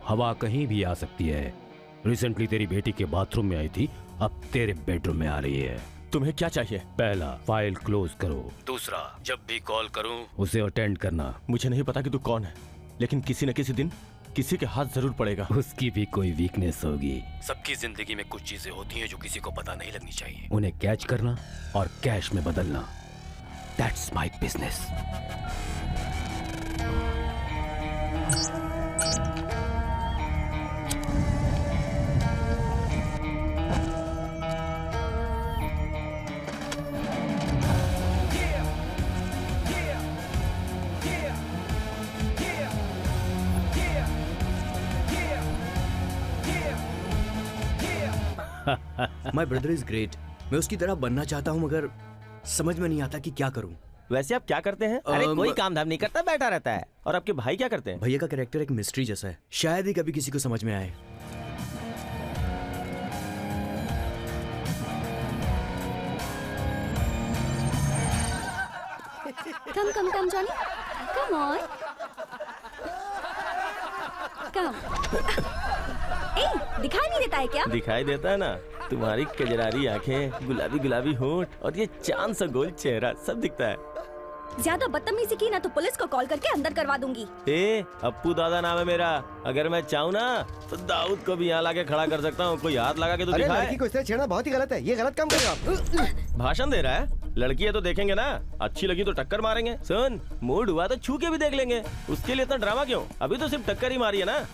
हवा कहीं भी आ सकती है। रिसेंटली तेरी बेटी के बाथरूम में आई थी, अब तेरे बेडरूम में आ रही है। तुम्हें क्या चाहिए? पहला, फाइल क्लोज करो। दूसरा, जब भी कॉल करूं उसे अटेंड करना। मुझे नहीं पता कि तू कौन है, लेकिन किसी न किसी दिन किसी के हाथ जरूर पड़ेगा। उसकी भी कोई वीकनेस होगी। सबकी जिंदगी में कुछ चीजें होती हैं जो किसी को पता नहीं लगनी चाहिए। उन्हें कैच करना और कैश में बदलना, that's my business. My brother is great. मैं उसकी तरह बनना चाहता हूँ, मगर समझ में नहीं आता कि क्या करूँ। वैसे आप क्या करते हैं? अरे कोई काम धाम नहीं करता, बैठा रहता है। और आपके भाई क्या करते हैं? भैया का कैरेक्टर एक मिस्ट्री जैसा है, शायद ही कभी किसी को समझ में आए। Come, Johnny. Come on. Come. दिखाई नहीं देता है क्या? दिखाई देता है ना, तुम्हारी कजरारी आंखें, गुलाबी गुलाबी होंठ और ये चांद सा गोल चेहरा, सब दिखता है। ज्यादा बदतमीजी की ना तो पुलिस को कॉल करके अंदर करवा दूंगी। अप्पू दादा नाम है मेरा। अगर मैं चाहूँ ना तो दाऊद को भी यहाँ लाके खड़ा कर सकता हूँ। कोई हाथ लगा के तो दिखाए। लड़की को इस तरह छेड़ना बहुत ही गलत है। ये गलत काम कर रहे हो आप। भाषण दे रहा है? लड़की है तो देखेंगे ना, अच्छी लगी तो टक्कर मारेंगे। सुन, मूड हुआ तो छू के भी देख लेंगे। उसके लिए इतना ड्रामा क्यों? अभी तो सिर्फ टक्कर ही मारी है ना।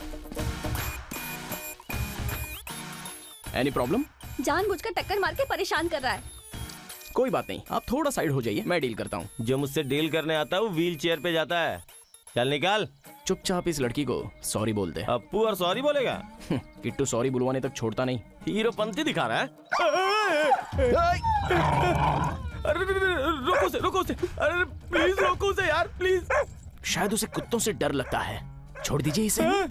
Any problem? जानबूझकर टक्कर मार के परेशान कर रहा है। कोई बात नहीं, आप थोड़ा साइड हो जाइए, मैं डील करता हूँ। जो मुझसे डील करने आता है वो व्हील चेयर पे जाता है। चल निकाल। चुपचाप इस लड़की को सॉरी बोल दे। अप्पू और सॉरी बोलेगा? किट्टू सॉरी बुलवाने तक छोड़ता नहीं। हीरोपंती दिखा रहा है। अरे रोको उसे। अरे प्लीज रोको उसे यार, प्लीज। शायद उसे कुत्तों से डर लगता है, छोड़ दीजिए इसे। नहीं।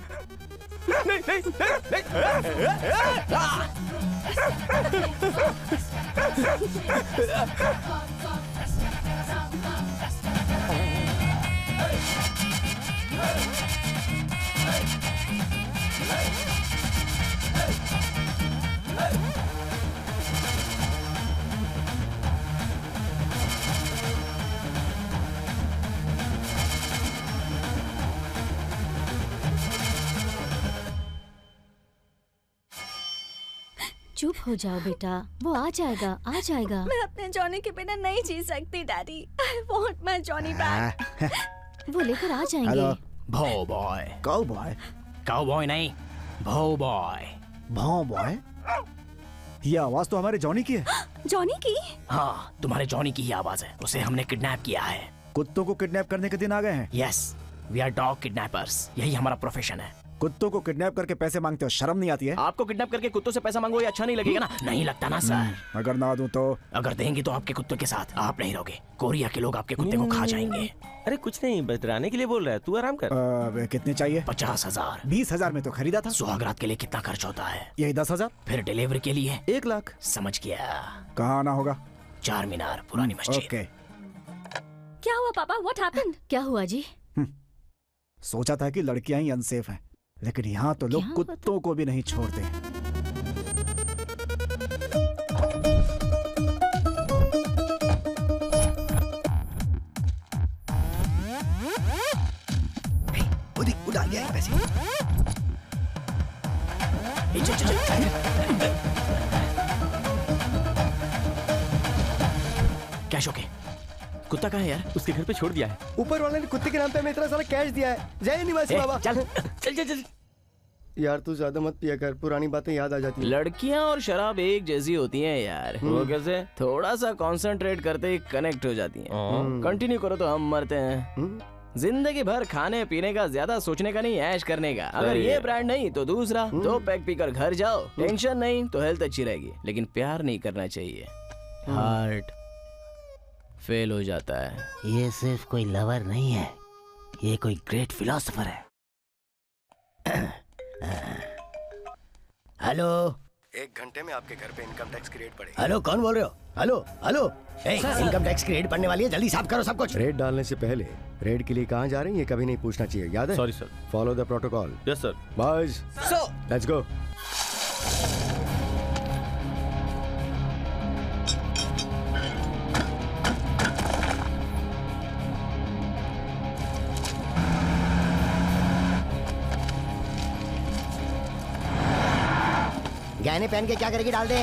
चुप हो जाओ बेटा, वो आ जाएगा। मैं अपने जॉनी के बिना नहीं जी सकती daddy. I want my Johnny back. वो लेकर आ जाएंगे। भौ बॉय। काउ बॉय नहीं, भौ बॉय। भाव बॉय? ये आवाज तो हमारे जॉनी की है। जॉनी की? हाँ, तुम्हारे जॉनी की ही आवाज है। उसे हमने किडनैप किया है। कुत्तों को किडनैप करने के दिन आ गए हैं। Yes, we are dog kidnappers. यही हमारा प्रोफेशन है। कुत्तों को किडनैप करके पैसे मांगते हो, शर्म नहीं आती है? आपको किडनैप करके कुत्तों से पैसा मांगो, ये अच्छा नहीं लगेगा ना? नहीं लगता ना सर। अगर ना दूं तो? अगर देंगे तो आपके कुत्ते के साथ आप नहीं रहोगे। कोरिया के लोग आपके कुत्ते को खा जाएंगे। अरे कुछ नहीं, बतराने के लिए बोल रहा है, तू आराम कर। कितने चाहिए? 50,000। 20,000 में तो खरीदा था। सुहागरात के लिए कितना खर्च होता है? यही 10,000। फिर डिलीवरी के लिए 1 लाख। समझ गया। कहाँ आना होगा? चार मीनार, पुरानी मस्जिद। ओके। क्या हुआ पापा? What happened? क्या हुआ जी? सोचा था कि लड़कियां ही अनसेफ हैं, लेकिन यहाँ तो लोग कुत्तों को भी नहीं छोड़ते। उड़ा लिया है पैसे। Cash okay. कुत्ता कहाँ है यार? उसके घर पे छोड़ दिया है। ऊपर वाले ने कुत्ते के नाम पे हमें इतना सारा कैश दिया है। जय निवासी बाबा। चल। यार तू ज्यादा मत पिया कर, पुरानी बातें याद आ जाती हैं। लड़कियां और शराब एक जैसी होती हैं यार। वो कैसे? थोड़ा सा कंसंट्रेट करते ही कनेक्ट हो जाती हैं। कंटिन्यू करो तो हम मरते हैं। जिंदगी भर खाने पीने का, ज्यादा सोचने का नहीं, ऐश करने का। अगर ये ब्रांड नहीं तो दूसरा। 2 पैक पीकर घर जाओ, टेंशन नहीं तो हेल्थ अच्छी रहेगी। लेकिन प्यार नहीं करना चाहिए, हार्ट फेल हो जाता है। ये सिर्फ कोई लवर नहीं है, ये कोई ग्रेट फिलोसोफर है। हेलो, 1 घंटे में आपके घर पे इनकम टैक्स की रेड पड़ेगी। हेलो, कौन बोल रहे हो? हेलो हेलो, इनकम टैक्स की रेड पड़ने वाली है, जल्दी साफ करो सब कुछ। रेड डालने से पहले रेड के लिए कहाँ जा रहे हैं ये कभी नहीं पूछना चाहिए, याद है? Sorry sir. Follow the protocol. Yes sir. Boys let's go. गहने पहन के क्या करेगी, डाल दे।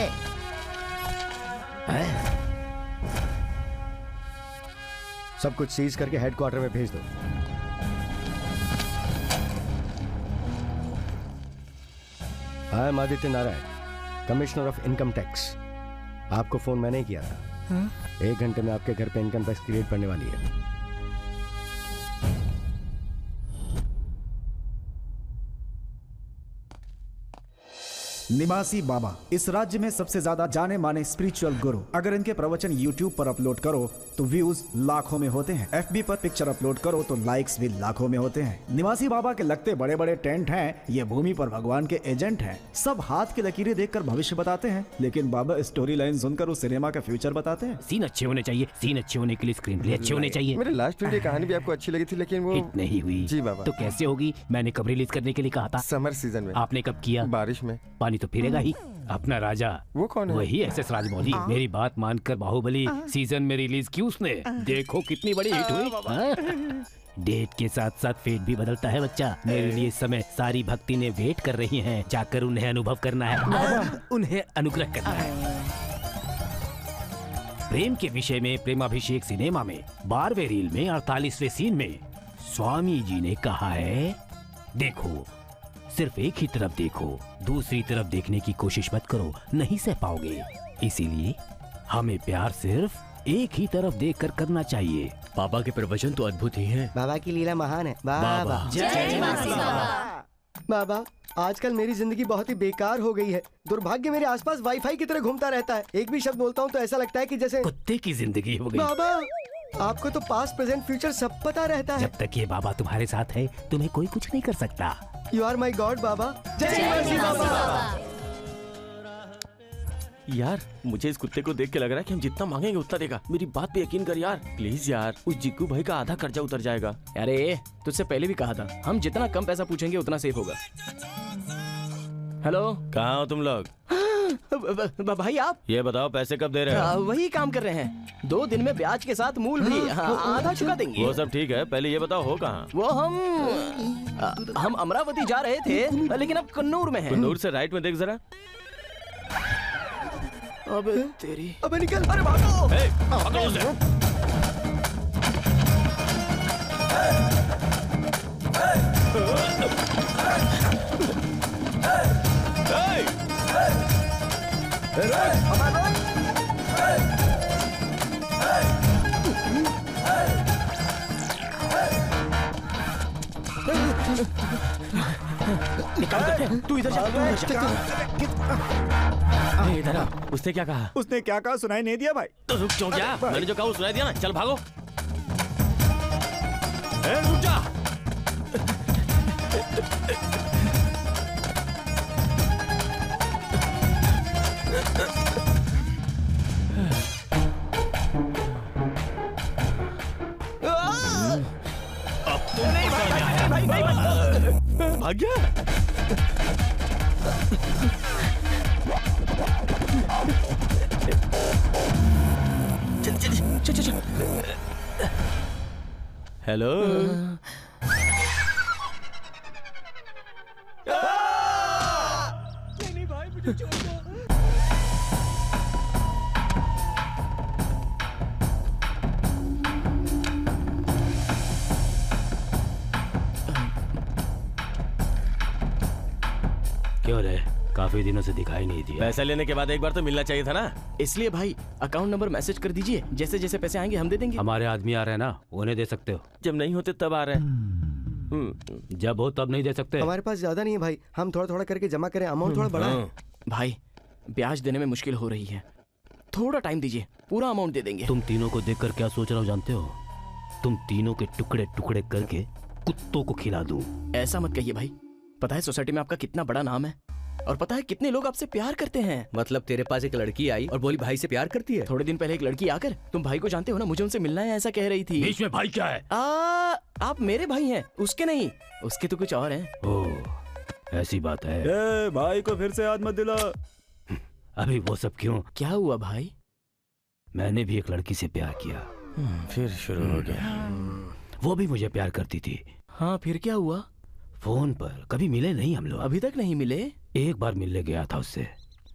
सब कुछ सीज करके हेडक्वार्टर में भेज दो। I am Aditya Narayan, commissioner of income tax. आपको फोन मैंने ही किया था। 1 घंटे में आपके घर पे इनकम टैक्स की रेड पड़ने वाली है। निवासी बाबा इस राज्य में सबसे ज्यादा जाने माने स्पिरिचुअल गुरु। अगर इनके प्रवचन YouTube पर अपलोड करो तो व्यूज लाखों में होते हैं। FB पर पिक्चर अपलोड करो तो लाइक्स भी लाखों में होते हैं। निवासी बाबा के लगते बड़े बड़े टेंट हैं, ये भूमि पर भगवान के एजेंट हैं। सब हाथ की लकीरें देखकर भविष्य बताते हैं, लेकिन बाबा स्टोरी लाइन सुनकर उस सिनेमा का फ्यूचर बताते हैं। सीन अच्छे होने चाहिए, सीन अच्छे होने के लिए स्क्रीन प्ले अच्छे होने चाहिए। मेरी लास्ट वीडियो कहानी भी आपको अच्छी लगी थी, लेकिन वो हिट नहीं हुई। जी बाबा। तो कैसे होगी? मैंने कब रिलीज करने के लिए कहा था? समर सीजन में। आपने कब किया? बारिश में। पानी तो फिरेगा ही। अपना राजा वो कौन है? वही SS राजमौली। मेरी बात मानकर बाहुबली सीजन में रिलीज की उसने। देखो कितनी बड़ी हिट हुई। हाँ? डेट के साथ साथ फेट भी बदलता है बच्चा। मेरे लिए इस समय सारी भक्ति ने वेट कर रही हैं। जाकर उन्हें अनुभव करना है, उन्हें अनुग्रह करना है। प्रेम के विषय में प्रेमाभिषेक सिनेमा में 12वें रील में 48वें सीन में स्वामी जी ने कहा है, देखो सिर्फ एक ही तरफ देखो, दूसरी तरफ देखने की कोशिश मत करो, नहीं सह पाओगे। इसीलिए हमें प्यार सिर्फ एक ही तरफ देखकर करना चाहिए। बाबा के प्रवचन तो अद्भुत ही हैं। बाबा की लीला महान है। बाबा बाबा आजकल मेरी जिंदगी बहुत ही बेकार हो गई है। दुर्भाग्य मेरे आसपास वाईफाई की तरह घूमता रहता है। एक भी शब्द बोलता हूँ तो ऐसा लगता है कि जैसे कुत्ते की जिंदगी हो गई। बाबा आपको तो पास्ट प्रेजेंट फ्यूचर सब पता रहता है। जब तक ये बाबा तुम्हारे साथ है तुम्हें कोई कुछ नहीं कर सकता। यू आर माई गॉड बाबा। जय निवासी बाबा। यार मुझे इस कुत्ते को देख के लग रहा है कि हम जितना मांगेंगे उतना देगा। मेरी बात पे यकीन कर यार, प्लीज यार। उस जिग्गू भाई का आधा कर्जा उतर जाएगा। अरे तुझसे पहले भी कहा था, हम जितना कम पैसा पूछेंगे उतना सेफ होगा। हेलो, कहाँ हो तुम लोग? भाई आप ये बताओ पैसे कब दे रहे हो? वही काम कर रहे हैं। 2 दिन में ब्याज के साथ मूल भी आधा चुका देंगे। वो सब ठीक है, पहले ये बताओ हो कहाँ? वो हम अमरावती जा रहे थे, लेकिन अब कन्नूर में हैं। कन्नूर से राइट में देख जरा। अबे तेरी, अबे निकल। अरे भागो। पकड़ो उसे। तू इधर जा, इधर आ। उसने क्या कहा? उसने क्या कहा सुनाई नहीं दिया भाई। तो रुक क्यों गया? मैंने जो कहा वो सुनाई दिया ना। चल भागो। रुक जा। भाग गया। चल। हेलो। क्यों रे, काफी दिनों से दिखाई नहीं दिया। पैसा लेने के बाद एक बार तो मिलना चाहिए था ना। इसलिए भाई अकाउंट नंबर मैसेज कर दीजिए, जैसे जैसे पैसे आएंगे हम दे देंगे। हमारे आदमी आ रहे हैं ना, उन्हें दे सकते हो। जब नहीं होते तब आ रहे हैं। जब हो तब नहीं दे सकते। हमारे पास ज्यादा नहीं है भाई, हम थोड़ा थोड़ा करके जमा करें। अमाउंट थोड़ा बड़ा है भाई, ब्याज देने में मुश्किल हो रही है, थोड़ा टाइम दीजिए, पूरा अमाउंट दे देंगे। तुम तीनों को देखकर क्या सोच रहा हूँ जानते हो? तुम तीनों के टुकड़े टुकड़े करके कुत्तों को खिला दूं। ऐसा मत कहिए भाई, पता है सोसाइटी में आपका कितना बड़ा नाम है। और पता है कितने लोग आपसे प्यार करते हैं। मतलब तेरे पास एक लड़की आई और बोली भाई से प्यार करती है। थोड़े दिन पहले एक लड़की आकर तुम भाई को जानते हो ना, मुझे उनसे मिलना है ऐसा कह रही थी। बीच में भाई क्या है? आप मेरे भाई हैं, उसके नहीं, उसके तो कुछ और हैं। ओह ऐसी बात है। ए, भाई को फिर से याद मत दिला। अभी वो सब क्यों? क्या हुआ भाई? मैंने भी एक लड़की से प्यार किया। फिर शुरू हो गया। वो भी मुझे प्यार करती थी। हाँ फिर क्या हुआ? फोन पर कभी मिले नहीं हम लोग। अभी तक नहीं मिले? एक बार मिलने गया था उससे।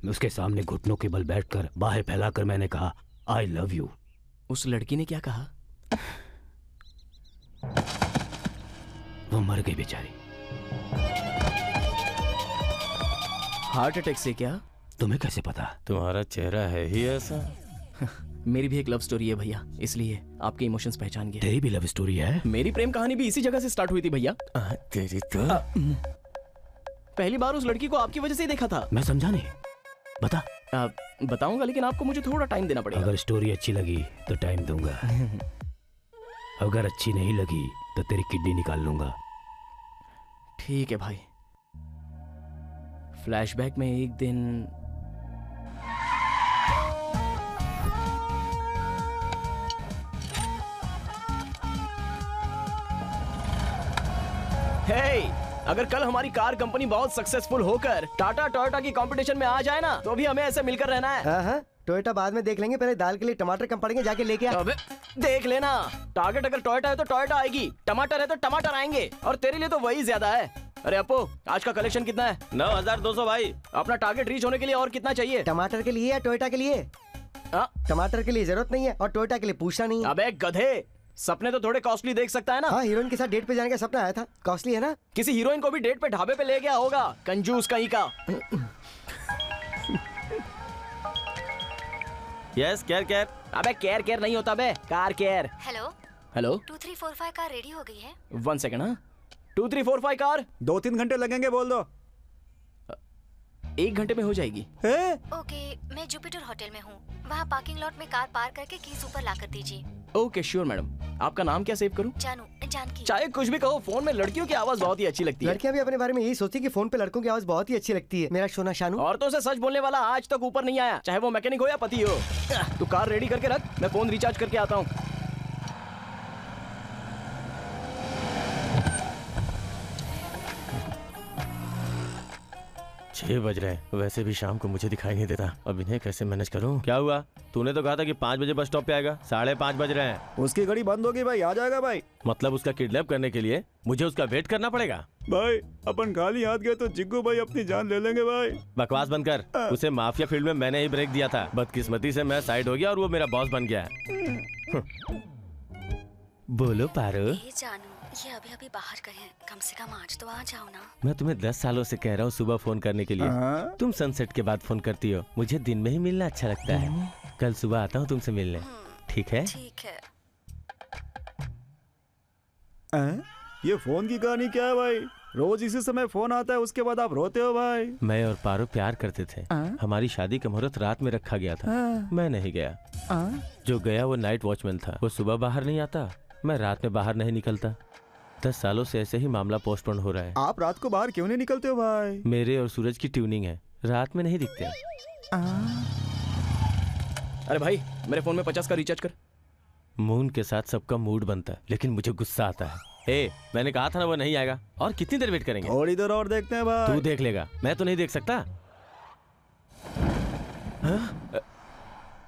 मैं उसके सामने घुटनों के बल बैठकर बाहें फैलाकर मैंने कहा आई लव यू। उस लड़की ने क्या कहा? वो मर गई बेचारी। हार्ट अटैक से क्या? तुम्हें कैसे पता? तुम्हारा चेहरा है ही ऐसा। मेरी भी एक लव स्टोरी है भैया, इसलिए आपके इमोशंस पहचान गए। तेरी भी लव स्टोरी है? मेरी प्रेम कहानी भी इसी जगह से स्टार्ट हुई थी भैया। तेरी तो पहली बार उस लड़की को आपकी वजह से ही देखा था। मैं समझा नहीं, बता। बताऊंगा, लेकिन आपको मुझे थोड़ा टाइम देना पड़ेगा। अगर स्टोरी अच्छी लगी तो टाइम दूंगा, अगर अच्छी नहीं लगी तो तेरी किडनी निकाल लूंगा। ठीक है भाई। फ्लैशबैक में एक दिन अगर कल हमारी कार कंपनी बहुत सक्सेसफुल होकर टाटा टोयोटा की कंपटीशन में आ जाए ना, तो भी हमें ऐसे मिलकर रहना है। हाँ, टोयोटा बाद में देख लेंगे, पहले दाल के लिए टमाटर कम पड़ेंगे, जाके लेके आ। अबे देख लेना, टारगेट अगर टोयोटा है तो टोयोटा आएगी, टमाटर है तो टमाटर आएंगे, और तेरे लिए तो वही ज्यादा है। अरे अपो, आज का कलेक्शन कितना है? 9200 भाई। अपना टारगेट रीच होने के लिए और कितना चाहिए? टमाटर के लिए या टोयोटा के लिए? टमाटर के लिए जरूरत नहीं है और टोयोटा के लिए पूछना नहीं है। अबे गधे, सपने तो थोड़े कॉस्टली देख सकता है ना। हाँ, हीरोइन के साथ डेट पे जाने का सपना आया था, कॉस्टली है ना। किसी हीरोइन को भी डेट पे ढाबे पे ले गया होगा, कंजूस कहीं का। Yes care. अबे केयर नहीं होता बे, car care. Hello 2345 car ready हो गई है। 1 सेकंड। हाँ 2345 कार 2-3 घंटे लगेंगे बोल दो। 1 घंटे में हो जाएगी। ओके, मैं जुपिटर होटल में हूँ, वहाँ पार्किंग लॉट में कार पार्क करके कीज ऊपर ला कर दीजिए। Okay sure madam. आपका नाम क्या सेव करूँ? जानकी। चाहे कुछ भी कहो, फोन में लड़कियों की आवाज बहुत ही अच्छी लगती है। लड़कियां भी अपने बारे में यही सोचती कि फोन पे लड़कों की आवाज बहुत ही अच्छी लगती है। मेरा सोना शानू। औरतों से सच बोलने वाला आज तक ऊपर नहीं आया, चाहे वो मैकेनिक हो या पति हो। तू कार रेडी करके रख, मैं फोन रिचार्ज करके आता हूँ। 6 बज रहे हैं, वैसे भी शाम को मुझे दिखाई नहीं देता। अब इन्हें कैसे मैनेज करूं? क्या हुआ? तूने तो कहा था कि 5 बजे बस स्टॉप पे आएगा, 5:30 बज रहे हैं। उसकी घड़ी बंद होगी भाई, आ जाएगा भाई। मतलब उसका किडनैप करने के लिए मुझे उसका वेट करना पड़ेगा? भाई अपन खाली हाथ गए तो जिग्गू भाई अपनी जान ले लेंगे भाई। बकवास बंद कर। उसे माफिया फील्ड में मैंने ही ब्रेक दिया था, बदकिस्मती से मैं साइड हो गया और वो मेरा बॉस बन गया। बोलो पारो। जानू, ये अभी बाहर गए हैं, कम से कम आज तो आ जाओ ना। मैं तुम्हें 10 सालों से कह रहा हूँ सुबह फोन करने के लिए, तुम सनसेट के बाद फोन करती हो। मुझे दिन में ही मिलना अच्छा लगता है। कल सुबह आता हूँ तुमसे मिलने, ठीक है? ठीक है। ये फोन की कहानी क्या है भाई? रोज इसी समय फोन आता है, उसके बाद आप रोते हो भाई। मैं और पारो प्यार करते थे। हमारी शादी का मुहूर्त रात में रखा गया था। मैं नहीं गया। जो गया वो नाइट वॉचमैन था। वो सुबह बाहर नहीं आता, मैं रात में बाहर नहीं निकलता। 10 सालों से ऐसे ही मामला पोस्टपोन हो रहा है। आप रात को बाहर क्यों नहीं निकलते हो भाई? मेरे और सूरज की ट्यूनिंग है, रात में नहीं दिखते। अरे भाई मेरे फोन में 50 का रिचार्ज कर। मून के साथ सबका मूड बनता है, लेकिन मुझे गुस्सा आता है। मैंने कहा था ना वो नहीं आएगा। और कितनी देर वेट करेंगे? थोड़ी देर और देखते हैं भाई। तू देख लेगा, मैं तो नहीं देख सकता।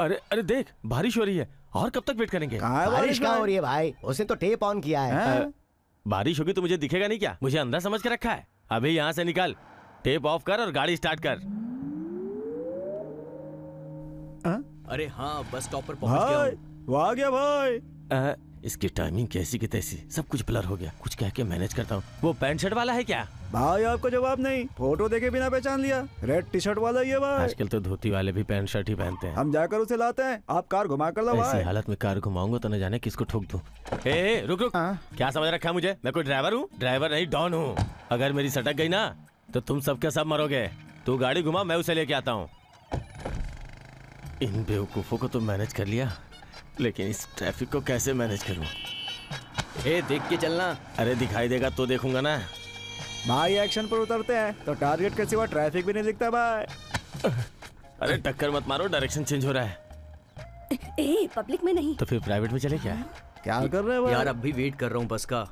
अरे देख, बारिश हो रही है। और कब तक वेट करेंगे? बारिश कहाँ हो रही है भाई? उसने तो टेप ऑन किया है। बारिश होगी तो मुझे दिखेगा नहीं क्या? मुझे अंधा समझ के रखा है। अभी यहाँ से निकल, टेप ऑफ कर और गाड़ी स्टार्ट कर। अरे हाँ, बस स्टॉप पर पहुंच गया हूँ। वो आ गया भाई। इसकी टाइमिंग कैसी की तैसी, सब कुछ ब्लर हो गया। कुछ कह के मैनेज करता हूँ। वो पैंट शर्ट वाला है क्या? भाई आपको जवाब नहीं, फोटो देखे बिना पहचान लिया। रेड टी शर्ट वाला ही है भाई। आजकल तो धोती वाले भी पैंट शर्ट ही पहनते हैं। हम जाकर उसे लाते हैं, आप कार घुमा कर लो भाई। ऐसी हालत में कार घुमाऊंगा तो न जाने किसको ठोक दूं। रुक। क्या समझ रखा है मुझे? मैं कोई ड्राइवर हूँ? ड्राइवर नहीं, डॉन हूँ। अगर मेरी सटक गई ना तो तुम सबके सब मरोगे। तू गाड़ी घुमा, मैं उसे लेके आता हूँ। इन बेवकूफों को तो मैनेज कर लिया, लेकिन इस ट्रैफिक को कैसे मैनेज करूँ? देख के चलना। अरे दिखाई देगा तो देखूंगा ना। भाई एक्शन पर उतरते हैं तो टारगेट के सिवा ट्रैफिक भी नहीं दिखता भाई। अरे टक्कर मत मारो, डायरेक्शन चेंज हो रहा है। ए पब्लिक में नहीं। तो फिर प्राइवेट में चले क्या? क्या कर रहे हो यार अब भी वेट कर रहा हूँ बस का,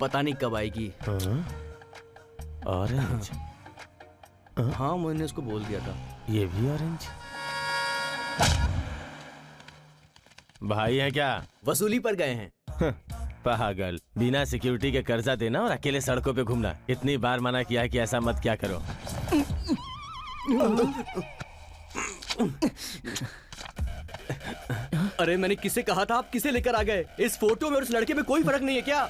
पता नहीं कब आएगी। ऑरेंज? हाँ मैंने उसको बोल दिया था। ये भी ऑरेंज? भाई है क्या? वसूली पर गए हैं। पागल, बिना सिक्योरिटी के कर्जा देना और अकेले सड़कों पे घूमना। इतनी बार मना किया कि ऐसा मत क्या करो। अरे मैंने किसे कहा था, आप किसे लेकर आ गए? इस फोटो में और उस लड़के में कोई फर्क नहीं है क्या?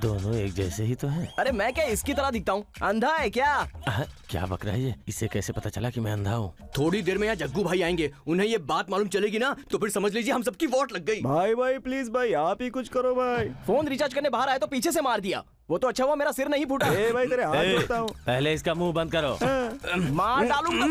दोनों एक जैसे ही तो हैं। अरे मैं क्या इसकी तरह दिखता हूँ? अंधा है क्या? क्या बक रहा है ये? इसे कैसे पता चला कि मैं अंधा हूँ? थोड़ी देर में यहाँ जग्गू भाई आएंगे, उन्हें ये बात मालूम चलेगी ना तो फिर समझ लीजिए हम सबकी वोट लग गई। भाई भाई प्लीज भाई आप ही कुछ करो भाई। फोन रिचार्ज करने बाहर आए तो पीछे से मार दिया। वो तो अच्छा हुआ मेरा सिर नहीं फूटा। ए भाई तेरे हाथ जोड़ता हूँ। पहले इसका मुंह बंद करो। मार डालूंगा।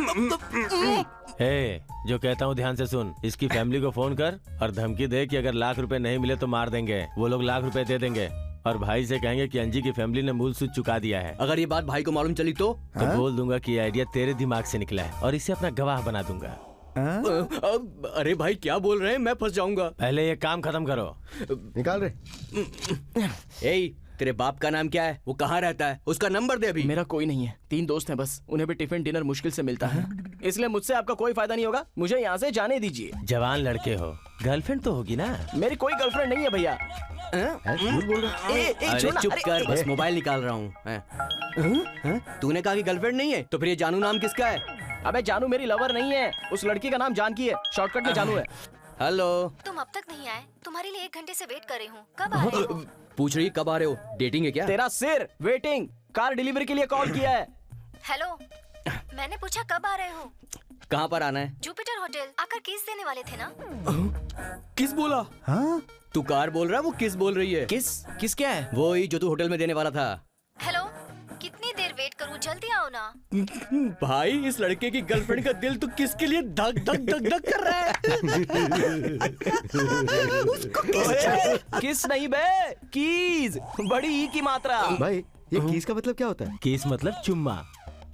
जो कहता हूँ ध्यान से सुन। इसकी फैमिली को फोन कर और धमकी दे कि अगर लाख रुपए नहीं मिले तो मार देंगे। वो लोग लाख रुपए दे देंगे और भाई से कहेंगे कि अंजी की फैमिली ने मूल सूद चुका दिया है। अगर ये बात भाई को मालूम चली तो बोल दूंगा कि आइडिया तेरे दिमाग से निकला है और इसे अपना गवाह बना दूंगा। अरे भाई क्या बोल रहे हैं, मैं फंस जाऊंगा। पहले ये काम खत्म करो। निकाल रहे। ए तेरे बाप का नाम क्या है? वो कहाँ रहता है? उसका नंबर दे अभी। मेरा कोई नहीं है, 3 दोस्त हैं बस। उन्हें भी टिफिन डिनर मुश्किल से मिलता है, इसलिए मुझसे आपका कोई फायदा नहीं होगा। मुझे यहाँ से जाने दीजिए। जवान लड़के हो, गर्लफ्रेंड तो होगी ना? मेरी कोई गर्लफ्रेंड नहीं है भैया। चुप कर, बस मोबाइल निकाल रहा हूँ। तूने कहा कि गर्लफ्रेंड नहीं है, तो फिर ये जानू नाम किसका है? अबे जानू मेरी लवर नहीं है, उस लड़की का नाम जानकी है, शॉर्टकट में जानू है। हेलो। तुम अब तक नहीं आए, तुम्हारे लिए 1 घंटे से वेट कर रही हूँ। कब आ रहे हो? पूछ रही कब आ रहे हो? डेटिंग है क्या? तेरा सिर। वेटिंग। कार डिलीवरी के लिए कॉल किया है। हेलो, मैंने पूछा कब आ रहे हो? कहाँ पर आना है? Jupiter hotel. आकर किस देने वाले थे ना? किस बोला? हाँ? तू कार बोल रहा है, वो किस बोल रही है? किस क्या है? वो ही जो तू होटल में देने वाला था। हेलो, कितनी देर वेट करूँ? जल्दी आओ ना। भाई इस लड़के की गर्लफ्रेंड का दिल तो किसके लिए धक धक धक धक कर रहा है? उसको किस नहीं बे, कीज। बड़ी ई की मात्रा। भाई ये कीस का मतलब क्या होता है? कीस मतलब चुम्मा।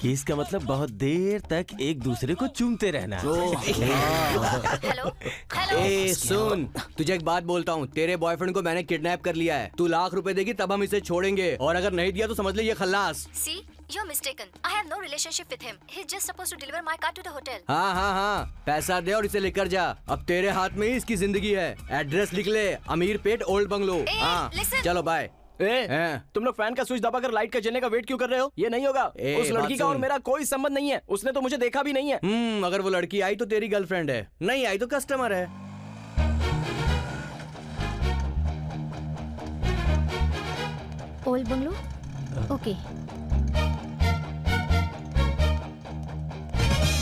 किस का मतलब बहुत देर तक एक दूसरे को चूमते रहना। हेलो, ए सुन, तुझे एक बात बोलता हूँ, तेरे बॉयफ्रेंड को मैंने किडनैप कर लिया है। तू लाख रुपए देगी तब हम इसे छोड़ेंगे, और अगर नहीं दिया तो समझ ले ये खल्लास। See, you're mistaken. I have no relationship with him. He's just supposed to deliver my car to the hotel. हाँ हाँ हाँ, पैसा दे और इसे लेकर जा। अब तेरे हाथ में ही इसकी जिंदगी है। एड्रेस लिख ले, अमीर पेट ओल्ड बंगलो। हाँ चलो बाय। तुम लोग फैन का स्विच दबाकर लाइट का जलने का वेट क्यों कर रहे हो? ये नहीं होगा। उस लड़की का और मेरा कोई संबंध नहीं है, उसने तो मुझे देखा भी नहीं है। अगर वो लड़की आई तो तेरी गर्लफ्रेंड है, नहीं आई तो कस्टमर है। Old bungalow? ओके।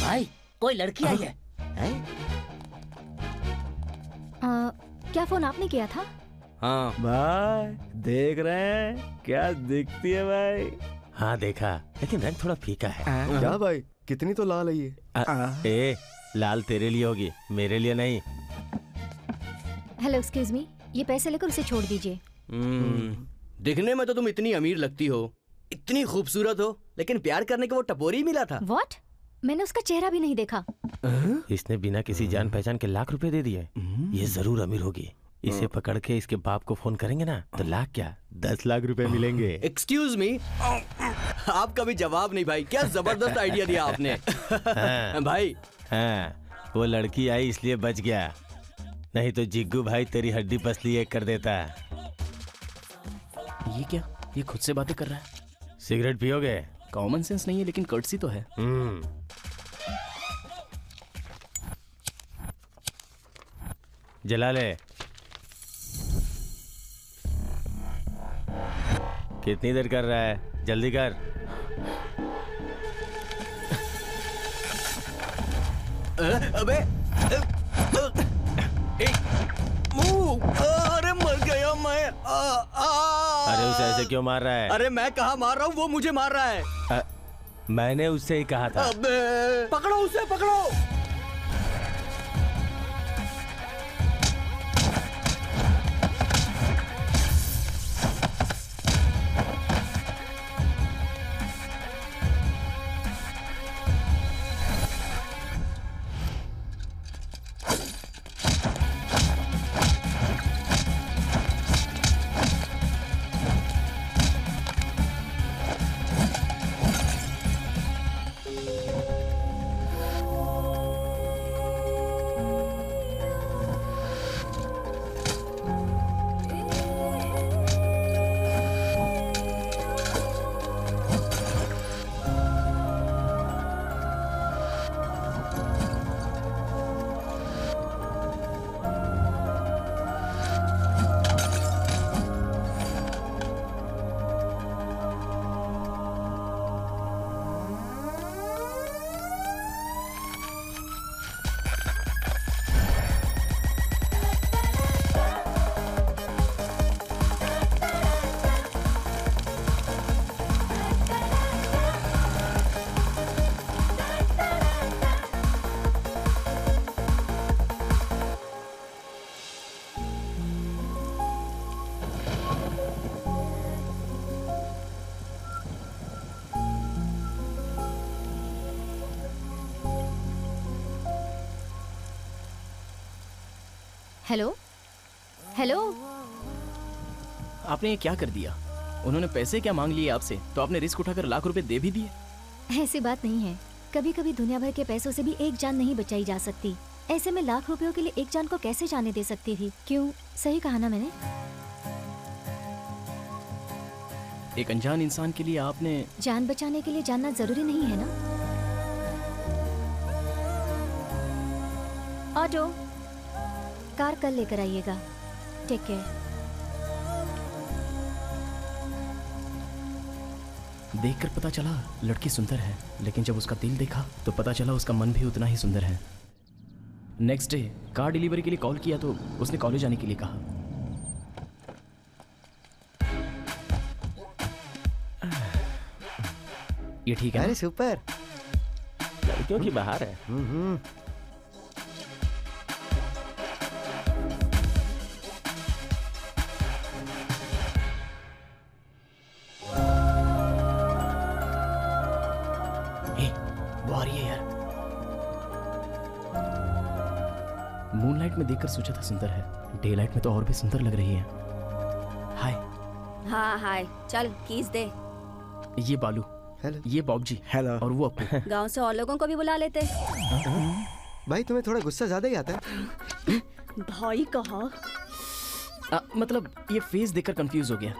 भाई कोई लड़की आई है? क्या फोन आपने किया था? हाँ भाई देख रहे हैं क्या दिखती है भाई? हाँ देखा, लेकिन रंग थोड़ा फीका है। क्या भाई, कितनी तो लाल है ये। ए लाल तेरे लिए होगी, मेरे लिए नहीं। हेलो एक्सक्यूज मी, ये पैसे लेकर उसे छोड़ दीजिए। दिखने में तो तुम इतनी अमीर लगती हो, इतनी खूबसूरत हो, लेकिन प्यार करने को वो टपोरी मिला था। व्हाट? मैंने उसका चेहरा भी नहीं देखा। इसने बिना किसी जान पहचान के लाख रुपए दे दिए। ये जरूर अमीर होगी। इसे पकड़ के इसके बाप को फोन करेंगे ना तो लाख क्या 10 लाख रुपए मिलेंगे। एक्सक्यूज मी, आपका भी जवाब नहीं भाई, क्या जबरदस्त आइडिया दिया आपने। भाई हाँ, वो लड़की आई इसलिए बच गया, नहीं तो जिग्गू भाई तेरी हड्डी पसली एक कर देता। ये क्या, ये खुद से बातें कर रहा है? सिगरेट पियोगे? कॉमन सेंस नहीं है लेकिन कर्टसी तो है। जला ले। कितनी देर कर रहा है, जल्दी कर। अबे अरे मर गया मैं। अरे उसे ऐसे क्यों मार रहा है? अरे मैं कहाँ मार रहा हूँ, वो मुझे मार रहा है। मैंने उससे ही कहा था। अबे पकड़ो उसे, पकड़ो। Hello hello. आपने ये क्या कर दिया? उन्होंने पैसे क्या मांग लिए आपसे, तो आपने रिस्क उठाकर लाख रुपए दे भी दिए। ऐसी बात नहीं है, कभी कभी दुनिया भर के पैसों से भी एक जान नहीं बचाई जा सकती। ऐसे में लाख रुपयों के लिए एक जान को कैसे जाने दे सकती थी? क्यों, सही कहा ना मैंने? एक अनजान इंसान के लिए आपने जान बचाने के लिए जानना जरूरी नहीं है ना। ऑटो, कार कल लेकर आइएगा। Take care. देखकर पता चला लड़की सुंदर है, लेकिन जब उसका दिल देखा तो पता चला उसका मन भी उतना ही सुंदर है। नेक्स्ट डे कार डिलीवरी के लिए कॉल किया तो उसने कॉलेज आने के लिए कहा। ये ठीक है? अरे सुपर, लड़कियों की बाहर है। वो आ रही है यार। मूनलाइट में देखकर सोचा था सुंदर है, डे लाइट में तो और भी सुंदर लग रही है। हाय। हाँ हाय, चल कीज दे। ये बालू, हेलो। ये बॉब जी, हेलो। और वो अपू। गांव से और लोगों को भी बुला लेते। भाई तुम्हें थोड़ा गुस्सा ज्यादा ही आता है। भाई कहा? मतलब ये फेस देखकर कंफ्यूज हो गया।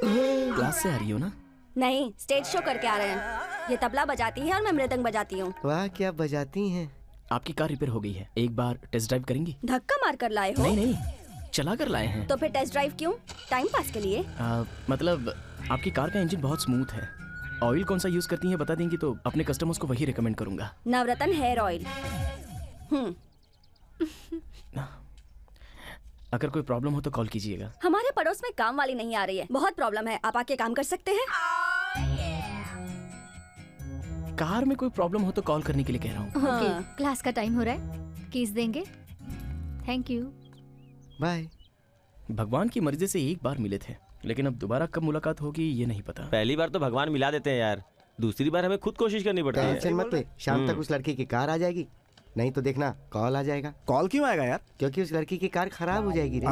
क्लास से आ रही हो ना? नहीं, स्टेज शो करके आ रहे हैं। ये तबला बजाती है और मैं मृदंग बजाती हूँ। वाह, क्या बजाती हैं। आपकी कार रिपेयर हो गई है, एक बार टेस्ट ड्राइव करेंगी? धक्का मार कर लाए हो? नहीं, चला कर लाए हैं। तो फिर टेस्ट ड्राइव क्यों? टाइम पास के लिए? मतलब आपकी कार का इंजन बहुत स्मूथ है। ऑयल कौन सा यूज करती हैं बता देंगी तो अपने कस्टमर्स को वही रिकमेंड करूंगा। नवरत्न हेयर ऑयल। अगर कोई प्रॉब्लम हो तो कॉल कीजिएगा। हमारे पड़ोस में काम वाली नहीं आ रही है, बहुत प्रॉब्लम है। आप आके काम कर सकते हैं? कार में कोई प्रॉब्लम हो तो कॉल करने के लिए कह रहा हूँ। ओके, क्लास का टाइम हो रहा है, कीज देंगे। Thank you, bye. भगवान की मर्जी से एक बार मिले थे, लेकिन अब दोबारा कब मुलाकात होगी ये नहीं पता। पहली बार तो भगवान मिला देते हैं यार, दूसरी बार हमें खुद कोशिश करनी पड़ती है। टेंशन मत ले, शाम तक उस लड़की की कार आ जाएगी, नहीं तो देखना कॉल आ जाएगा। कॉल क्यों आएगा यार? क्योंकि उस लड़की की कार खराब हो जाएगी रे।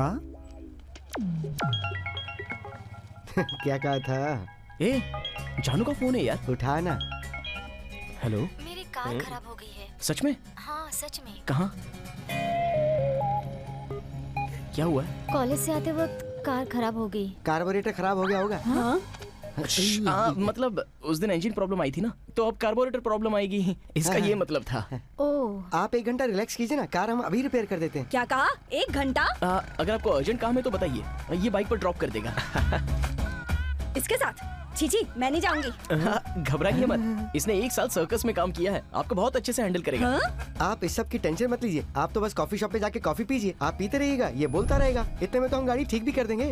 क्या कहा था? ए, जानू का फोन है यार, उठा ना। हेलो। मेरी कार खराब हो गई है। सच में? हाँ सच में। कहाँ? क्या हुआ? कॉलेज से आते वक्त कार खराब हो गई। कार्बोरेटर खराब हो गया होगा। हाँ? मतलब उस दिन इंजन प्रॉब्लम आई थी ना, तो अब कार्बोरेटर प्रॉब्लम आएगी, इसका ये मतलब था। ओह। आप 1 घंटा रिलैक्स कीजिए ना, कार हम अभी रिपेयर कर देते हैं। क्या कहा? 1 घंटा? अगर आपको अर्जेंट काम है तो बताइए, ये बाइक पर ड्रॉप कर देगा। इसके साथ? जी, मैं नहीं जाऊंगी। घबराइए मत, इसने 1 साल सर्कस में काम किया है, आपको बहुत अच्छे से हैंडल करेगा। आप इस सब की टेंशन मत लीजिए, आप तो बस कॉफी शॉप पे जाके कॉफी पीजिए, आप पीते रहिएगा, ये बोलता रहेगा, इतने में तो हम गाड़ी ठीक भी कर देंगे।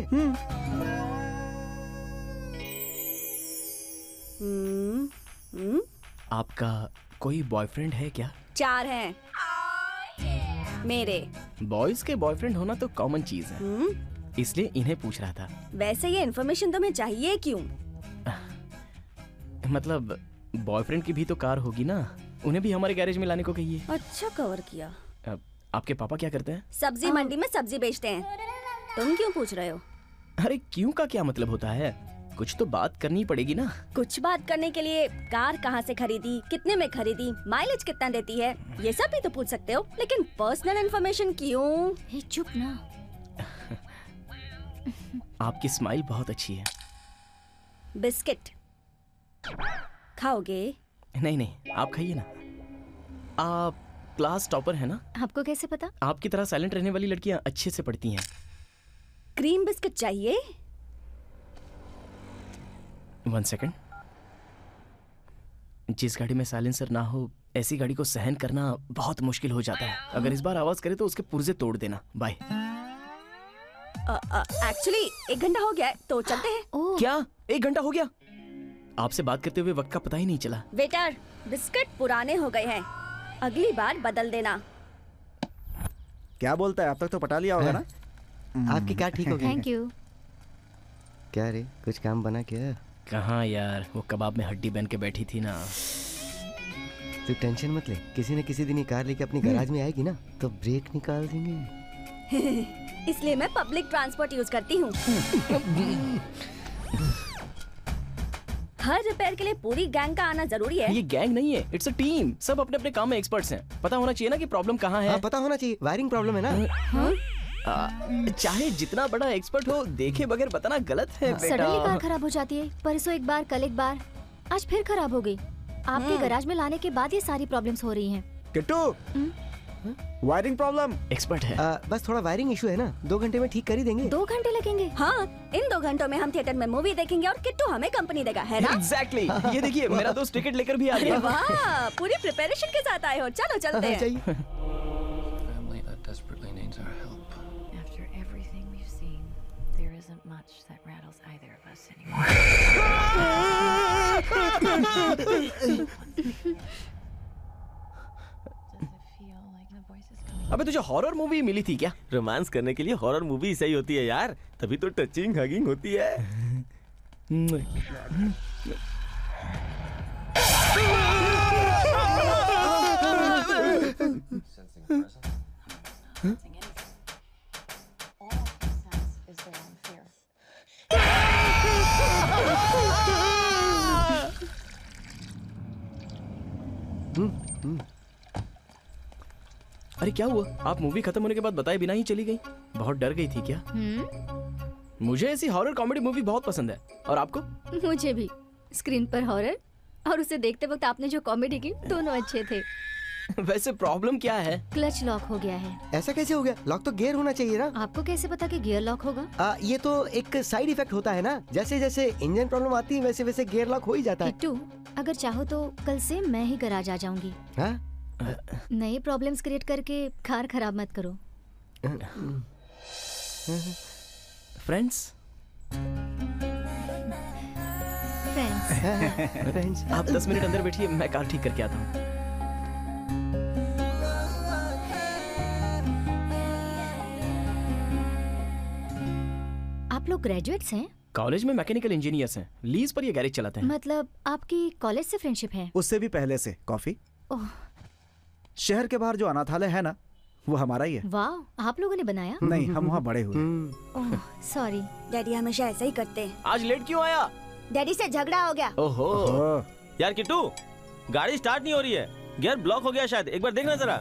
आपका कोई बॉयफ्रेंड है क्या? 4 हैं मेरे। बॉयज के बॉयफ्रेंड होना तो कॉमन चीज है, इसलिए इन्हें पूछ रहा था। वैसे ये इन्फॉर्मेशन तुम्हें चाहिए क्यों? मतलब बॉयफ्रेंड की भी तो कार होगी ना, उन्हें भी हमारे गैरेज में लाने को कहिए। अच्छा कवर किया। आपके पापा क्या करते हैं? सब्जी मंडी में सब्जी बेचते हैं। तुम क्यों पूछ रहे हो? अरे क्यों का क्या मतलब होता है, कुछ तो बात करनी पड़ेगी ना। कुछ बात करने के लिए कार कहाँ से खरीदी, कितने में खरीदी, माइलेज कितना देती है, ये सब भी तो पूछ सकते हो, लेकिन पर्सनल इन्फॉर्मेशन क्यों? चुप ना। आपकी स्माइल बहुत अच्छी है। बिस्किट खाओगे? नहीं, आप खाइए ना। आप क्लास टॉपर है ना? आपको कैसे पता? आपकी तरह साइलेंट रहने वाली लड़कियां अच्छे से पढ़ती हैं। क्रीम बिस्किट चाहिए? 1 सेकंड। जिस गाड़ी में साइलेंसर ना हो, ऐसी गाड़ी को सहन करना बहुत मुश्किल हो जाता है। अगर इस बार आवाज करे तो उसके पुर्जे तोड़ देना। बाय। एक्चुअली 1 घंटा हो गया है, तो चलते हैं। क्या 1 घंटा हो गया? आपसे बात करते हुए वक्त का पता ही नहीं चला। वेटर, बिस्किट पुराने हो गए हैं, अगली बार बदल देना। क्या बोलता है? अब तक तो पटा लिया होगा ना? आपकी कार ठीक हो गई? Thank you. क्या रे, कुछ काम बना क्या? कहाँ यार, वो कबाब में हड्डी बन के बैठी थी ना। तू टेंशन मत ले, किसी न किसी दिन ये कार लेके अपनी गैराज में आएगी ना, तो ब्रेक निकाल देंगे। इसलिए मैं पब्लिक ट्रांसपोर्ट यूज करती हूँ। हर रिपेयर के लिए पूरी गैंग का आना जरूरी है। ये गैंग नहीं है, इट्स अ टीम। सब अपने अपने काम में एक्सपर्ट्स हैं। पता होना चाहिए ना कि प्रॉब्लम कहाँ है। हाँ, पता होना चाहिए, वायरिंग प्रॉब्लम है ना। चाहे जितना बड़ा एक्सपर्ट हो, देखे बगैर बताना गलत है बेटा। सडनली कार खराब हो जाती है, परसों एक बार, कल एक बार, आज फिर खराब हो गई। आपके गैराज में लाने के बाद ये सारी प्रॉब्लम्स हो रही हैं। Kittu, wiring problem. एक्सपर्ट है। बस थोड़ा वायरिंग इशू है ना, 2 घंटे में ठीक कर ही देंगे। 2 घंटे लगेंगे? हाँ, इन 2 घंटों में हम थिएटर में मूवी देखेंगे और किट्टू हमें कंपनी देगा, है ना? एग्जैक्टली। ये देखिए, मेरा दोस्त टिकट लेकर भी आ गया। वाह, पूरी प्रिपरेशन के साथ आए हो। चलो चलते हैं। अबे तुझे हॉरर मूवी मिली थी क्या? रोमांस करने के लिए हॉरर मूवी सही होती है यार, तभी तो टचिंग हगिंग होती है। अरे क्या हुआ? आप मूवी खत्म होने के बाद बताए बिना ही चली गई। बहुत डर गई थी क्या? मुझे ऐसी हॉरर कॉमेडी मूवी बहुत पसंद है। और आपको? मुझे भी। स्क्रीन पर हॉरर और उसे देखते वक्त आपने जो कॉमेडी की, दोनों अच्छे थे। वैसे प्रॉब्लम क्या है? क्लच लॉक हो गया है। ऐसा कैसे हो गया? लॉक तो गियर होना चाहिए ना। आपको कैसे पता कि गियर लॉक होगा? ये तो एक साइड इफेक्ट होता है ना, जैसे जैसे इंजन प्रॉब्लम आती है वैसे वैसे गियर लॉक हो ही जाता है। किट्टू, अगर चाहो तो कल से मैं ही गैराज आ जाऊंगी। हाँ? नए प्रॉब्लम्स क्रिएट करके कार खराब मत करो। फ्रेंड्स? फ्रेंड्स। आप 10 मिनट अंदर बैठिए, मैं कार ठीक करके आता हूँ। आप लोग ग्रेजुएट्स हैं? कॉलेज में मैकेनिकल इंजीनियर्स हैं, लीज पर ये गैरेज चलाते हैं। मतलब आपकी कॉलेज से फ्रेंडशिप है? उससे भी पहले से। कॉफी? ओह, शहर के बाहर जो अनाथालय है ना, वो हमारा ही है। वाह, आप लोगों ने बनाया? नहीं, हम वहाँ बड़े हुए। ओह, सॉरी। डैडी हमेशा ऐसा ही करते हैं। आज लेट क्यों आया? डैडी से झगड़ा हो गया। ओहो। यार किट्टू, गाड़ी स्टार्ट नहीं हो रही है, गियर ब्लॉक हो गया शायद, एक बार देखना जरा।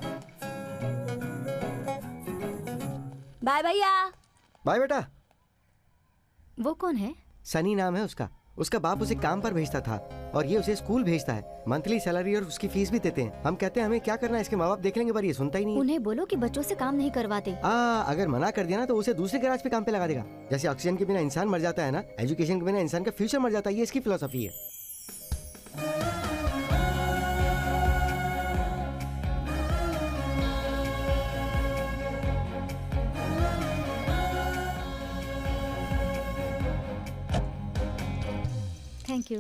बाय भैया। बाय बेटा। वो कौन है? सनी नाम है उसका। उसका बाप उसे काम पर भेजता था और ये उसे स्कूल भेजता है। मंथली सैलरी और उसकी फीस भी देते हैं। हम कहते हैं हमें क्या करना है, इसके माँ बाप देख लेंगे, पर ये सुनता ही नहीं है। उन्हें बोलो कि बच्चों से काम नहीं करवाते। अगर मना कर दिया ना तो उसे दूसरे गैराज पे काम पे लगा देगा। जैसे ऑक्सीजन के बिना इंसान मर जाता है ना, एजुकेशन के बिना इंसान का फ्यूचर मर जाता है। ये इसकी फिलोसफी है। Thank you.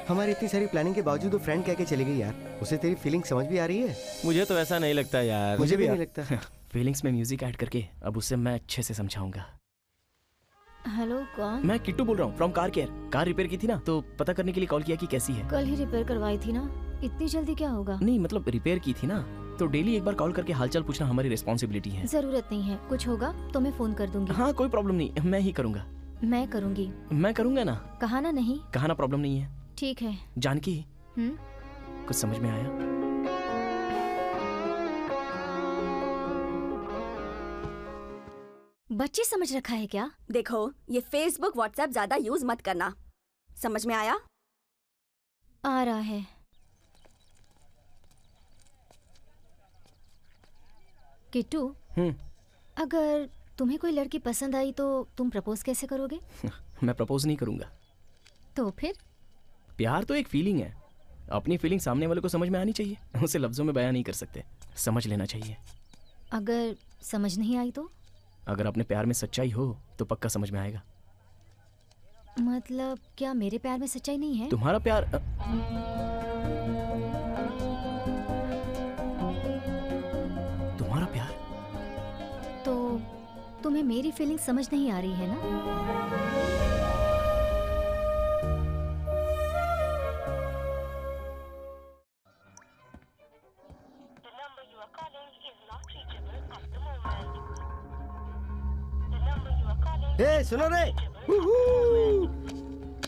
हमारी इतनी सारी प्लानिंग के बावजूद वो फ्रेंड कह के चली गई यार। उसे तेरी फीलिंग समझ भी आ रही है? मुझे तो ऐसा नहीं लगता यार। मुझे भी नहीं लगता। फीलिंग्स में म्यूजिक ऐड करके अब उससे मैं अच्छे से समझाऊंगा। हेलो, कौन? मैं किट्टू बोल रहा हूँ, from car care. Car repair की थी ना, तो पता करने के लिए कॉल किया कि कैसी है। कल ही रिपेयर करवाई थी ना, इतनी जल्दी क्या होगा? नहीं मतलब रिपेयर की थी ना, तो डेली एक बार कॉल करके हालचाल पूछना हमारी रिस्पॉन्सिबिलिटी है। जरूरत नहीं है, कुछ होगा तो मैं फोन कर दूंगी। हाँ कोई प्रॉब्लम नहीं, मैं ही करूँगा। मैं करूंगी। मैं करूँगा ना। कहा ना नहीं? कहा ना, प्रॉब्लम नहीं है। ठीक है। जानकी, कुछ समझ में आया? बच्चे समझ रखा है क्या? देखो, ये फेसबुक व्हाट्सएप ज्यादा यूज मत करना। समझ में आया? आ रहा है। किट्टू, अगर तुम्हें कोई लड़की पसंद आई तो तुम प्रपोज कैसे करोगे? मैं प्रपोज नहीं करूंगा। तो फिर? प्यार तो एक फीलिंग है, अपनी फीलिंग सामने वाले को समझ में आनी चाहिए। उसे लफ्जों में बयां नहीं कर सकते, समझ लेना चाहिए। अगर समझ नहीं आई तो? अगर अपने प्यार में सच्चाई हो तो पक्का समझ में आएगा। मतलब क्या मेरे प्यार में सच्चाई नहीं है? तुम्हारा प्यार तुम्हारा प्यार तो तुम्हें मेरी फीलिंग समझ नहीं आ रही है ना? ए सुनो रे,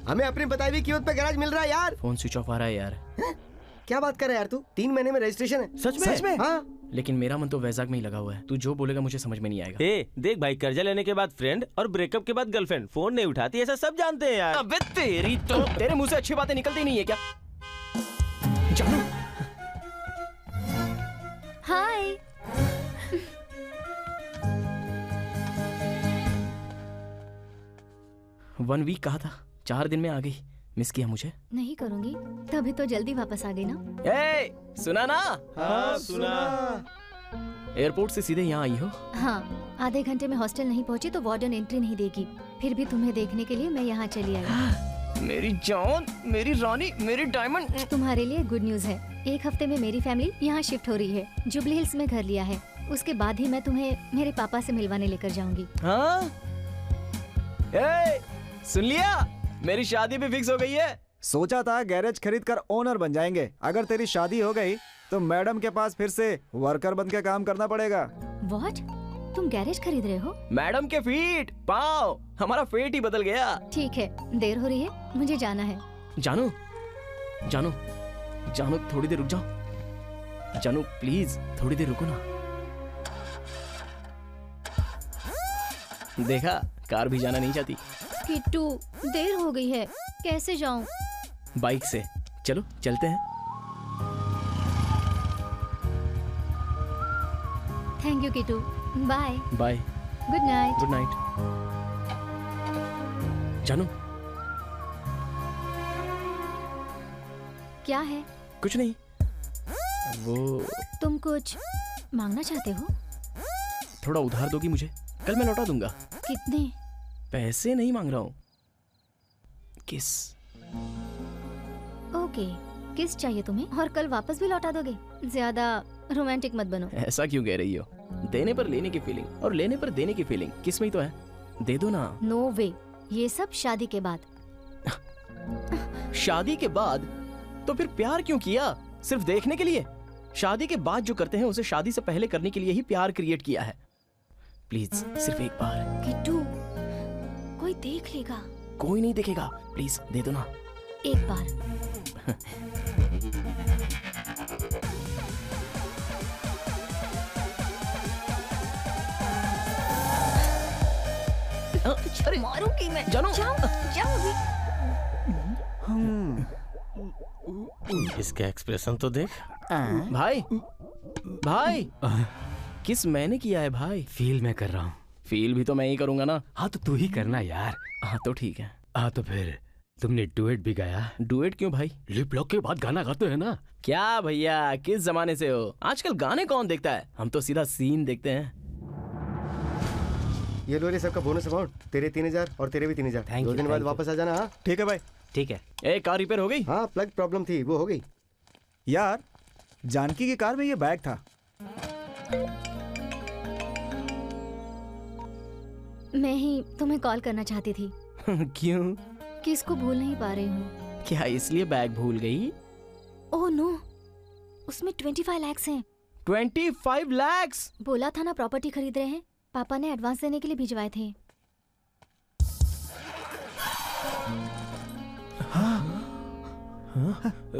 हमें अपनी बताई हुई कीमत पे गैराज मिल रहा है यार। फोन स्विच ऑफ आ रहा है यार। क्या बात कर रहा है यार तू? 3 महीने में रजिस्ट्रेशन है। सच में? हाँ। लेकिन मेरा मन तो वैजाग में ही लगा हुआ है। तू जो बोलेगा मुझे समझ में नहीं आएगा। ए देख भाई, कर्जा लेने के बाद फ्रेंड और ब्रेकअप के बाद गर्लफ्रेंड फोन नहीं उठाती, ऐसा सब जानते हैं यार। अबे तेरी तो तेरे मुंह से अच्छी बातें निकलती नहीं है क्या? जानू। हाय। 1 वीक कहा था, 4 दिन में आ गई। मिस किया मुझे? नहीं करूंगी, तभी तो जल्दी वापस आ गई ना। ए, सुना ना? हाँ सुना। एयरपोर्ट से सीधे यहाँ आई हो? हाँ, आधे घंटे में हॉस्टल नहीं पहुंची तो वार्डन एंट्री नहीं देगी। फिर भी तुम्हें देखने के लिए मैं यहाँ चली आई। मेरी जान, मेरी रानी, मेरी डायमंड। तुम्हारे लिए गुड न्यूज है, 1 हफ्ते में मेरी फैमिली यहाँ शिफ्ट हो रही है। जुबली हिल्स में घर लिया है। उसके बाद ही मैं तुम्हें मेरे पापा से मिलवाने लेकर जाऊंगी। हाँ? ए, सुन लिया? मेरी शादी भी फिक्स हो गई है। सोचा था गैरेज खरीद कर ओनर बन जाएंगे। अगर तेरी शादी हो गई तो मैडम के पास फिर से वर्कर बन के काम करना पड़ेगा। व्हाट? तुम गैरेज खरीद रहे हो? मैडम के फीट, पाँव, हमारा फेट ही बदल गया। ठीक है, देर हो रही है, मुझे जाना है। जानू, जानू, जानू थोड़ी देर रुक जाओ। जानू प्लीज थोड़ी देर रुको ना। देखा, कार भी जाना नहीं चाहती। किट्टू, देर हो गई है, कैसे जाऊं? बाइक से चलो, चलते हैं। Thank you Kittu, bye bye, good night. Good night. जानू, क्या है? कुछ नहीं। वो तुम कुछ मांगना चाहते हो? थोड़ा उधार दोगी मुझे? कल मैं लौटा दूंगा। कितने? पैसे नहीं मांग रहा हूँ, किस। ओके, किस चाहिए तुम्हें? और कल वापस भी लौटा दोगे? ज्यादा रोमांटिक मत बनो। ऐसा क्यों कह रही हो? देने पर लेने की फीलिंग और लेने पर देने की फीलिंग किस में ही तो है। दे दो ना। नो वे, ये सब शादी के बाद। शादी के बाद? तो फिर प्यार क्यों किया? सिर्फ देखने के लिए? शादी के बाद जो करते हैं उसे शादी से पहले करने के लिए ही प्यार क्रिएट किया है। प्लीज सिर्फ एक बार। किट्टू, कोई देख लेगा। कोई नहीं देखेगा, प्लीज दे दो ना। एक बार। अरे मारूंगी मैं। जानू, जाओ जाओ अभी। इसका एक्सप्रेशन तो देख। भाई, भाई, किस मैंने किया है भाई? फील मैं कर रहा हूँ। फील भी तो मैं ही करूंगा ना। हाँ तो तू ही करना यार। हाँ तो ठीक है। हाँ तो फिर तुमने डुएट भी गाया? डुएट क्यों भाई? लिप लॉक के बाद गाना गाते हैं ना। क्या भैया, किस जमाने से हो? आजकल गाने कौन देखता है? हम तो सीधा सीन देखते हैं। ये लो रे सबका बोनस अमाउंट। तेरे 3000 और तेरे भी 3000। Thank 2 you, दिन बाद thank वापस आ जाना। हाँ ठीक है भाई। ठीक है। ए, कार रिपेयर हो गई? हाँ, प्लग प्रॉब्लम थी, वो हो गई। यार, जानकी की कार में ये बैग था। मैं ही तुम्हें कॉल करना चाहती थी। क्यों? कि इसको भूल नहीं पा रही हूँ। क्या इसलिए बैग भूल गई? ओह नो, उसमें 25 लाख हैं। 25 लाख? बोला था ना प्रॉपर्टी खरीद रहे हैं। पापा ने एडवांस देने के लिए भिजवाए थे।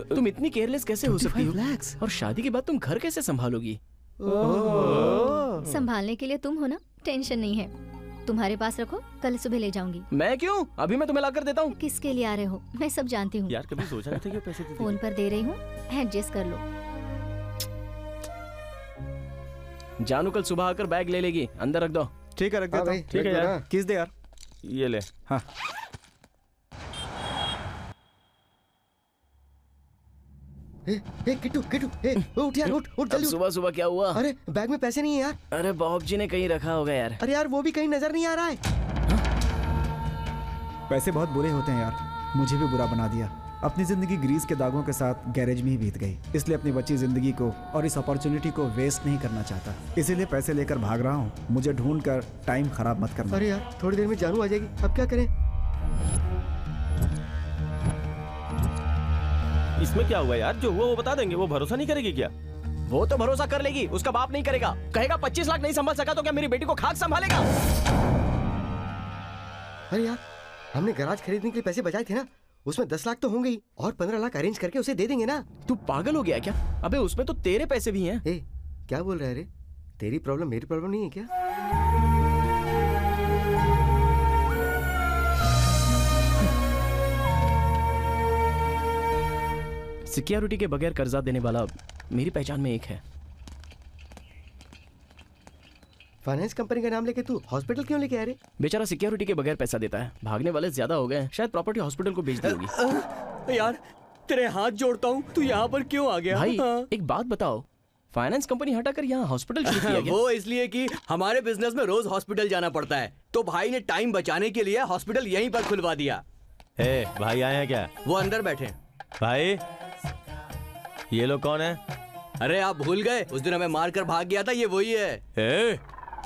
तुम इतनी केयरलेस कैसे हो सकती हो? और शादी के बाद तुम घर कैसे संभालोगी? संभालने के लिए तुम हो ना, टेंशन नहीं है। तुम्हारे पास रखो, कल सुबह ले जाऊंगी। मैं क्यों? अभी मैं तुम्हें लाकर देता हूँ। किसके लिए आ रहे हो मैं सब जानती हूँ। यार कभी सोचा नहीं था कि पैसे फोन पर दे रही हूँ, एडजस्ट कर लो। जानू कल सुबह आकर बैग ले लेगी, अंदर रख दो। ठीक है, रख देता हूँ। ठीक है यार। किस दे यार। ये ले। हाँ। किट्टू, किट्टू, उठ यार, उठ जल्दी। सुबह सुबह क्या हुआ? अरे बैग में पैसे नहीं है यार। अरे बॉब जी ने कहीं रखा होगा यार। अरे यार, वो भी कहीं नजर नहीं आ रहा है। पैसे बहुत बुरे होते हैं यार, मुझे भी बुरा बना दिया। अपनी जिंदगी ग्रीस के दागों के साथ गैरेज में ही बीत गई। इसलिए अपनी बची जिंदगी को और इस अपॉर्चुनिटी को वेस्ट नहीं करना चाहता, इसीलिए पैसे लेकर भाग रहा हूँ। मुझे ढूंढ कर टाइम खराब मत करना। अरे यार, थोड़ी देर में जानू आ जाएगी, अब क्या करें? इसमें क्या हुआ यार? जो हुआ वो बता देंगे। वो भरोसा नहीं करेगी क्या? वो तो भरोसा कर लेगी, उसका बाप नहीं करेगा। कहेगा 25 लाख नहीं संभाल सका तो क्या मेरी बेटी को खाक संभालेगा? अरे यार, हमने गराज खरीदने के लिए पैसे बचाए थे ना, उसमें 10 लाख तो होंगे ही, और 15 लाख अरेंज करके उसे दे देंगे ना। तू पागल हो गया क्या? अबे उसमें तो तेरे पैसे भी हैं। ए, क्या बोल रहा है रे? तेरी प्रॉब्लम मेरी प्रॉब्लम नहीं है क्या? सिक्योरिटी के बगैर कर्जा देने वाला मेरी पहचान में एक है। फाइनेंस कंपनी का नाम लेके तू हॉस्पिटल क्यों लेके आ रे? बेचारा सिक्योरिटी के बगैर पैसा देता है। भागने वाले ज्यादा हो गए, शायद प्रॉपर्टी हॉस्पिटल को बेच दी होगी। यार तेरे हाथ जोड़ता हूँ, तू यहाँ पर क्यों आ गया? भाई एक बात बताओ, फाइनेंस कंपनी हटाकर यहाँ हॉस्पिटल शुरू किया गया? वो इसलिए कि हमारे बिजनेस में रोज हॉस्पिटल जाना पड़ता है, तो भाई ने टाइम बचाने के लिए हॉस्पिटल यहीं पर खुलवा दिया। ए, भाई आए हैं क्या? वो अंदर बैठे। भाई ये लोग कौन है? अरे आप भूल गए, उस दिन हमें मार कर भाग गया था, ये वही है।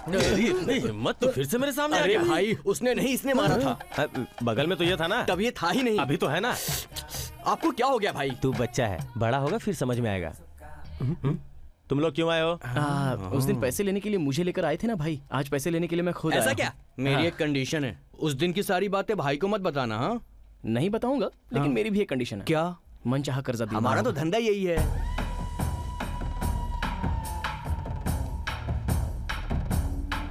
तेरी हिम्मत तो फिर से मेरे सामने आ अरे गया। भाई उसने नहीं, इसने मारा था। बगल में तो ये था ना। तब ये था ही नहीं। अभी तो है ना। आपको क्या हो गया भाई? तू बच्चा है, बड़ा होगा फिर समझ में आएगा। तुम लोग क्यों आए हो? उस दिन पैसे लेने के लिए मुझे लेकर आए थे ना भाई, आज पैसे लेने के लिए मैं खुद आया ऐसा हूं। क्या? मेरी एक कंडीशन है, उस दिन की सारी बातें भाई को मत बताना। हाँ नहीं बताऊंगा, लेकिन मेरी भी एक कंडीशन है। क्या? मनचाहा कर्जा देना। हमारा तो धंधा यही है।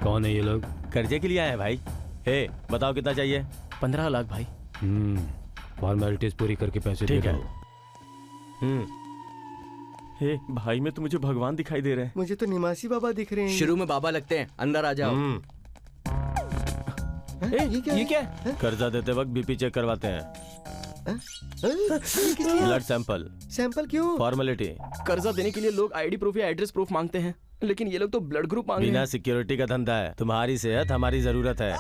कौन है ये लोग? कर्जे के लिए आए हैं भाई। ए, बताओ कितना चाहिए? 15 लाख भाई। फॉर्मेलिटीज पूरी करके पैसे दे ठीक है। दो। हे भाई में तो मुझे भगवान दिखाई दे रहे हैं। मुझे तो निवासी बाबा दिख रहे हैं। शुरू में बाबा लगते हैं, अंदर आ जाओ। ये क्या है? कर्जा देते वक्त बीपी चेक करवाते हैं। Blood sample. सैंपल क्यों? फॉर्मेलिटी। कर्जा देने के लिए लोग आईडी प्रूफ या एड्रेस प्रूफ मांगते हैं, लेकिन ये लोग तो ब्लड ग्रुप मांग रहे बिना हैं। सिक्योरिटी का धंधा है। तुम्हारी सेहत हमारी जरूरत है।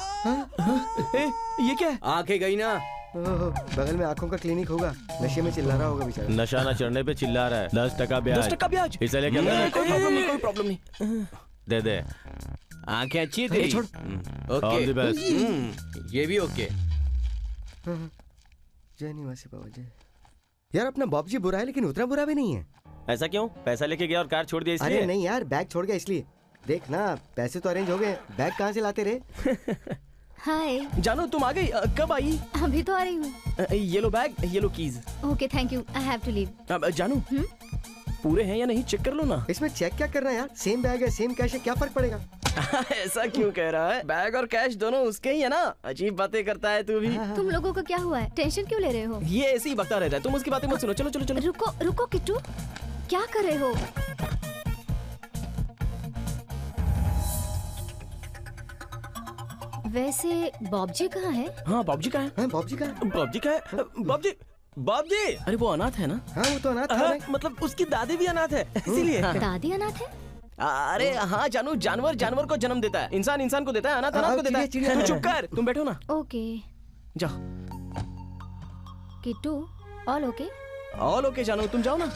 ये क्या है? आंखें गई ना। बगल में आंखों का क्लिनिक होगा, नशे में चिल्ला रहा होगा बेचारा। नशा न चढ़ने पे चिल्ला रहा है। 10% ब्याज। 10% ब्याज? इसे लेके कोई प्रॉब्लम नहीं, कोई प्रॉब्लम नहीं। दे दे। आंखें अच्छी थी। छोड़। All the best. ये भी ओके। जय निवासी बाबा जय। यार अपना बाप जी बुरा है, लेकिन उतना बुरा भी नहीं है। ऐसा क्यों? पैसा लेके गया और कार छोड़ दिया इसलिए? अरे नहीं यार, बैग छोड़ गया इसलिए। देख ना, पैसे तो अरेंज हो गए, बैग कहाँ से लाते रहे? हाय। जानो तुम आ गई? कब आई? अभी तो आ रही हूँ। Yellow bag, yellow keys. Okay thank you, I have to leave. जानू पूरे हैं या नहीं चेक कर लो ना। इसमें चेक क्या करना है यार? सेम बैग है, सेम कैश है, क्या फर्क पड़ेगा? ऐसा क्यों कह रहा है? बैग और कैश दोनों उसके ही है ना। अजीब बातें करता है तू भी। तुम लोगों को क्या हुआ है? टेंशन क्यों ले रहे हो? ये ऐसे ही बकता रहता है, तुम उसकी बातें मत सुनो। चलो चलो चलो। रुको रुको किट्टू, क्या कर रहे हो? वैसे बॉबजी कहाँ है? हाँ बॉबजी कहाँ है? बॉबजी कहाँ है? बाबजी का है? बाबजी बाबजी। अरे वो अनाथ है ना? हाँ वो तो अनाथ है। मतलब उसकी दादी भी अनाथ है इसीलिए। दादी अनाथ है? अरे हाँ जानू, जानवर जानवर को जन्म देता है, इंसान इंसान को देता है, अनाथ अनाथ को देता है। चिड़िया, तू चुप कर, तुम बैठो ना। ओके जाओ। Kittu, all okay? All okay जानू, तुम जाओ ना।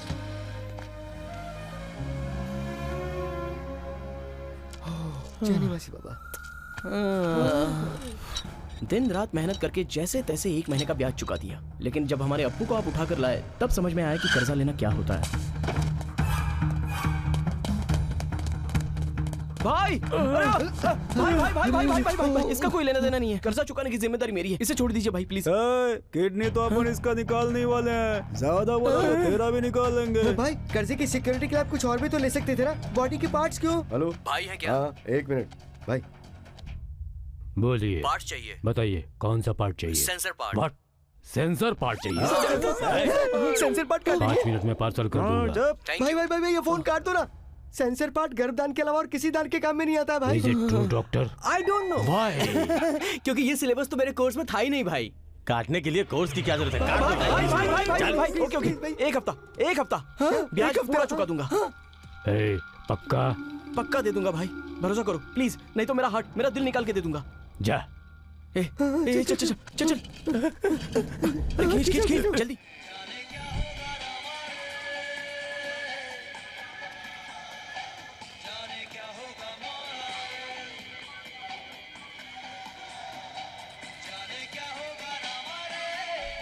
जय निवासी बाबा। दिन रात मेहनत करके जैसे तैसे 1 महीने का ब्याज चुका दिया, लेकिन जब हमारे अप्पू को आप उठा कर लाए तब समझ में आया कि कर्जा लेना क्या होता है। भाई अरे भाई भाई भाई भाई भाई भाई भाई, इसका कोई लेना देना नहीं है। कर्जा चुकाने की जिम्मेदारी मेरी है, इसे छोड़ दीजिए भाई प्लीज। किडनी तो अपन इसका निकालने वाले हैं, ज्यादा बोला तो तेरा भी निकाल लेंगे। भाई कर्जे की सिक्योरिटी के लिए आप कुछ और भी तो ले सकते थे ना, बॉडी के पार्ट्स क्यों? हेलो भाई है क्या? हाँ 1 मिनट भाई। बोलिए। पार्ट चाहिए। बताइए कौन सा पार्ट चाहिए? Sensor part. What? Sensor part चाहिए? सेंसर पार्ट कर 5 मिनट में पार्सल कर दूंगा। भाई भाई भाई ये फोन काट दो ना। सेंसर पार्ट गर्भदान के अलावा और किसी दान के काम में नहीं आता है भाई। Is it true, doctor? I don't know Why? क्योंकि ये सिलेबस तो मेरे कोर्स में था ही नहीं भाई। काटने के लिए कोर्स की क्या जरूरत है? काट दो। भाई भाई भाई भाई भाई, ओके ओके, एक हफ्ता ब्याज पूरा चुका दूंगा। ए, पक्का? पक्का दे दूंगा भाई, भरोसा करो प्लीज, नहीं तो मेरा हार्ट, मेरा दिल निकाल के दे दूंगा। जा। ए, चल चल चल चल, अरे खींच खींच खींच जल्दी।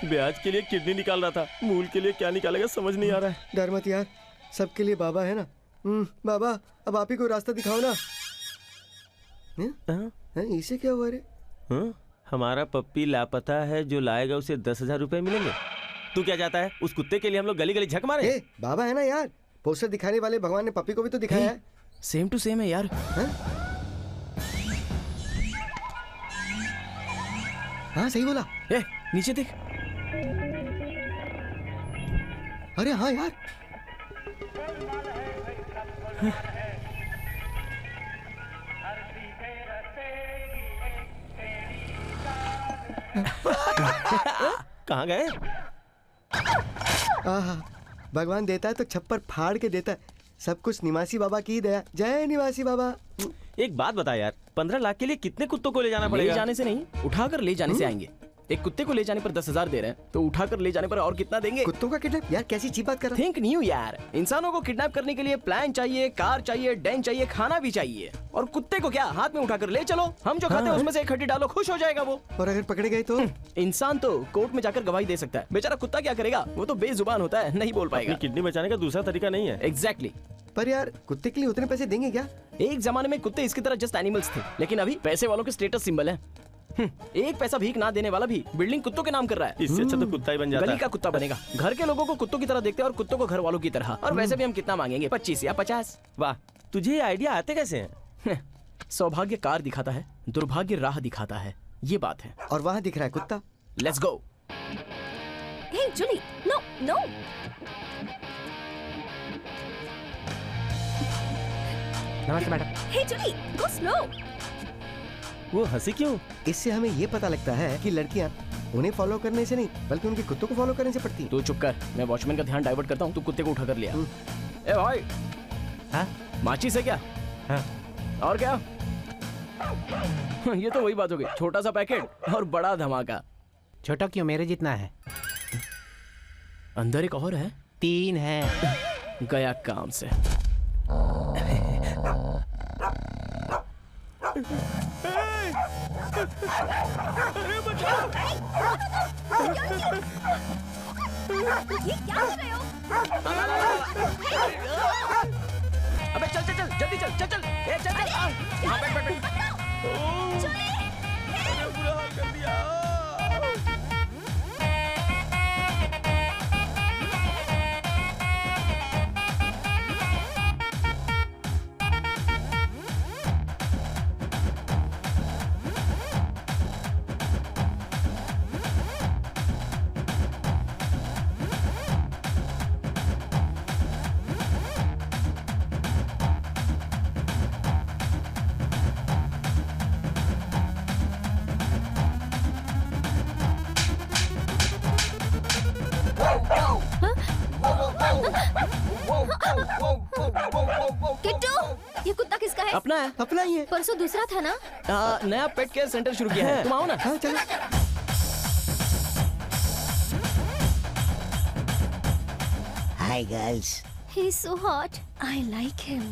ब्याज के लिए किडनी निकाल रहा था, मूल के लिए क्या निकालेगा समझ नहीं आ रहा है। डर मत यार, सबके लिए बाबा है ना। बाबा अब आप ही को रास्ता दिखाओ ना। हैं? इसे क्या हुआ रे? हमारा पप्पी लापता है, जो लाएगा उसे 10,000 रुपए मिलेंगे। तू क्या चाहता है? उस कुत्ते के लिए हम लोग गली गली झक मारे? बाबा है ना यार, पोस्टर दिखाने वाले भगवान ने पप्पी को भी तो दिखाया है। सेम टू सेम है यार। हाँ सही बोला। नीचे देख। अरे हाँ यार। कहाँ गए? भगवान देता है तो छप्पर फाड़ के देता है। सब कुछ निवासी बाबा की दया। जय निवासी बाबा। एक बात बता यार, 15 लाख के लिए कितने कुत्तों को ले जाना पड़ेगा? ले जाने से नहीं, उठाकर ले जाने से आएंगे। एक कुत्ते को ले जाने पर 10,000 दे रहे हैं, तो उठाकर ले जाने पर और कितना देंगे? कुत्तों का किडनैप? यार कैसी चीप बात कर रहा है? थिंक न्यू यार। इंसानों को किडनैप करने के लिए प्लान चाहिए, कार चाहिए, डेन चाहिए, खाना भी चाहिए। और कुत्ते को क्या हाथ में उठाकर ले चलो, हम जो खाते हैं उसमें से एक हड्डी डालो, खुश हो जाएगा वो। और अगर पकड़े गए तो? इंसान तो कोर्ट में जाकर गवाही दे सकता है, बेचारा कुत्ता क्या करेगा? वो तो बेजुबान होता है, नहीं बोल पाएगा। किडनी बचाने का दूसरा तरीका नहीं है। एग्जैक्टली। पर यार कुत्ते के लिए उतने पैसे देंगे क्या? एक जमाने में कुत्ते इसकी तरह जस्ट एनिमल्स थे, लेकिन अभी पैसे वालों के स्टेटस सिंबल है। एक पैसा भीख ना देने वाला भी बिल्डिंग कुत्तों के नाम कर रहा है। इससे अच्छा तो कुत्ता ही बन जाता है। गली का कुत्ता बनेगा। घर के लोगों को कुत्तों की तरह देखते हैं और कुत्तों को घर वालों की तरह। और वैसे भी हम कितना मांगेंगे? 25 या 50। वाह, तुझे ये आइडिया आते कैसे हैं? सौभाग्य कार दिखाता है, दुर्भाग्य राह दिखाता है, ये बात है। और वहाँ दिख रहा है कुत्ता। Let's go. Hey Julie, no no. नमस्ते madam. Hey Julie, go slow. वो हंसी क्यों? इससे हमें ये पता लगता है कि लड़कियां उन्हें फॉलो करने से नहीं बल्कि उनके कुत्तों को फॉलो करने से पड़ती हैं। तू चुप कर, मैं वॉचमैन का ध्यान डाइवर्ट करता हूँ, तू कुत्ते को उठा कर लिया। ए भाई, हाँ? माचिस है क्या? हाँ? और क्या? ये तो वही बात हो गई, छोटा सा पैकेट और बड़ा धमाका। छोटा क्यों, मेरे जितना है। अंदर एक और है। 3 है। गया काम से। अरे बचाओ! ये क्या कर रहे हो? अबे चल चल चल, जल्दी चल चल चल, ए चल चल। हाँ बैठ बैठ बैठ। अरे बुरा हाल कर दिया। किट्टू, ये कुत्ता किसका है? अपना है। अपना ही है। परसों दूसरा था ना? नया पेट केयर सेंटर शुरू किया है, तुम आओ ना। हाँ चलो। Hi girls. He's so hot. I like him.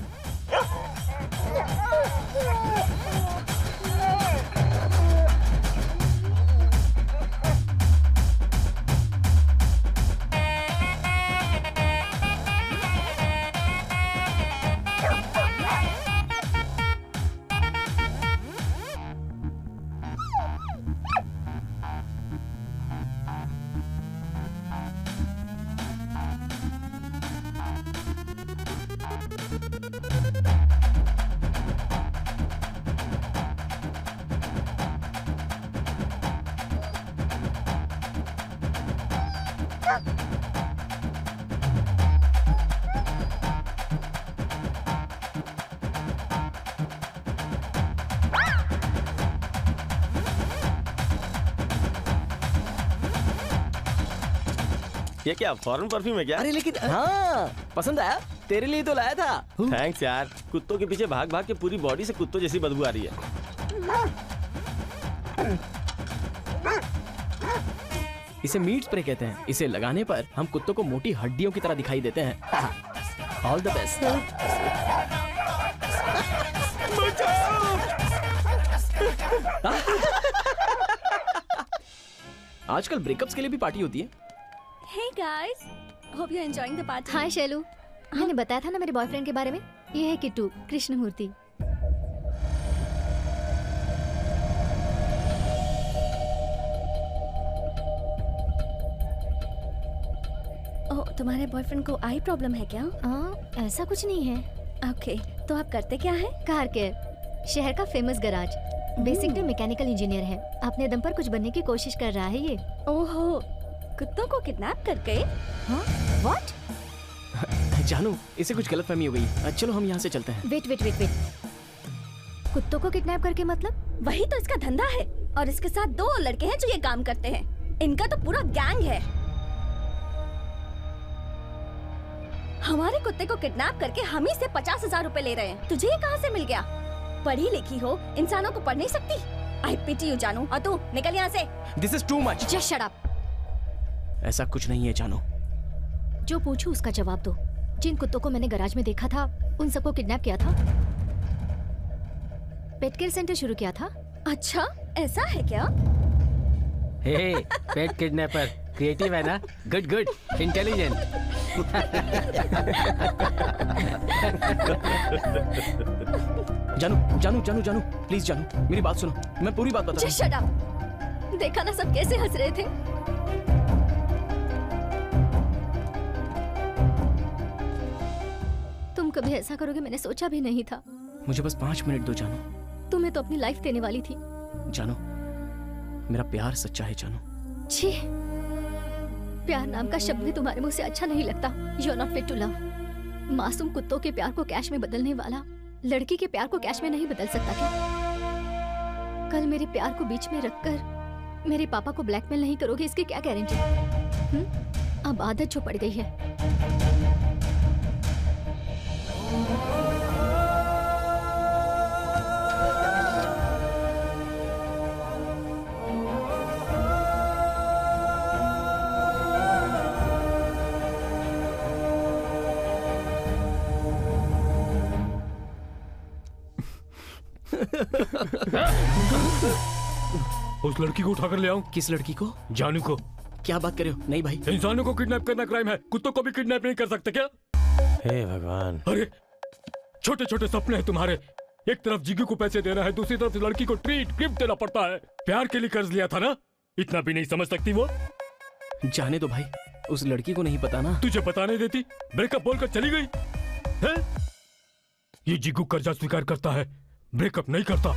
ये क्या फॉरेन परफ्यूम है क्या? अरे लेकिन हाँ, पसंद आया? तेरे लिए तो लाया था। थैंक्स यार। कुत्तों के पीछे भाग भाग के पूरी बॉडी से कुत्तों जैसी बदबू आ रही है। इसे मीट स्प्रे कहते हैं। इसे लगाने पर हम कुत्तों को मोटी हड्डियों की तरह दिखाई देते हैं। All the best. आजकल ब्रेकअप्स के लिए भी पार्टी होती है। Hey guys, hope you're enjoying the party. हाय शैलू, मैंने बताया था ना मेरे बॉयफ्रेंड के बारे में। ये है किट्टू, कृष्णमूर्ति। तुम्हारे बॉयफ्रेंड को आई प्रॉब्लम है क्या? ऐसा कुछ नहीं है। ओके, तो आप करते क्या है? कार केयर, शहर का famous garage. Basically mechanical engineer है। अपने दम पर कुछ बनने की कोशिश कर रहा है ये। ओहो, कुत्तों को किडनैप करके? हाँ? What? जानू, इसे कुछ गलतफहमी हो गई। चलो हम यहाँ से चलते हैं। वेट। कुत्तों को किडनैप करके मतलब? वही तो इसका धंधा है और इसके साथ 2 लड़के हैं जो ये काम करते हैं। इनका तो पूरा गैंग है। हमारे कुत्ते को किडनैप करके हम ही से 50,000 रुपए ले रहे हैं। तुझे ये कहाँ से मिल गया? पढ़ी लिखी हो, इंसानों को पढ़ नहीं सकती? आई पिटी यू जानू। और तू निकल यहाँ से। This is too much. Just shut up. ऐसा कुछ नहीं है जानू। जो पूछू उसका जवाब दो। जिन कुत्तों को मैंने गैराज में देखा था उन सबको किडनैप किया था। पेट केयर सेंटर शुरू किया था। अच्छा, ऐसा है क्या? हे, पेट किडनैपर क्रिएटिव है ना? Good, intelligent. जानू, प्लीज जानू, मेरी बात सुनो। मैं पूरी बात बता। Just shut up। देखा ना सब कैसे हंस रहे थे। तुम कभी ऐसा करोगे मैंने सोचा भी नहीं था। मुझे बस 5 मिनट दो जानू। तुम्हें तो अपनी लाइफ देने वाली थी। जानू, मेरा प्यार सच्चा है जानू। छी, प्यार नाम का शब्द भी तुम्हारे मुंह से अच्छा नहीं लगता। You're not fit to love। मासूम कुत्तों के प्यार को कैश में बदलने वाला लड़की के प्यार को कैश में नहीं बदल सकता क्या? कल मेरे प्यार को बीच में रखकर मेरे पापा को ब्लैकमेल नहीं करोगे, इसकी क्या गारंटी? अब आदत जो पड़ गई है। उस लड़की को उठाकर ले आऊं। किस लड़की को? जानू को। क्या बात कर रहे हो? नहीं भाई, इंसानों को किडनैप करना क्राइम है, कुत्तों को भी किडनैप नहीं कर सकते क्या? हे भगवान। अरे छोटे छोटे सपने हैं तुम्हारे। एक तरफ जिग्गू को पैसे देना है, दूसरी तरफ लड़की को ट्रीट गिफ्ट देना पड़ता है। प्यार के लिए कर्ज लिया था ना, इतना भी नहीं समझ सकती वो? जाने दो भाई, उस लड़की को नहीं पता ना। तुझे पता नहीं देती, ब्रेकअप बोलकर चली गई है? ये जिग्गू कर्जा स्वीकार करता है, ब्रेकअप नहीं करता।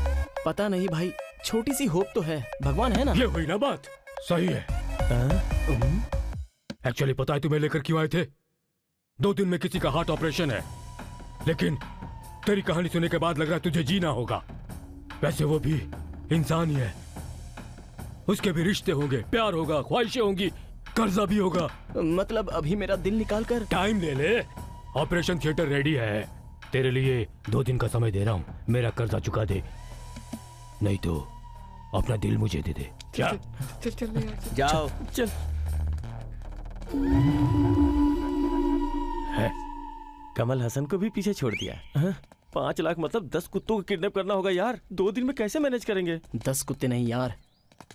पता नहीं भाई, छोटी सी होप तो है, भगवान है ना। ये हुई ना बात। सही है। एक्चुअली पता है तुम्हें लेकर क्यों आए थे? 2 दिन में किसी का हार्ट ऑपरेशन है, लेकिन तेरी कहानी सुनने के बाद लग रहा है तुझे जीना होगा। वैसे वो भी इंसान ही है, उसके भी रिश्ते होंगे, प्यार होगा, ख्वाहिशें होंगी, कर्जा भी होगा। मतलब अभी मेरा दिल निकाल कर? टाइम ले ले, ऑपरेशन थिएटर रेडी है। तेरे लिए 2 दिन का समय दे रहा हूँ, मेरा कर्जा चुका दे, नहीं तो अपना दिल मुझे दे दे। क्या? चल जाओ। चल। है कमल हसन को भी पीछे छोड़ दिया। 5 लाख मतलब 10 कुत्तों को किडनैप करना होगा यार। 2 दिन में कैसे मैनेज करेंगे? 10 कुत्ते नहीं यार,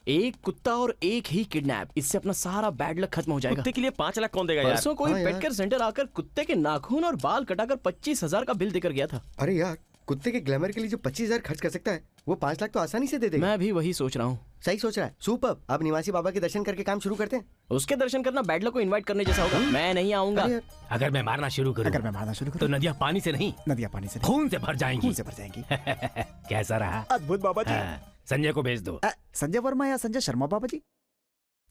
1 कुत्ता और 1 ही किडनैप। इससे अपना सारा बैड लक खत्म हो जाएगा। कुत्ते के लिए 5 लाख कौन देगा यार? परसों कोई पेट केयर सेंटर आकर कुत्ते के नाखून और बाल कटाकर 25,000 का बिल देकर गया था। अरे यार, कुत्ते के ग्लैमर के लिए जो 25,000 खर्च कर सकता है वो 5 लाख तो आसानी से दे देगा। मैं भी वही सोच रहा हूँ। सही सोच रहा है। सुपर। अब निवासी बाबा के दर्शन करके काम शुरू करते हैं। उसके दर्शन करना बैड लक को इनवाइट करने जैसा होगा। मैं नहीं आऊंगा। अगर मैं मारना शुरू करूं तो नदियां पानी से नहीं, खून से भर जाएंगी। कैसा रहा? अद्भुत बाबा जी। संजय को भेज दो। संजय वर्मा या संजय शर्मा बाबा जी?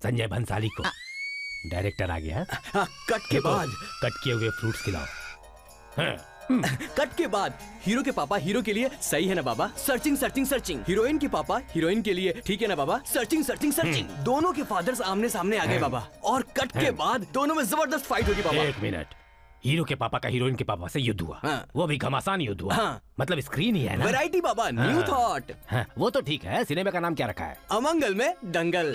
संजय भंसाली को। डायरेक्टर आ गया। कट के बाद कट किए हुए फ्रूट्स खिलाओ। कट के बाद हीरो के पापा हीरो के लिए सही है ना बाबा? Searching searching searching. हीरोइन के पापा हीरोइन के लिए ठीक है ना बाबा? Searching searching searching. दोनों के फादर्स आमने सामने आ गए बाबा, और कट के बाद दोनों में जबरदस्त फाइट होगी बाबा। 1 मिनट। हीरो के पापा का हीरोइन के पापा से युद्ध हुआ। वो भी घमासान युद्ध हुआ। मतलब स्क्रीन ही है ना। वैरायटी बाबा, न्यू थॉट। वो तो ठीक है। सिनेमा का नाम क्या रखा है? अमंगल में दंगल।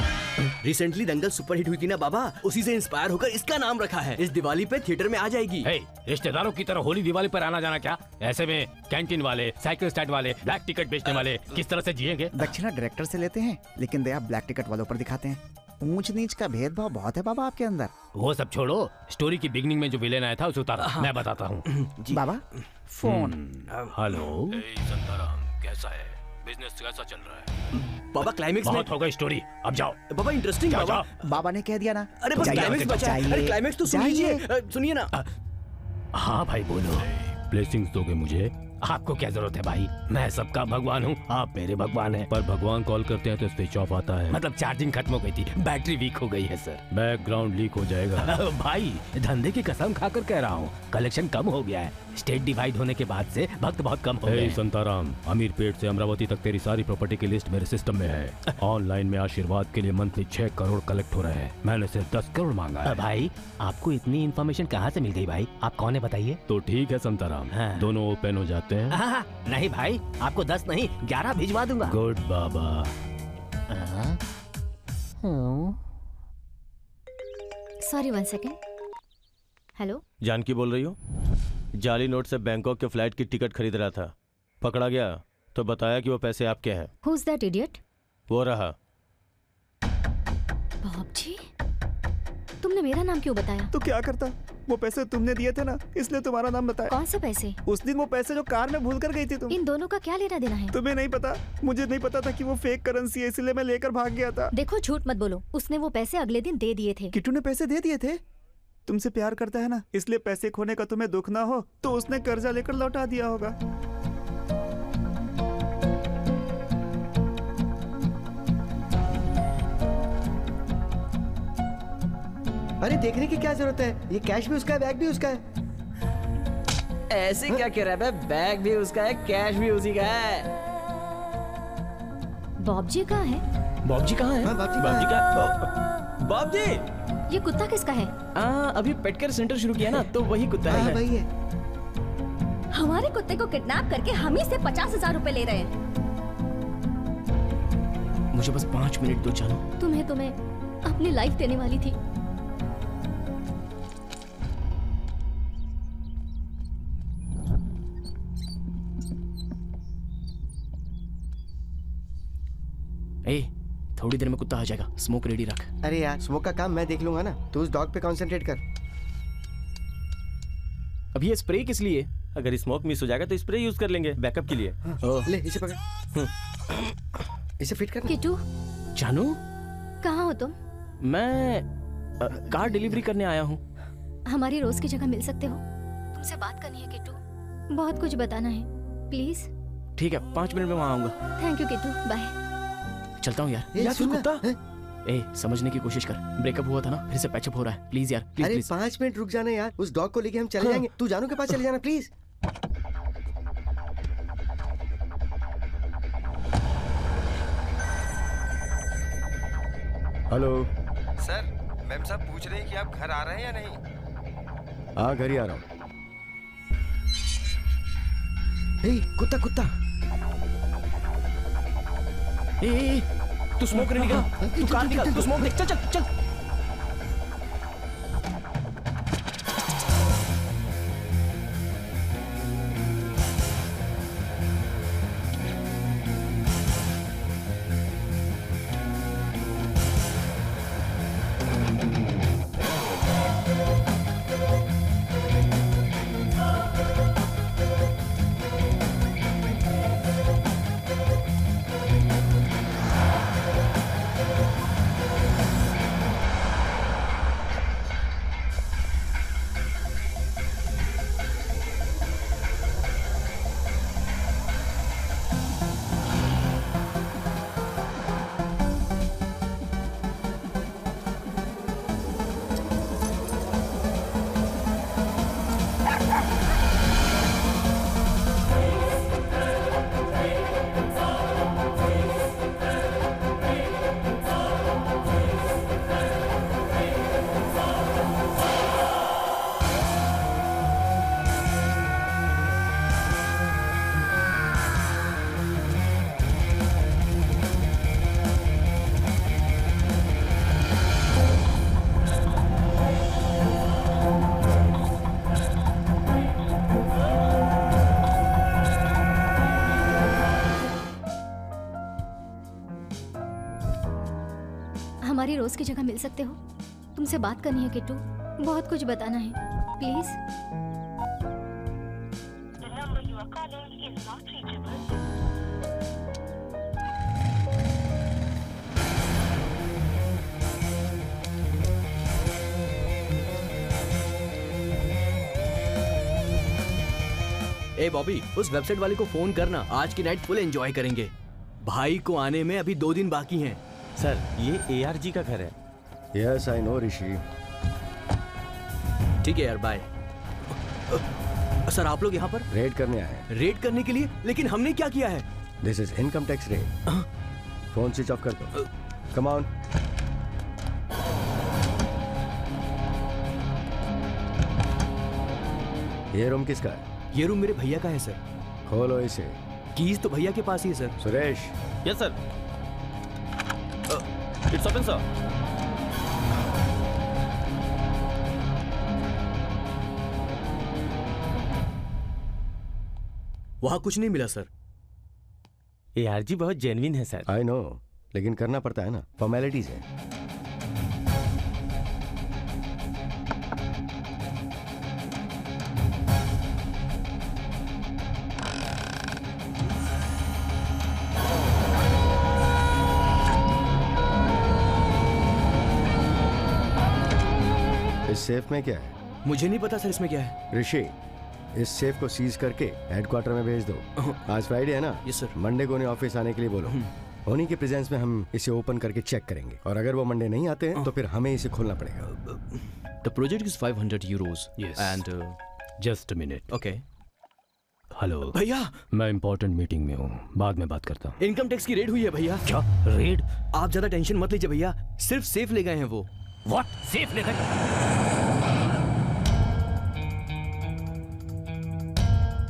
रिसेंटली दंगल सुपरहिट हुई थी ना बाबा, उसी से इंस्पायर होकर इसका नाम रखा है। इस दिवाली पे थिएटर में आ जाएगी। रिश्तेदारों की तरह होली दिवाली पर आना जाना क्या? ऐसे में कैंटीन वाले, साइकिल स्टैंड वाले, ब्लैक टिकट बेचने वाले किस तरह से जिएंगे? दक्षिणा डायरेक्टर से लेते हैं, लेकिन दया ब्लैक टिकट वालों पर दिखाते हैं। ऊंच नीच का भेदभाव बहुत है बाबा आपके अंदर। वो सब छोड़ो, स्टोरी की बिगनिंग में जो विलेन आया था उसे उतारो। मैं बताता हूँ। बाबा फोन। हेलो संताराम, कैसा है? बिजनेस कैसा चल रहा है? बाबा क्लाइमेक्स में बहुत हो गई स्टोरी, अब जाओ। बाबा इंटरेस्टिंग जाओ, बाबा। जाओ। बाबा ने कह दिया ना। अरे बस क्लाइमेक्स बचा है। अरे क्लाइमेक्स तो सुन लीजिए। सुनिए ना। हाँ भाई बोलो। ब्लेसिंग्स दोगे मुझे? आपको क्या जरूरत है भाई? मैं सबका भगवान हूँ, आप मेरे भगवान हैं। पर भगवान कॉल करते हैं तो स्विच ऑफ आता है। मतलब चार्जिंग खत्म हो गई थी, बैटरी वीक हो गई है सर। बैकग्राउंड लीक हो जाएगा। भाई धंधे की कसम खाकर कह रहा हूँ, कलेक्शन कम हो गया है। स्टेट डिवाइड होने के बाद से भक्त बहुत कम हो गए हैं। संताराम, अमीर पेट से अमरावती तक तेरी सारी प्रॉपर्टी की लिस्ट मेरे सिस्टम में है। ऑनलाइन में आशीर्वाद के लिए मंथली 6 करोड़ कलेक्ट हो रहे हैं। मैंने सिर्फ 10 करोड़ मांगा है। भाई आपको इतनी इन्फॉर्मेशन कहाँ से मिल गई भाई? आप कौन है बताइए? तो ठीक है संताराम, हाँ। दोनों ओपन हो जाते हैं। नहीं भाई, आपको 10 नहीं 11 भिजवा दूंगा। गुड बाबा। Sorry 1 second. हेलो, जानकी बोल रही हो? जाली नोट से बैंकॉक के फ्लाइट की टिकट खरीद रहा था, पकड़ा गया तो बताया कि वो पैसे आपके हैं। Who is that idiot? वो रहा। बॉब जी, तुमने मेरा नाम क्यों बताया? तो क्या करता, वो पैसे तुमने दिए थे ना, इसलिए तुम्हारा नाम बताया। कौन से पैसे? उस दिन वो पैसे जो कार में भूल कर गई थी तुम। इन दोनों का क्या लेना देना है? तुम्हें नहीं पता, मुझे नहीं पता था कि वो फेक करेंसी है, इसलिए मैं लेकर भाग गया था। देखो झूठ मत बोलो, उसने वो पैसे अगले दिन दे दिए थे। किट्टू ने पैसे दे दिए थे? तुमसे प्यार करता है ना, इसलिए पैसे खोने का तुम्हें दुख ना हो तो उसने कर्जा लेकर लौटा दिया होगा। अरे देखने की क्या जरूरत है, ये कैश भी उसका है, बैग भी उसका है। ऐसे क्या कह रहा है? बैग भी उसका है, कैश भी उसी का है। बॉब जी कहाँ है? बॉब जी कहाँ है? हाँ, बाप जी बॉब जी कहाँ का बॉब जी। ये कुत्ता किसका है? अभी पेट केयर सेंटर शुरू किया ना, तो वही कुत्ता हाँ, है। वही है। हमारे कुत्ते को किडनैप करके हम ही से 50,000 रुपए ले रहे हैं। मुझे बस 5 मिनट दो जानू। तुम्हें अपनी लाइफ देने वाली थी। थोड़ी देर में कुत्ता आ जाएगा, स्मोक रेडी रख। अरे यार, स्मोक का काम मैं देख लूंगा ना, तू उस डॉग पे कंसंट्रेट कर। अब ये स्प्रे किस लिए? अगर स्मोक मिस हो जाएगा तो स्प्रे यूज कर लेंगे बैकअप के लिए। ले इसे पकड़, इसे फिट कर। किट्टू, जानू कहाँ हो तुम? मैं कार डिलीवरी करने आया हूँ। हमारी रोज की जगह मिल सकते हो? तुमसे बात करनी है किट्टू, बहुत कुछ बताना है, प्लीज। ठीक है, 5 मिनट में वहाँ आऊंगा। Thank you Kittu, bye. चलता हूँ यार। यार तू कुत्ता, समझने की कोशिश कर। ब्रेकअप हुआ था ना, फिर से पैचअप हो रहा है। प्लीज यार, प्लीज। अरे प्लीज 5 मिनट रुक जाना यार, उस डॉग को लेके हम चले जाएंगे। तू जानू के पास चले जाना प्लीज। हेलो सर, मैम साहब पूछ रहे हैं कि आप घर आ रहे हैं या नहीं? हाँ, घर ही आ रहा हूँ। कुत्ता कुत्ता, तू स्मोक रेडी कर, तू कार निकाल, तू स्मोक देख। चल चल चल। हमारी रोज की जगह मिल सकते हो? तुमसे बात करनी है किट्टू, बहुत कुछ बताना है, प्लीज। ए बॉबी, उस वेबसाइट वाले को फोन करना, आज की नाइट फुल एंजॉय करेंगे। भाई को आने में अभी 2 दिन बाकी हैं। सर ये ARG का घर है। यस आई नो ऋषि। ठीक है यार, बाय। सर आप लोग यहाँ पर रेड करने आए? रेड करने के लिए? लेकिन हमने क्या किया है? This is income tax raid. Phone switch off कर दो। Come on. ये रूम किसका है? ये रूम मेरे भैया का है सर। खोलो इसे। कीज तो भैया के पास ही है sir. Suresh. Yes sir. It's open sir. वहां कुछ नहीं मिला सर। ARG बहुत जेन्युइन है सर। आई नो, लेकिन करना पड़ता है ना, फॉर्मेलिटीज है। इस सेफ में क्या है? मुझे नहीं पता सर इसमें क्या है। ऋषि, इस सेफ को सीज करके हेडक्वार्टर में भेज दो। आज फ्राइडे है ना? Yes sir. मंडे को उन्हें ऑफिस आने के लिए बोलो। उन्हीं के प्रेजेंस में हम इसे ओपन करके चेक करेंगे, और अगर वो मंडे नहीं आते हैं तो फिर हमें इसे खोलना पड़ेगा। The project is 500 euros। Yes. And just a minute. Okay. Hello भैया, मैं इम्पोर्टेंट मीटिंग में हूँ, बाद में बात करता हूँ। इनकम टैक्स की रेड हुई है भैया। क्या रेड? आप ज्यादा टेंशन मत लीजिए भैया, सिर्फ सेफ ले गए हैं वो। व्हाट? सेफ ले गए?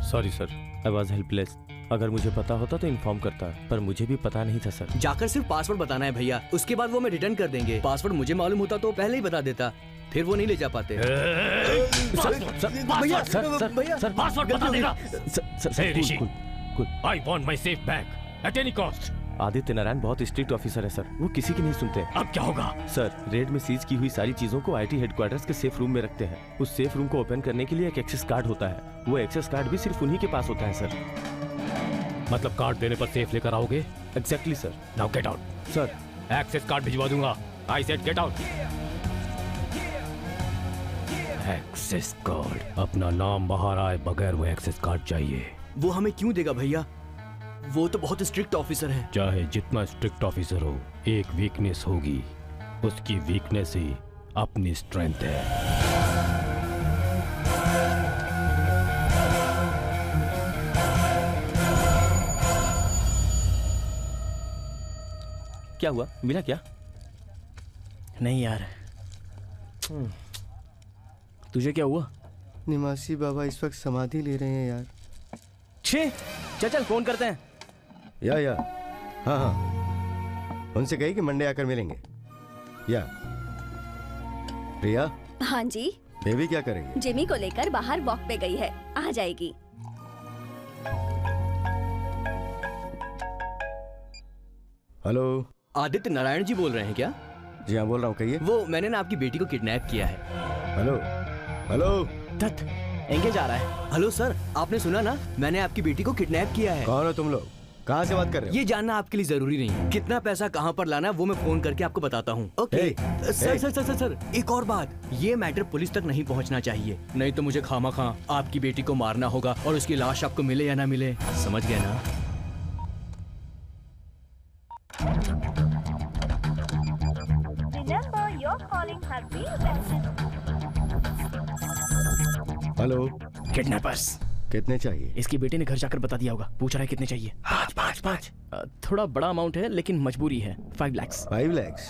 Sorry sir, I was helpless. अगर मुझे पता होता तो इन्फॉर्म करता, पर मुझे भी पता नहीं था सर। जाकर सिर्फ पासवर्ड बताना है भैया, उसके बाद वो हमें रिटर्न कर देंगे। पासवर्ड मुझे मालूम होता तो पहले ही बता देता, फिर वो नहीं ले जा पाते। भैया सर पासवर्ड बता देगा। Sir Rishi, I want my safe back at any cost. Aditya Narayan बहुत स्ट्रिक्ट ऑफिसर है सर, वो किसी की नहीं सुनते। अब क्या होगा? सर रेड में सीज की हुई सारी चीजों को IT हेडक्वार्टर्स के सेफ रूम में रखते हैं। उस सेफ रूम को ओपन करने के लिए एक एक्सेस कार्ड होता है, वो एक्सेस कार्ड भी सिर्फ उन्हीं के पास होता है सर। मतलब कार्ड देने पर सेफ लेकर आओगे? Exactly sir. Now get out. Sir access card भिजवा दूंगा। I said get out. Access card? अपना नाम बाहर आए बगैर वो एक्सेस कार्ड चाहिए। वो हमें क्यों देगा भैया? वो तो बहुत स्ट्रिक्ट ऑफिसर है। चाहे जितना स्ट्रिक्ट ऑफिसर हो, एक वीकनेस होगी, उसकी वीकनेस ही अपनी स्ट्रेंथ है। क्या हुआ? मिला क्या? नहीं यार। तुझे क्या हुआ? निवासी बाबा इस वक्त समाधि ले रहे हैं यार। छे, चल फोन करते हैं। या हाँ हाँ, उनसे कही कि मंडे आकर मिलेंगे। या प्रिया। हाँ जी। बेबी क्या करेगी? जिमी को लेकर बाहर वॉक पे गई है, आ जाएगी। हेलो, आदित्य नारायण जी बोल रहे हैं क्या? जी हाँ बोल रहा हूँ, कहिए। वो मैंने ना आपकी बेटी को किडनैप किया है। Hello hello. दत्त एंगेज आ रहा है। हेलो सर, आपने सुना ना, मैंने आपकी बेटी को किडनैप किया है। कौन हो तुम लोग? कहाँ से बात कर रहे हो? ये जानना आपके लिए जरूरी नहीं है। कितना पैसा कहाँ पर लाना है वो मैं फोन करके आपको बताता हूँ। Okay sir, sir sir sir sir एक और बात, ये मैटर पुलिस तक नहीं पहुँचना चाहिए, नहीं तो मुझे खामा आपकी बेटी को मारना होगा और उसकी लाश आपको मिले या ना मिले, समझ गए ना? हेलो। किडनैपर्स। कितने चाहिए? इसकी बेटी ने घर जाकर बता दिया होगा, पूछ रहा है कितने चाहिए। 5 थोड़ा बड़ा अमाउंट है लेकिन मजबूरी है। 5 लाख। 5 लाख?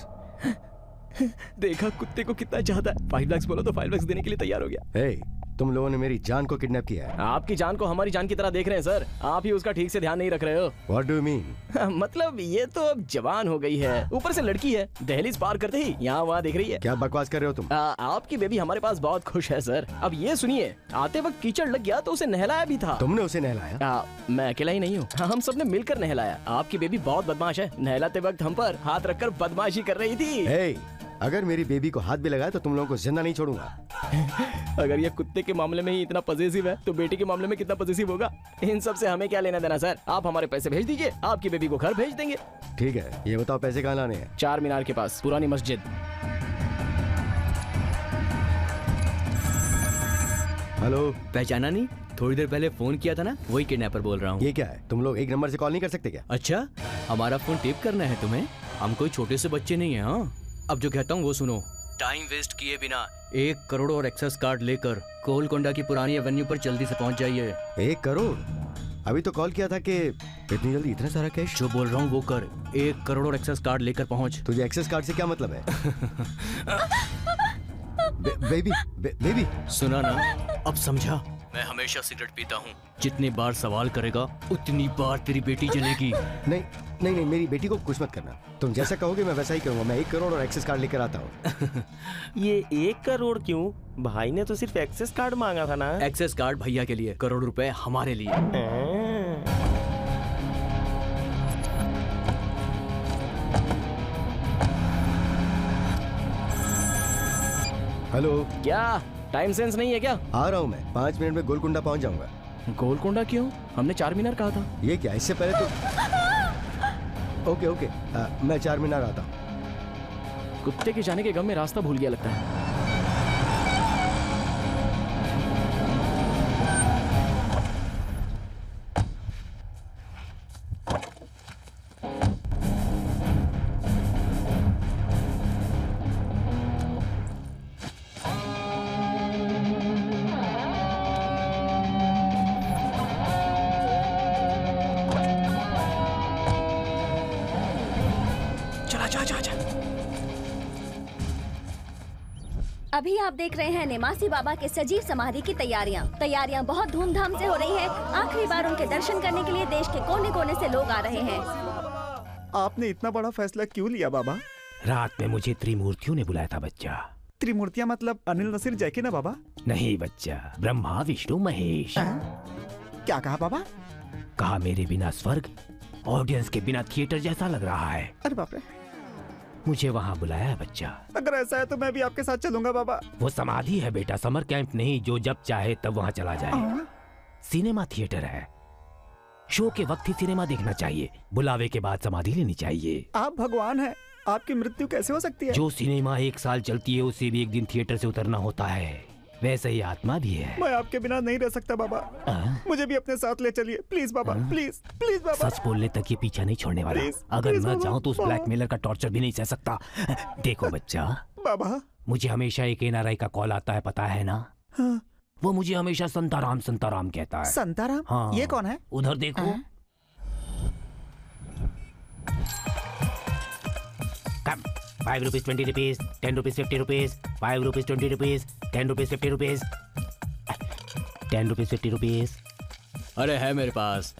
देखा कुत्ते को कितना ज्यादा। 5 लाख बोलो तो 5 लाख देने के लिए तैयार हो गया। hey, तुम लोगों ने मेरी जान को किडनैप किया है। आपकी जान को हमारी जान की तरह देख रहे हैं सर, आप ही उसका ठीक से ध्यान नहीं रख रहे हो। What do you mean? मतलब ये तो अब जवान हो गई है, ऊपर से लड़की है, दहलीज पार करते ही यहाँ वहाँ देख रही है। क्या बकवास कर रहे हो तुम? आपकी बेबी हमारे पास बहुत खुश है सर। अब ये सुनिए, आते वक्त कीचड़ लग गया तो उसे नहलाया भी था। तुमने उसे नहलाया? मैं अकेला ही नहीं हूँ, हम सब ने मिलकर नहलाया। आपकी बेबी बहुत बदमाश है, नहलाते वक्त हम पर हाथ रखकर बदमाशी कर रही थी। hey, अगर मेरी बेबी को हाथ भी लगाया तो तुम लोगों को जिंदा नहीं छोड़ूंगा। अगर ये कुत्ते के मामले में ही इतना पॉजिटिव है तो बेटी के मामले में कितना पॉजिटिव होगा? इन सब से हमें क्या लेना देना सर, आप हमारे पैसे भेज दीजिए, आपकी बेबी को घर भेज देंगे। ठीक है, ये बताओ पैसे कहाँ लाने हैं? 4 मीनार के पास, पुरानी मस्जिद। हेलो। पहचाना नहीं? थोड़ी देर पहले फोन किया था ना, वही किडनैपर बोल रहा हूँ। ये क्या है, तुम लोग एक नंबर से कॉल नहीं कर सकते क्या? अच्छा, हमारा फोन टेप करना है तुम्हें? हम कोई छोटे से बच्चे नहीं है। हाँ, अब जो कहता हूँ वो सुनो। टाइम वेस्ट किए बिना 1 करोड़ और एक्सेस कार्ड लेकर गोलकोंडा की पुरानी एवेन्यू पर जल्दी से पहुँच जाइए। 1 करोड़? अभी तो कॉल किया था कि इतनी जल्दी इतना सारा कैश? जो बोल रहा हूँ वो कर। 1 करोड़ और एक्सेस कार्ड लेकर पहुँच। तुझे एक्सेस कार्ड से क्या मतलब है? बेबी सुना ना, अब समझा। मैं हमेशा सिगरेट पीता हूँ। जितनी बार सवाल करेगा उतनी बार तेरी बेटी जलेगी। नहीं नहीं नहीं, मेरी बेटी को कुछ मत करना। तुम जैसा कहोगे मैं वैसा ही करूंगा। मैं 1 करोड़ और एक्सेस कार्ड लेकर आता हूँ। ये 1 करोड़ क्यों? भाई ने तो सिर्फ एक्सेस कार्ड मांगा था ना। एक्सेस कार्ड भैया के लिए, करोड़ रुपए हमारे लिए। हेलो, क्या टाइम सेंस नहीं है क्या? आ रहा हूँ मैं, 5 मिनट में गोलकुंडा पहुँच जाऊंगा। गोलकुंडा क्यों? हमने 4 मीनार कहा था। ये क्या, इससे पहले तो ओके मैं 4 मीनार आता हूँ। कुत्ते के जाने के गम में रास्ता भूल गया लगता है। अभी आप देख रहे हैं निमासी बाबा के सजीव समाधि की तैयारियां बहुत धूमधाम से हो रही है। आखिरी बार उनके दर्शन करने के लिए देश के कोने कोने से लोग आ रहे हैं। आपने इतना बड़ा फैसला क्यों लिया बाबा? रात में मुझे त्रिमूर्तियों ने बुलाया था बच्चा। त्रिमूर्तियां मतलब अनिल नसीर जैकी ना बाबा? नहीं बच्चा, ब्रह्मा विष्णु महेश। क्या कहा बाबा? कहा मेरे बिना स्वर्ग, ऑडियंस के बिना थिएटर जैसा लग रहा है। अरे बाप रे, मुझे वहाँ बुलाया है बच्चा। अगर ऐसा है तो मैं भी आपके साथ चलूंगा बाबा। वो समाधि है बेटा, समर कैंप नहीं जो जब चाहे तब वहाँ चला जाए। सिनेमा थिएटर है, शो के वक्त ही सिनेमा देखना चाहिए, बुलावे के बाद समाधि लेनी चाहिए। आप भगवान हैं, आपकी मृत्यु कैसे हो सकती है? जो सिनेमा 1 साल चलती है उसे भी एक दिन थिएटर से उतरना होता है, वैसे ही आत्मा भी है। मैं आपके बिना नहीं रह सकता बाबा। मुझे भी अपने साथ ले चलिए प्लीज बाबा, प्लीज प्लीज बाबा। सच बोलने तक ये पीछा नहीं छोड़ने वाला। अगर मैं जाऊँ तो उस ब्लैकमेलर का टॉर्चर भी नहीं सह सकता। देखो बच्चा बाबा, मुझे हमेशा एक NRI का कॉल आता है, पता है ना? हाँ। वो मुझे हमेशा संताराम संताराम कहता है। संताराम? हाँ। ये कौन है? उधर देखो। कम 5 rupees 20 rupees, 10 rupees 50 rupees, 5 rupees 20 rupees, 10 rupees 50 rupees, 10 rupees 50 rupees. अरे है मेरे पास।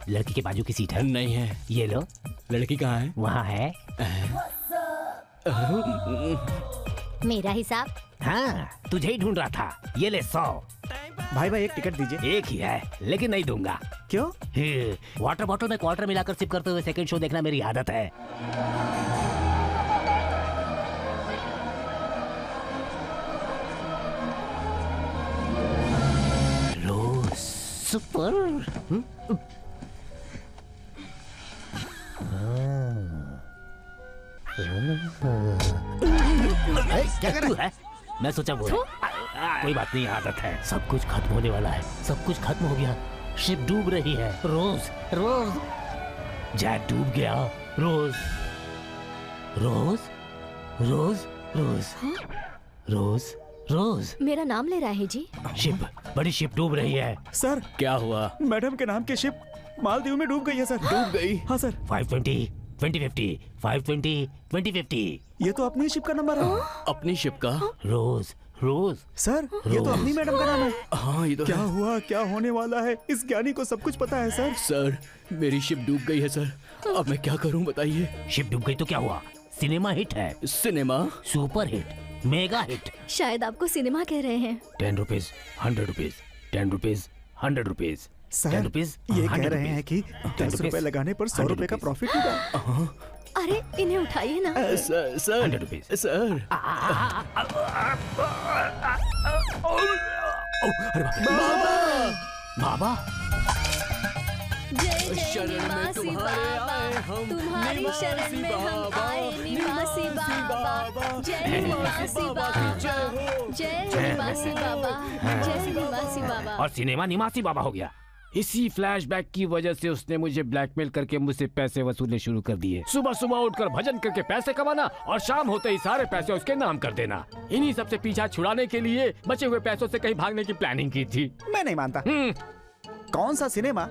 लड़की के बाजू की सीट है? नहीं है। ये लो। लड़की कहाँ है? वहाँ है। मेरा हिसाब? हाँ, तुझे ही ढूंढ रहा था। ये ले 100। भाई भाई एक टिकट दीजिए। एक ही है लेकिन नहीं दूंगा। क्यों? वाटर बॉटल में क्वार्टर मिलाकर सिप करते हुए सेकंड शो देखना मेरी आदत है। रोज सुपर। क्या कर रहा है? मैं सोचा वो कोई बात नहीं, आदत है। सब कुछ खत्म होने वाला है, सब कुछ खत्म हो गया। शिप डूब रही है। रोज रोज जैक डूब गया। रोज रोज रोज रोज रोज रोज मेरा नाम ले रहा है जी। शिप, बड़ी शिप डूब रही है। सर क्या हुआ? मैडम के नाम की शिप मालदीव में डूब गई है सर। डूब गई? हाँ सर। 520 2050 520 2050। ये तो अपनी शिप का नंबर है। अपनी शिप का? रोज रोज सर, ये तो अपनी मैडम का नाम है। हाँ ये तो क्या हुआ, क्या होने वाला है? इस ज्ञानी को सब कुछ पता है सर। सर मेरी शिप डूब गई है सर, अब मैं क्या करूं बताइए। शिप डूब गई तो क्या हुआ? सिनेमा हिट है। Cinema? Super hit, mega hit. शायद आपको सिनेमा कह रहे हैं। 10 rupees 100 rupees, 10 rupees 100 rupees, sir, ये कह रहे हैं कि 10 रुपए लगाने पर 100 रुपए का प्रॉफिट होगा। अरे इन्हें उठाइए ना। Sir 100 rupees sir. बाबा जय जय निवासी बाबा, तुम्हारी शरण में हम आए निवासी बाबा। जय निवासी बाबा, जय निवासी बाबा, जय निवासी निवासी बाबा। और सिनेमा निवासी बाबा हो गया। इसी फ्लैशबैक की वजह से उसने मुझे ब्लैकमेल करके मुझसे पैसे वसूलने शुरू कर दिए। सुबह सुबह उठकर भजन करके पैसे कमाना और शाम होते ही सारे पैसे उसके नाम कर देना। इन्हीं सबसे पीछा छुड़ाने के लिए बचे हुए पैसों से कहीं भागने की प्लानिंग की थी। मैं नहीं मानता। कौन सा सिनेमा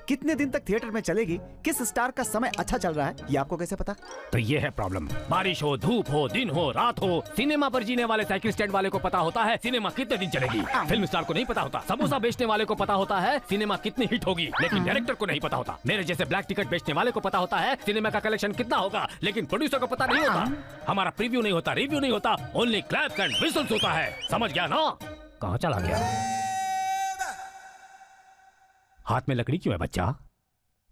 कितने दिन तक थिएटर में चलेगी, किस स्टार का समय अच्छा चल रहा है, ये आपको कैसे पता? तो ये है प्रॉब्लम। बारिश हो, धूप हो, दिन हो, रात हो, सिनेमा पर जीने वाले साइकिल स्टैंड वाले को पता होता है सिनेमा कितने दिन चलेगी। फिल्म स्टार को नहीं पता होता। समोसा बेचने वाले को पता होता है सिनेमा कितनी हिट होगी, लेकिन डायरेक्टर को नहीं पता होता। मेरे जैसे ब्लैक टिकट बेचने वाले को पता होता है सिनेमा का कलेक्शन कितना होगा, लेकिन प्रोड्यूसर को पता नहीं होता। हमारा प्रीव्यू नहीं होता, रिव्यू नहीं होता, ओनली क्लैप्स एंड व्हिसल्स होता है। समझ गया ना? कहाँ चला गया? हाथ में लकड़ी क्यों है बच्चा?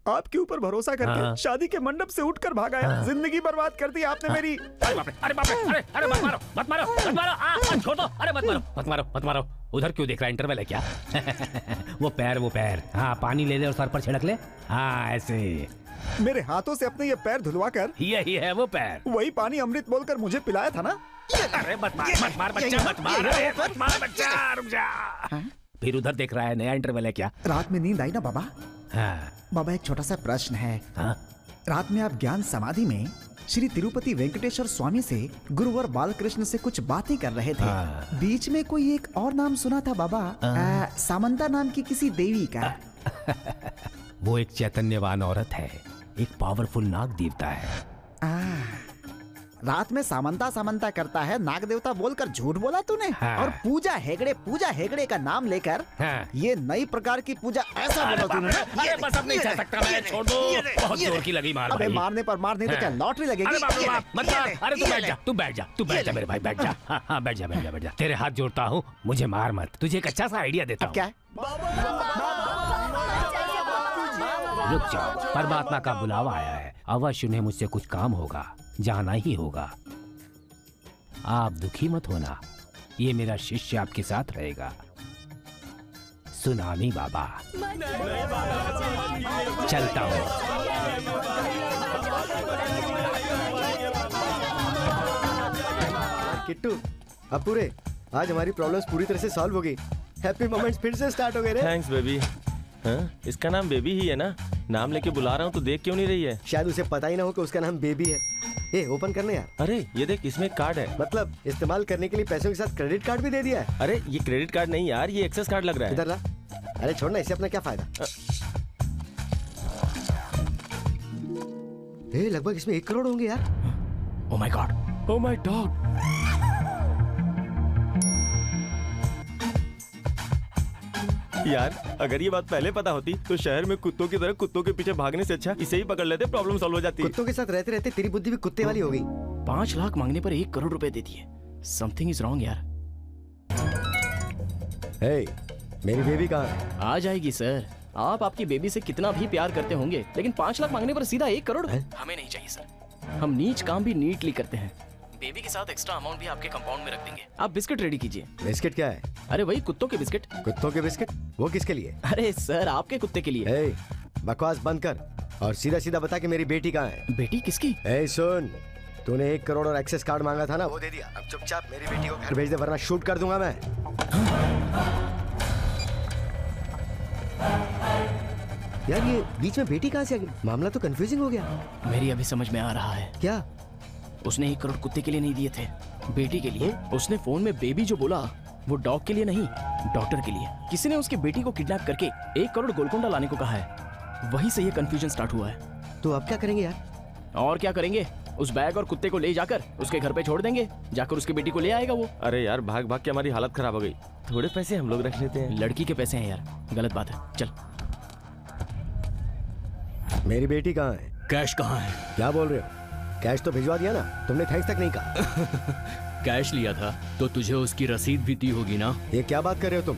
आपके ऊपर भरोसा करके शादी के मंडप से उठकर भागा है। जिंदगी बर्बाद कर दी आपने मेरी। अरे बाप रे, अरे बाप रे, अरे मत मारो, मत मारो, मत मारो, छोड़ दो। अरे मत मारो, मत मारो, मत मारो। उधर क्यों देख रहा है? इंटरवल है क्या? वो पैर। हाँ, पानी ले ले और सर पर छिड़क ले। हाँ, ऐसे। मेरे हाथों से अपने ये पैर धुलवा कर, यही है वो पैर। वही पानी अमृत बोलकर मुझे पिलाया था ना? अरे मत मार बच्चा, मत मार बच्चा, रुक जा। फिर उधर देख रहा है, नया इंटरवल है क्या? रात में नींद आई ना बाबा? हाँ। बाबा एक छोटा सा प्रश्न है। हाँ? रात में आप ज्ञान समाधि में श्री तिरुपति वेंकटेश्वर स्वामी से गुरुवर बालकृष्ण से कुछ बातें कर रहे थे। बीच में कोई एक और नाम सुना था बाबा, सामंता नाम की किसी देवी का। वो एक चैतन्यवान औरत है, एक पावरफुल नाग देवता है। रात में सामंता करता है नाग देवता बोलकर झूठ बोला तूने। हाँ। और पूजा हेगड़े का नाम लेकर ये नई प्रकार की पूजा ऐसा बोला तूने। अरे बस अब नहीं चल सकता मैं, छोड़ दो। बहुत जोर की लगी मार। अबे मारने पर मारने तो क्या लॉटरी लगेगी? अरे मत मार। अरे तू बैठ जा मेरे भाई, बैठ जा। हाँ, बैठ जा। तेरे हाथ जोड़ता हूँ, मुझे मार मत। तुझे एक अच्छा सा आइडिया देता हूँ। क्या है? रुक जाओ, परमात्मा का बुलावा आया है। अवश्य उन्हें मुझसे कुछ काम होगा, जाना ही होगा। आप दुखी मत होना, ये मेरा शिष्य आपके साथ रहेगा, सुनामी बाबा। चलता हूँ। किट्टू, अब पूरे आज हमारी प्रॉब्लम्स पूरी तरह से सॉल्व हो गई। हैप्पी मोमेंट्स फिर से स्टार्ट हो गए रे। Thanks baby. इसका नाम बेबी ही है ना? नाम लेके बुला रहा हूँ तो देख क्यों नहीं रही है? शायद उसे पता ही ना हो कि उसका नाम बेबी है। ए, ओपन करने यार। अरे ये देख, इसमें एक कार्ड है। मतलब इस्तेमाल करने के लिए पैसों के साथ क्रेडिट कार्ड भी दे दिया है? अरे ये क्रेडिट कार्ड नहीं यार, ये एक्सेस कार्ड लग रहा है। इधर ला। अरे छोड़ना, इससे अपना क्या फायदा? लगभग इसमें 1 करोड़ होंगे यार। Oh my God, oh my God. यार अगर ये बात पहले पता होती तो शहर में कुत्तों की तरह कुत्तों के पीछे भागने से अच्छा इसे ही पकड़ लेते, प्रॉब्लम सॉल्व हो जाती। कुत्तों के साथ रहते रहते तेरी बुद्धि भी कुत्ते वाली हो गई। 5 लाख मांगने पर 1 करोड़ रुपए दे दिए। समथिंग इज रॉन्ग यार। मेरी बेबी कहाँ है? आ जाएगी सर। आप आपकी बेबी से कितना भी प्यार करते होंगे, लेकिन 5 लाख मांगने पर सीधा 1 करोड़ हमें नहीं चाहिए सर। हम नीच काम भी नीटली करते हैं। बेबी के साथ एक्स्ट्रा अमाउंट भी आपके कंपाउंड में रख देंगे। आप बिस्किट रेडी कीजिए। बिस्किट क्या है? अरे वही कुत्तों के बिस्किट। कुत्तों के बिस्किट? वो किसके लिए? अरे सर, आपके कुत्ते के लिए। बकवास बंद कर और सीधा सीधा बता कि मेरी बेटी कहाँ है। बेटी किसकी? सुन, तूने 1 करोड़ और एक्सेस कार्ड मांगा था ना, वो दे दिया। अब चुपचाप मेरी बेटी को घर भेज दे वरना शूट कर दूंगा मैं। यार ये बीच में बेटी कहाँ से आ गई? मामला तो कंफ्यूजिंग हो गया। मेरी अभी समझ में आ रहा है। क्या? उसने 1 करोड़ कुत्ते के लिए नहीं दिए थे, बेटी के लिए। उसने फोन में बेबी जो बोला वो डॉग के लिए नहीं, डॉक्टर के लिए। किसी ने उसकी बेटी को किडनैप करके 1 करोड़ गोलकोंडा लाने को कहा है। वहीं से ये कंफ्यूजन स्टार्ट हुआ है। तो अब क्या करेंगे यार? और क्या करेंगे, उस बैग और कुत्ते को ले जाकर उसके घर पे छोड़ देंगे। जाकर उसकी बेटी को ले आएगा वो। अरे यार भाग भाग के हमारी हालत खराब हो गई। थोड़े पैसे हम लोग रख लेते हैं। लड़की के पैसे हैं यार, गलत बात है। चल। मेरी बेटी कहाँ है? कैश कहाँ है? क्या बोल रहे हो? कैश तो भिजवा दिया ना, तुमने थैंक्स तक नहीं कहा। कैश लिया था तो तुझे उसकी रसीद भी दी होगी ना? ये क्या बात कर रहे हो तुम?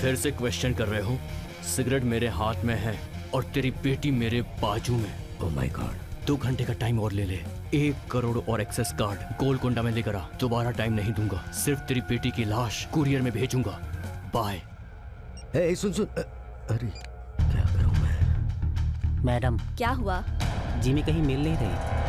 फिर से क्वेश्चन कर रहे हो? सिगरेट मेरे हाथ में है और तेरी बेटी मेरे बाजू में। Oh my God. 2 घंटे का टाइम और ले ले। 1 करोड़ और एक्सेस कार्ड गोलकोंडा में लेकर आ। दोबारा टाइम नहीं दूंगा, सिर्फ तेरी बेटी की लाश कुरियर में भेजूंगा। बाय। सुन। अरे क्या करूं मैं? मैडम, क्या हुआ? जिमी कहीं मिल नहीं रही।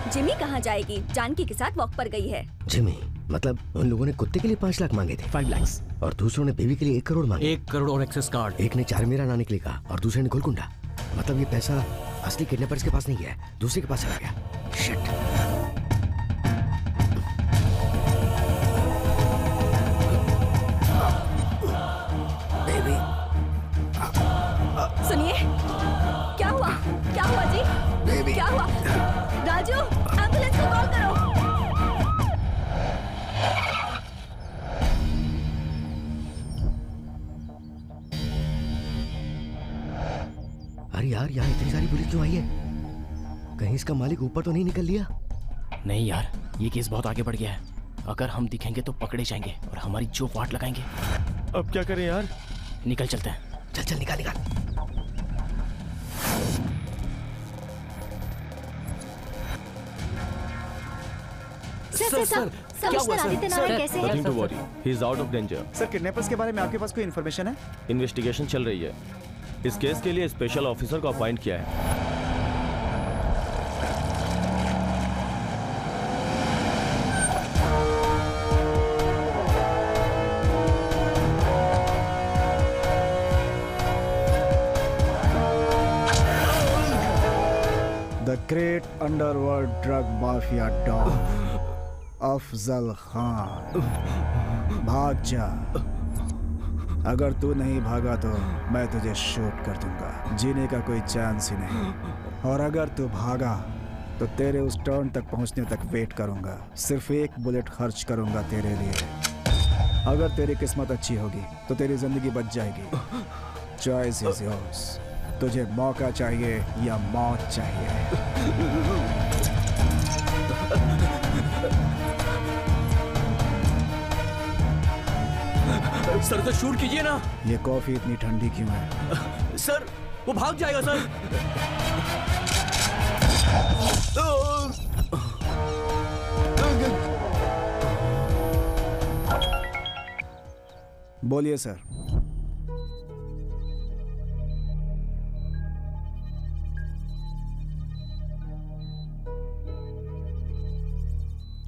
जिमी कहाँ जाएगी? जानकी के साथ वॉक पर गई है। जिमी? मतलब उन लोगों ने कुत्ते के लिए 5 लाख मांगे थे? 5 लाख। और दूसरों ने बेबी के लिए 1 करोड़ मांगे। 1 करोड़ और एक्सेस कार्ड। एक ने 4 मीरा लाने के लिए कहा और दूसरे ने गोलकुंडा। मतलब ये पैसा असली किडनैपर्स के पास नहीं गया, दूसरे के पास चला गया। शिट। बेबी। सुनिए, क्या हुआ जी? बेबी। क्या हुआ? राजू, एम्बुलेंस को कॉल करो। अरे यार, यहाँ इतनी सारी पुलिस क्यों आई है? कहीं इसका मालिक ऊपर तो नहीं निकल लिया? नहीं यार, ये केस बहुत आगे बढ़ गया है। अगर हम दिखेंगे तो पकड़े जाएंगे और हमारी जो वाट लगाएंगे। अब क्या करें यार? निकल चलते हैं। चल चल, निकाल निकाल। सर, कमिश्नर आदित्य नारायण कैसे हैं? Nothing to worry. He is out of danger. Sir, kidnappers के बारे में आपके पास कोई इन्फॉर्मेशन है? इन्वेस्टिगेशन चल रही है। इस केस के लिए स्पेशल ऑफिसर को अपॉइंट किया है। The great underworld drug mafia don Afzal Khan, भाग जा। अगर तू नहीं भागा तो मैं तुझे शूट कर दूंगा, जीने का कोई चांस ही नहीं। और अगर तू भागा तो तेरे उस टर्न तक पहुंचने तक वेट करूंगा। सिर्फ 1 बुलेट खर्च करूंगा तेरे लिए। अगर तेरी किस्मत अच्छी होगी तो तेरी जिंदगी बच जाएगी। Choice is yours. तुझे मौका चाहिए या मौत चाहिए? सर तो शूट कीजिए ना। ये कॉफी इतनी ठंडी क्यों है? सर, वो भाग जाएगा सर। बोलिए सर।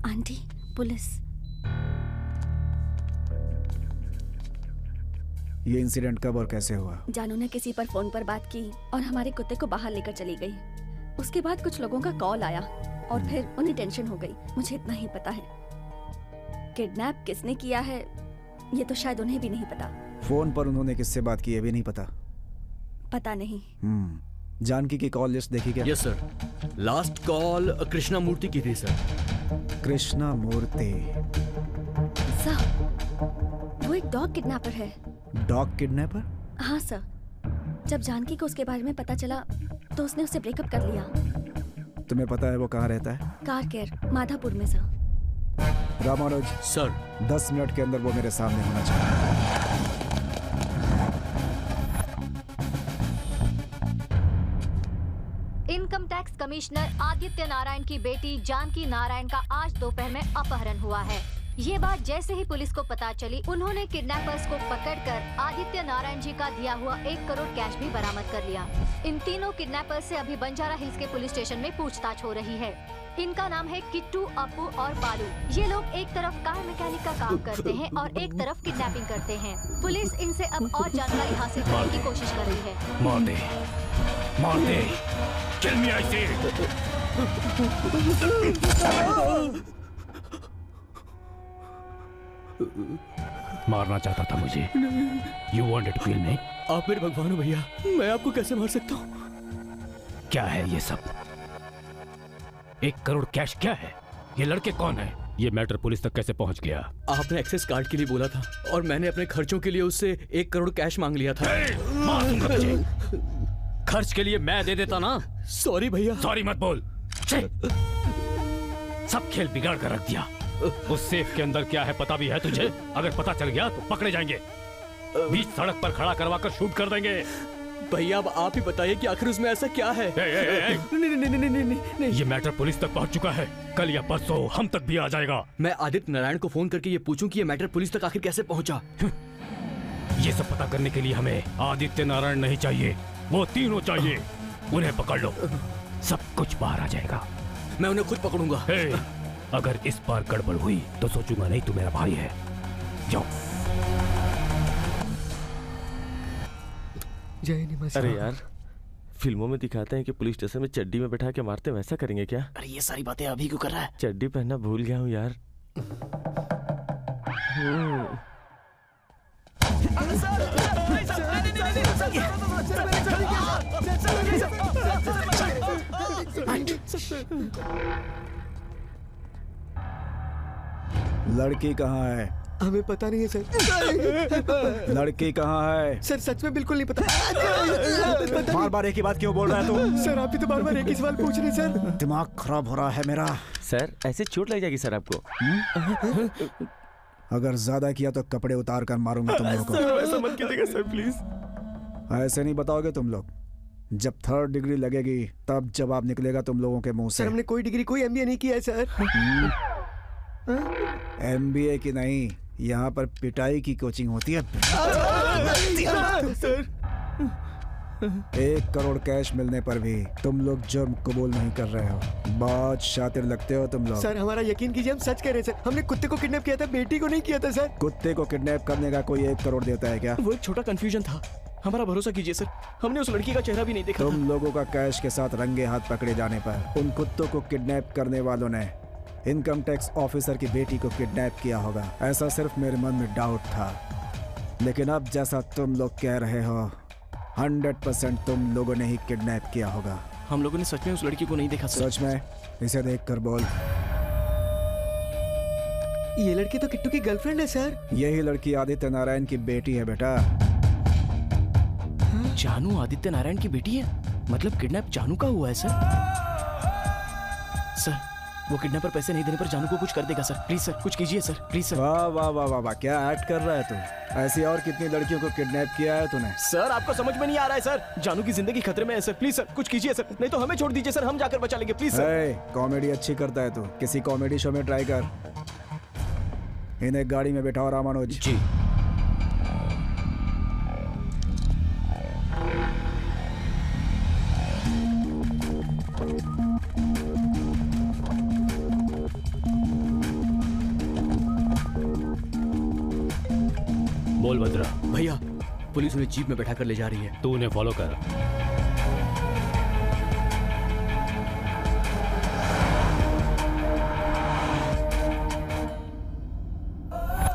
Aunty, police. ये इंसिडेंट कब और कैसे हुआ? जानू ने किसी पर फोन पर बात की और हमारे कुत्ते को बाहर लेकर चली गई। उसके बाद कुछ लोगों का कॉल आया और फिर उन्हें टेंशन हो गई। मुझे इतना ही पता है। किडनैप किसने किया है ये तो शायद उन्हें भी नहीं पता। फोन पर उन्होंने किससे बात की ये भी नहीं पता? पता नहीं। जानकी की कॉल लिस्ट देखी क्या? Yes sir. Last call Krishna Murthy की थी सर। कृष्णा मूर्ति? सर, वो एक डॉग किडनैपर है। Dog kidnapper? हाँ सर। जब जानकी को उसके बारे में पता चला तो उसने उससे ब्रेकअप कर लिया। तुम्हें पता है वो कहाँ रहता है? कार केयर, माधापुर में सर। रामानुज सर, 10 मिनट के अंदर वो मेरे सामने होना चाहिए। Income tax commissioner Aditya Narayan की बेटी जानकी नारायण का आज दोपहर में अपहरण हुआ है। ये बात जैसे ही पुलिस को पता चली, उन्होंने किडनैपर्स को पकड़कर आदित्य नारायण जी का दिया हुआ 1 करोड़ कैश भी बरामद कर लिया। इन तीनों किडनैपर्स से अभी बंजारा हिल्स के पुलिस स्टेशन में पूछताछ हो रही है। इनका नाम है किट्टू, अपू और बालू। ये लोग एक तरफ कार मैकेनिक का काम करते हैं और एक तरफ किडनैपिंग करते हैं। पुलिस इनसे अब और जानकारी हासिल करने की कोशिश कर रही है। मार दे, मार दे, किल मी आई से। मारना चाहता था मुझे? You wanted to kill me? आप मेरे भगवान हो भैया, मैं आपको कैसे मार सकता हूँ? क्या है ये सब? 1 करोड़ कैश क्या है? ये लड़के कौन है? ये मैटर पुलिस तक कैसे पहुंच गया? आपने एक्सेस कार्ड के लिए बोला था और मैंने अपने खर्चों के लिए उससे 1 करोड़ कैश मांग लिया था। मार दूंगा तुझे। खर्च के लिए मैं दे देता ना। सॉरी भैया। सॉरी मत बोल। सब खेल बिगाड़ कर रख दिया। उस सेफ के अंदर क्या है पता भी है तुझे? अगर पता चल गया तो पकड़े जाएंगे। बीच सड़क पर खड़ा करवा कर शूट कर देंगे। भैया अब आप ही बताइए कि आखिर उसमें ऐसा क्या है? नहीं, ये मैटर पुलिस तक पहुंच चुका है। कल या परसों हम तक भी आ जाएगा। मैं आदित्य नारायण को फोन करके ये पूछूं कि ये मैटर पुलिस तक आखिर कैसे पहुंचा? ये सब पता करने के लिए हमें आदित्य नारायण नहीं चाहिए, वो तीनों चाहिए। उन्हें पकड़ लो, सब कुछ बाहर आ जाएगा। मैं उन्हें खुद पकड़ूंगा। अगर इस बार गड़बड़ हुई तो सोचूंगा नहीं तू मेरा भाई है। जाओ। जय निवासी। अरे यार, फिल्मों में दिखाते हैं कि पुलिस स्टेशन में चड्डी में बैठा के मारते, वैसा करेंगे क्या? अरे ये सारी बातें अभी क्यों कर रहा है? चड्डी पहनना भूल गया हूँ यार। लड़की कहाँ है? हमें पता नहीं है सर। लड़की कहाँ है? सर सच में बिल्कुल नहीं पता। बार बार एक ही बात क्यों बोल रहा है तू? सर आप भी तो बार बार एक ही सवाल पूछ रहे हैं सर। दिमाग खराब हो रहा है मेरा। सर ऐसे चोट लग जाएगी सर आपको। अगर ज्यादा किया तो कपड़े उतार कर मारूंगा तुम लोगों को। ऐसा मत कीजिएगा सर प्लीज। ऐसे नहीं बताओगे तुम लोग। जब 3rd डिग्री लगेगी तब जवाब निकलेगा तुम लोगों के मुंह से। सर हमने कोई डिग्री कोई MBA नहीं किया है सर। MBA की नहीं, यहाँ पर पिटाई की कोचिंग होती है। सर 1 करोड़ कैश मिलने पर भी तुम लोग जुर्म कबूल नहीं कर रहे हो। बहुत शातिर लगते हो तुम लोग। सर हमारा यकीन कीजिए, हम सच कह रहे हैं सर। हमने कुत्ते को किडनैप किया था, बेटी को नहीं किया था सर। कुत्ते को किडनैप करने का कोई 1 करोड़ देता है क्या? वो एक छोटा कंफ्यूजन था, हमारा भरोसा कीजिए सर। हमने उस लड़की का चेहरा भी नहीं देखा। तुम लोगों का कैश के साथ रंगे हाथ पकड़े जाने पर उन कुत्तों को किडनैप करने वालों ने इनकम टैक्स ऑफिसर की बेटी को किडनैप किया होगा। ऐसा सिर्फ मेरे मन में डाउट था, लेकिन अब जैसा तुम लोग कह रहे हो 100% तुम लोगों ने ही किडनैप किया होगा। हम लोगों ने सच में उस लड़की को नहीं देखा सर। सच में? इसे देख कर बोल। ये लड़की तो किट्टू की गर्लफ्रेंड है सर। यही लड़की आदित्य नारायण की बेटी है बेटा। जानू आदित्य नारायण की बेटी है? मतलब किडनैप जानू का हुआ है सर? सर वो किडनैपर पैसे नहीं देने पर जानू को कुछ कर देगा सर। प्लीज सर कुछ कीजिए सर, प्लीज सर। वाह वाह वाह वाह वाह, क्या एक्ट कर रहा है तू? ऐसी और कितनी लड़कियों को किडनैप किया है तूने? सर आपको समझ में नहीं आ रहा है सर। जानू की जिंदगी खतरे में है सर। प्लीज सर कुछ कीजिए सर, नहीं तो हमें छोड़ दीजिए सर, हम जाकर बचा लेंगे। Please sir. कॉमेडी अच्छी करता है तू, किसी कॉमेडी शो में ट्राई कर। इन्हें गाड़ी में बैठाओ रामानुज। जी। बोल भद्रा। भैया पुलिस उन्हें जीप में बैठा कर ले जा रही है। तू उन्हें फॉलो कर।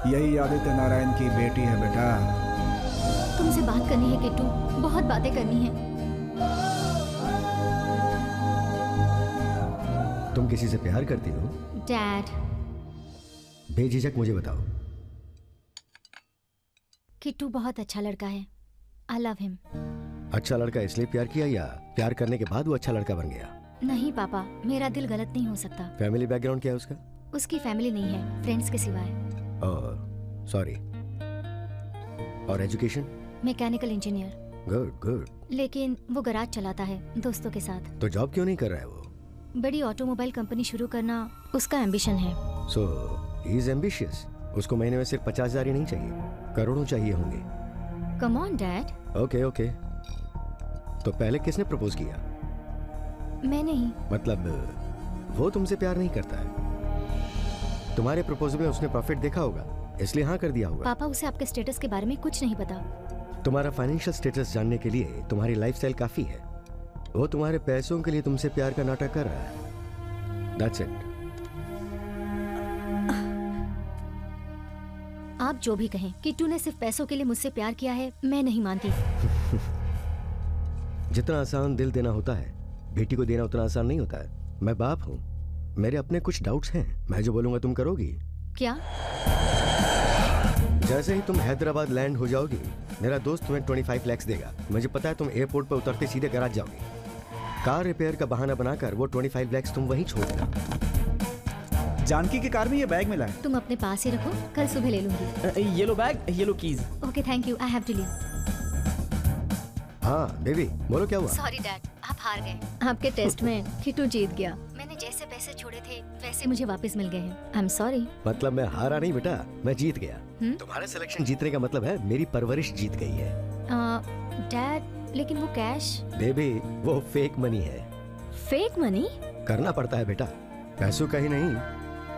यही आदित्य नारायण की बेटी है बेटा। तुमसे बात करनी है किट्टू, बहुत बातें करनी है। तुम किसी से प्यार करती हो? डैड। बेझिझक मुझे बताओ। किट्टू बहुत अच्छा लड़का है। I love him. अच्छा लड़का इसलिए प्यार किया या प्यार करने के बाद वो अच्छा लड़का बन गया? नहीं पापा, मेरा दिल गलत नहीं हो सकता। फैमिली बैकग्राउंड क्या है उसका? उसकी फैमिली नहीं है, फ्रेंड्स के सिवाय। और सॉरी। और education? Mechanical engineer. Good good. लेकिन वो गराज चलाता है दोस्तों के साथ। तो जॉब क्यों नहीं कर रहा है वो? बड़ी ऑटोमोबाइल कंपनी शुरू करना उसका एम्बिशन है। सो ही इज एम्बिशियस। उसको महीने में सिर्फ 50,000 ही नहीं चाहिए, करोड़ों चाहिए होंगे। Come on dad. Okay okay. तो पहले किसने प्रपोज किया? मैं नहीं। मतलब वो तुमसे प्यार नहीं करता है? तुम्हारे प्रपोजल में उसने प्रॉफिट देखा होगा इसलिए हाँ कर दिया होगा। पापा उसे आपके स्टेटस के बारे में कुछ नहीं पता। तुम्हारा फाइनेंशियल स्टेटस जानने के लिए तुम्हारी लाइफस्टाइल काफी है। वो तुम्हारे पैसों के लिए तुमसे प्यार का नाटक कर रहा है। That's it. आप जो भी कहें, किट्टू ने सिर्फ पैसों के लिए मुझसे प्यार किया है, मैं नहीं मानती। जितना आसान दिल देना होता है, बेटी को देना उतना आसान नहीं होता है। मैं बाप हूँ, मेरे अपने कुछ डाउट्स हैं। मैं जो बोलूंगा तुम करोगी? क्या? जैसे ही तुम हैदराबाद लैंड हो जाओगी, मेरा दोस्त तुम्हें 25 लाख देगा। मुझे पता है तुम एयरपोर्ट पर उतरते सीधे गैराज जाओगी। कार रिपेयर का बहाना बनाकर वो 25 लाख तुम वहीं छोड़ देना। जानकी की कार में ये बैग मिला है। तुम अपने पास ही रखो, कल सुबह ले लूंगी। ये लो बैग, ये लो keys. Okay thank you, I have to leave. हाँ बेबी बोलो क्या हुआ? सॉरी डैड, आप हार गए। आपके टेस्ट में किट्टू जीत गया। मैंने जैसे पैसे छोड़े थे वैसे मुझे वापस मिल गए हैं। I am sorry. मतलब मैं हारा नहीं बेटा, मैं जीत गया। तुम्हारा सिलेक्शन जीतने का मतलब है मेरी परवरिश जीत गई है। डैड लेकिन वो कैश। बेबी वो फेक मनी है। Fake money? करना पड़ता है बेटा, पैसों का ही नहीं,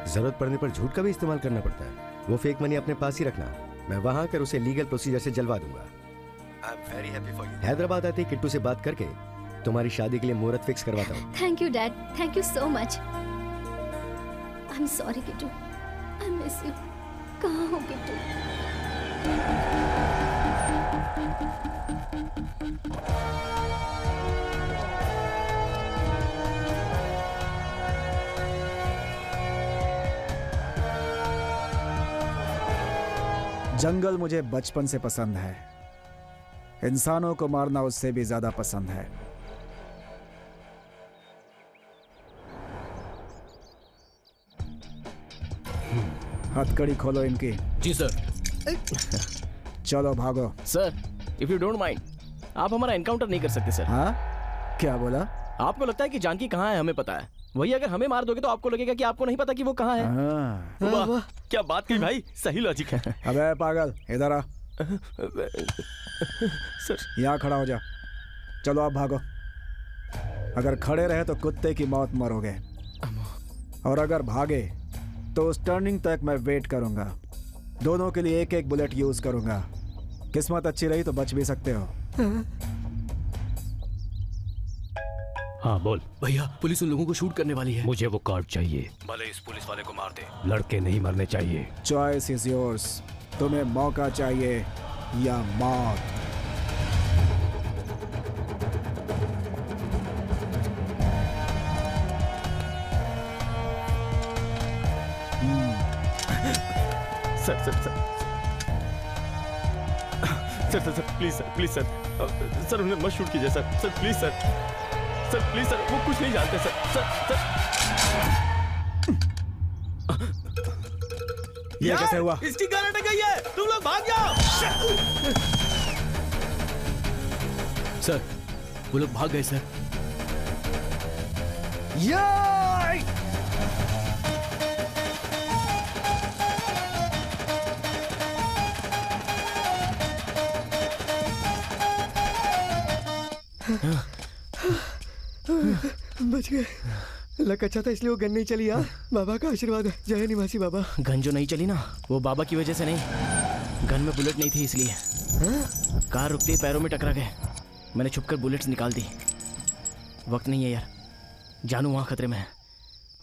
जरूरत पड़ने पर झूठ का भी इस्तेमाल करना पड़ता है। वो फेक मनी अपने पास ही रखना, मैं वहां आकर उसे लीगल प्रोसीजर से जलवा दूंगा। I am very happy for you. Hyderabad आते ही किट्टू से बात करके तुम्हारी शादी के लिए मुहूर्त फिक्स करवाता हूँ। Thank you dad, thank you so much. I am sorry Kittu, I miss you. कहाँ हो किट्टू? जंगल मुझे बचपन से पसंद है, इंसानों को मारना उससे भी ज्यादा पसंद है। हथकड़ी खोलो इनकी। जी सर। चलो भागो। Sir, if you don't mind, आप हमारा एनकाउंटर नहीं कर सकते सर। हाँ? क्या बोला? आपको लगता है कि जानकी कहाँ है हमें पता है, वही अगर हमें मार दोगे तो आपको लगेगा कि आपको नहीं पता कि वो कहाँ है। वाह, क्या बात की भाई, सही लॉजिक है। अबे पागल, इधर आ। सर, यहाँ खड़ा हो जा। चलो आप भागो। अगर खड़े रहे तो कुत्ते की मौत मरोगे, और अगर भागे तो उस टर्निंग तक मैं वेट करूंगा। दोनों के लिए एक एक बुलेट यूज करूंगा। किस्मत अच्छी रही तो बच भी सकते हो। हाँ बोल। भैया, पुलिस उन लोगों को शूट करने वाली है। मुझे वो कार्ड चाहिए। भले इस पुलिस वाले को मार दे। लड़के नहीं मरने चाहिए। Choice is yours. तुम्हें मौका चाहिए या मौत? Sir sir sir sir sir sir please sir, please sir, sir उन्हें मत शूट कीजिए sir, sir please sir, sir please sir, वो कुछ नहीं जानते सर, सर सर। ये कैसे हुआ? इसकी गन अटक गई है, तुम लोग भाग जाओ। सर, वो लोग भाग गए सर। बच गए। लक अच्छा था इसलिए वो गन नहीं चली। यार बाबा का आशीर्वाद है। जय निवासी बाबा। गन जो नहीं चली ना, वो बाबा की वजह से नहीं, गन में बुलेट नहीं थी इसलिए। कार रुकते ही पैरों में टकरा गए। मैंने छुपकर बुलेट्स निकाल दी। वक्त नहीं है यार, जानू वहाँ खतरे में है,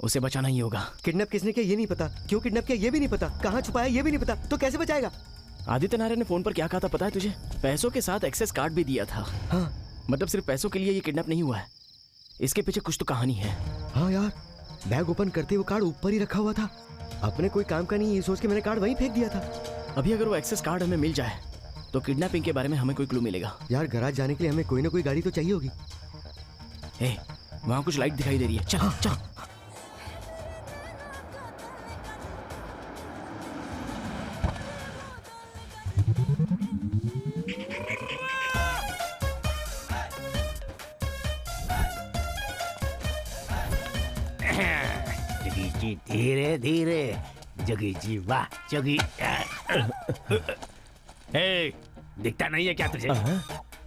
उसे बचाना ही होगा। किडनैप किसने किया ये नहीं पता, क्यों किडनैप किया ये भी नहीं पता, कहाँ छुपाया ये भी नहीं पता, तो कैसे बचाएगा? आदित्य नारायण ने फोन पर क्या कहा था पता है तुझे? पैसों के साथ एक्सेस कार्ड भी दिया था। हाँ, मतलब सिर्फ पैसों के लिए ये किडनैप नहीं हुआ है, इसके पीछे कुछ तो कहानी है। हाँ यार, बैग ओपन करते वो कार्ड ऊपर ही रखा हुआ था। अपने कोई काम का नहीं ये सोच के मैंने कार्ड वहीं फेंक दिया था। अभी अगर वो एक्सेस कार्ड हमें मिल जाए तो किडनैपिंग के बारे में हमें कोई क्लू मिलेगा। यार गैराज जाने के लिए हमें कोई ना कोई गाड़ी तो चाहिए होगी। वहाँ कुछ लाइट दिखाई दे रही है, चल चल। जगी जी धीरे धीरे, जगी जी वाह जगी। ए, दिखता नहीं है क्या तुझे?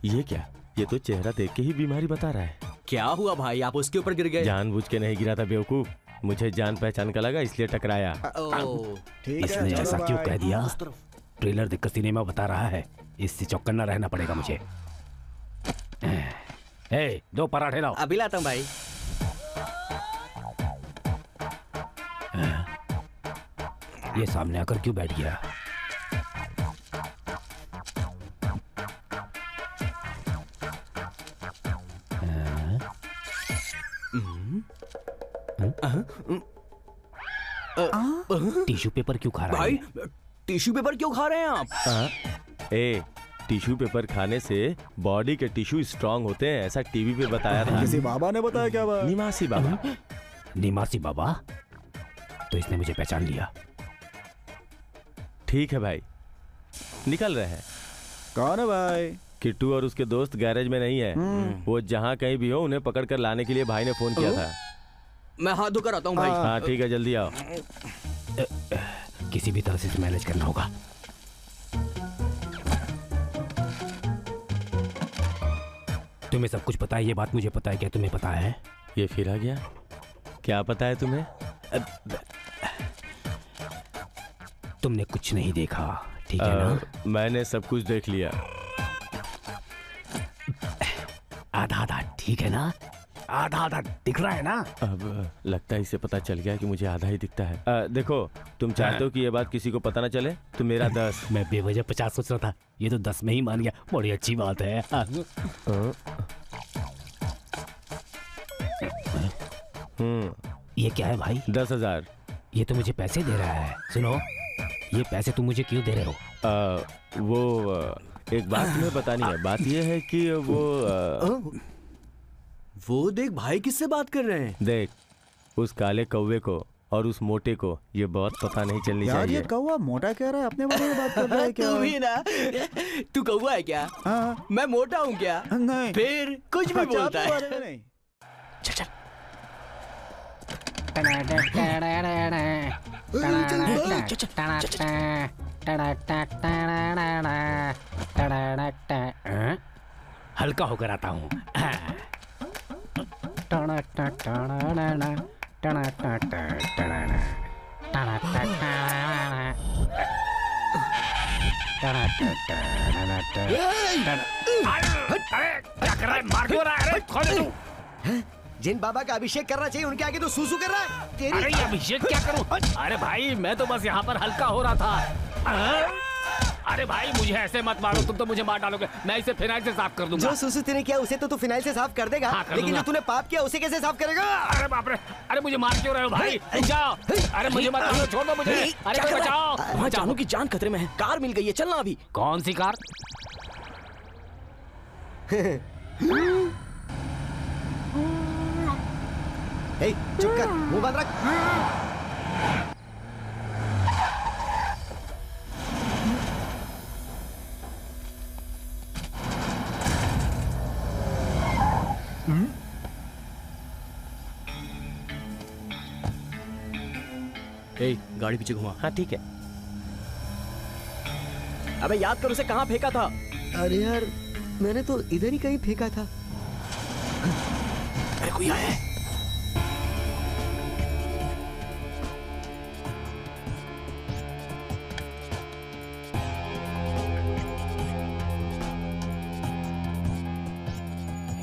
ये क्या? ये तो चेहरा देख के ही बीमारी बता रहा है। क्या हुआ भाई, आप उसके ऊपर गिर गए? जानबूझ के नहीं गिरा था बेवकूफ, मुझे जान पहचान का लगा इसलिए टकराया। इसने ऐसा क्यों कह दिया? ट्रेलर देखकर सिनेमा बता रहा है, इससे चौकन्ना रहना पड़ेगा मुझे। ए, 2 पराठे लाओ। अभी लाता हूँ भाई। ये सामने आकर क्यों बैठ गया? टिश्यू पेपर क्यों खा रहा है? भाई टिश्यू पेपर क्यों खा रहे हैं आप? ए, टिश्यू पेपर खाने से बॉडी के टिश्यू स्ट्रांग होते हैं, ऐसा टीवी पे बताया था। किसी बाबा ने बताया क्या बात? निवासी बाबा। निवासी बाबा? तो इसने मुझे पहचान लिया। ठीक है भाई, निकल रहे हैं। कौन है भाई? किट्टू और उसके दोस्त गैरेज में नहीं है, वो जहाँ कहीं भी हो उन्हें पकड़ कर लाने के लिए भाई ने फोन किया था। मैं हाथ धोकर आता हूँ भाई। हाँ ठीक है, जल्दी आओ। किसी भी तरह से इसे मैनेज करना होगा। तुम्हें सब कुछ पता है, ये बात मुझे पता है। क्या तुम्हें पता है? ये फिर आ गया। क्या पता है तुम्हें? तुमने कुछ नहीं देखा, ठीक है ना? मैंने सब कुछ देख लिया। आधा आधा ठीक है ना? आधा आधा दिख रहा है ना? अब लगता है इसे पता चल गया कि मुझे आधा ही दिखता है। देखो, तुम चाहते हो कि ये बात किसी को पता ना चले तो मेरा 10। मैं बेवजह 50 सोच रहा था, ये तो 10 में ही मान गया। बड़ी अच्छी बात है। ये क्या है भाई? 10,000। ये तो मुझे पैसे दे रहा है। सुनो, ये पैसे तुम मुझे क्यों दे रहे हो? एक बात तुम्हें बतानी है। बात ये है कि वो देख भाई किससे बात कर रहे हैं। देख, उस काले कौवे को और उस मोटे को ये बहुत पता नहीं चलनी यार चाहिए। ये कौवा मोटा कह रहा है, अपने बारे में बात कर रहा है क्या? तू भी ना, तू कौवा है क्या? हाँ। मैं मोटा हूँ क्या? नहीं। फिर कुछ भी बोलता है। बारे में नहीं। चल चल। हल्का होकर आता हूँ। क्या कर रहा है? मार क्यों रहा है? कौन है तू? जिन बाबा का अभिषेक करना चाहिए उनके आगे तो सूसू कर रहा है। तेरी अरे ये अभिषेक क्या करूं? अरे भाई मैं तो बस यहाँ पर हल्का हो रहा था। अरे भाई मुझे ऐसे मत मारो, तुम तो मुझे मार डालोगे। मैं इसे फिनाइल से साफ कर दूंगा। जो सूसू तूने किया उसे तो तू फिनाइल से साफ कर देगा। हाँ, कर लेकिन दूंगा। जो तूने पाप किया उसे कैसे साफ करेगा? अरे बाप रे! अरे मुझे मार क्यों रहे हो भाई? रुक जाओ! अरे मुझे मत मारो, छोड़ दो मुझे। अरे कोई बचाओ! वहाँ जानू की जान खतरे में है। कार मिल गई है, चलना अभी। कौन सी कार? चुप कर, मुंह बंद रख। गाड़ी पीछे घुमा। हाँ ठीक है। अबे याद कर उसे कहाँ फेंका था? अरे यार, मैंने तो इधर ही कहीं फेंका था। अरे कोई आया है।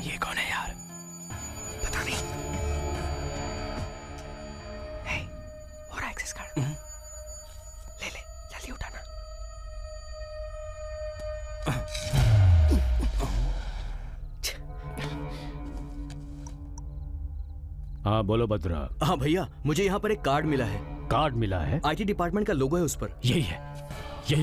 ये कौन है यार? पता नहीं। हे, और एक्सेस कार्ड ले ले, जल्दी उठाना। हाँ बोलो भद्रा। हाँ भैया, मुझे यहाँ पर एक कार्ड मिला है। कार्ड मिला है? आईटी डिपार्टमेंट का लोगो है उस पर। यही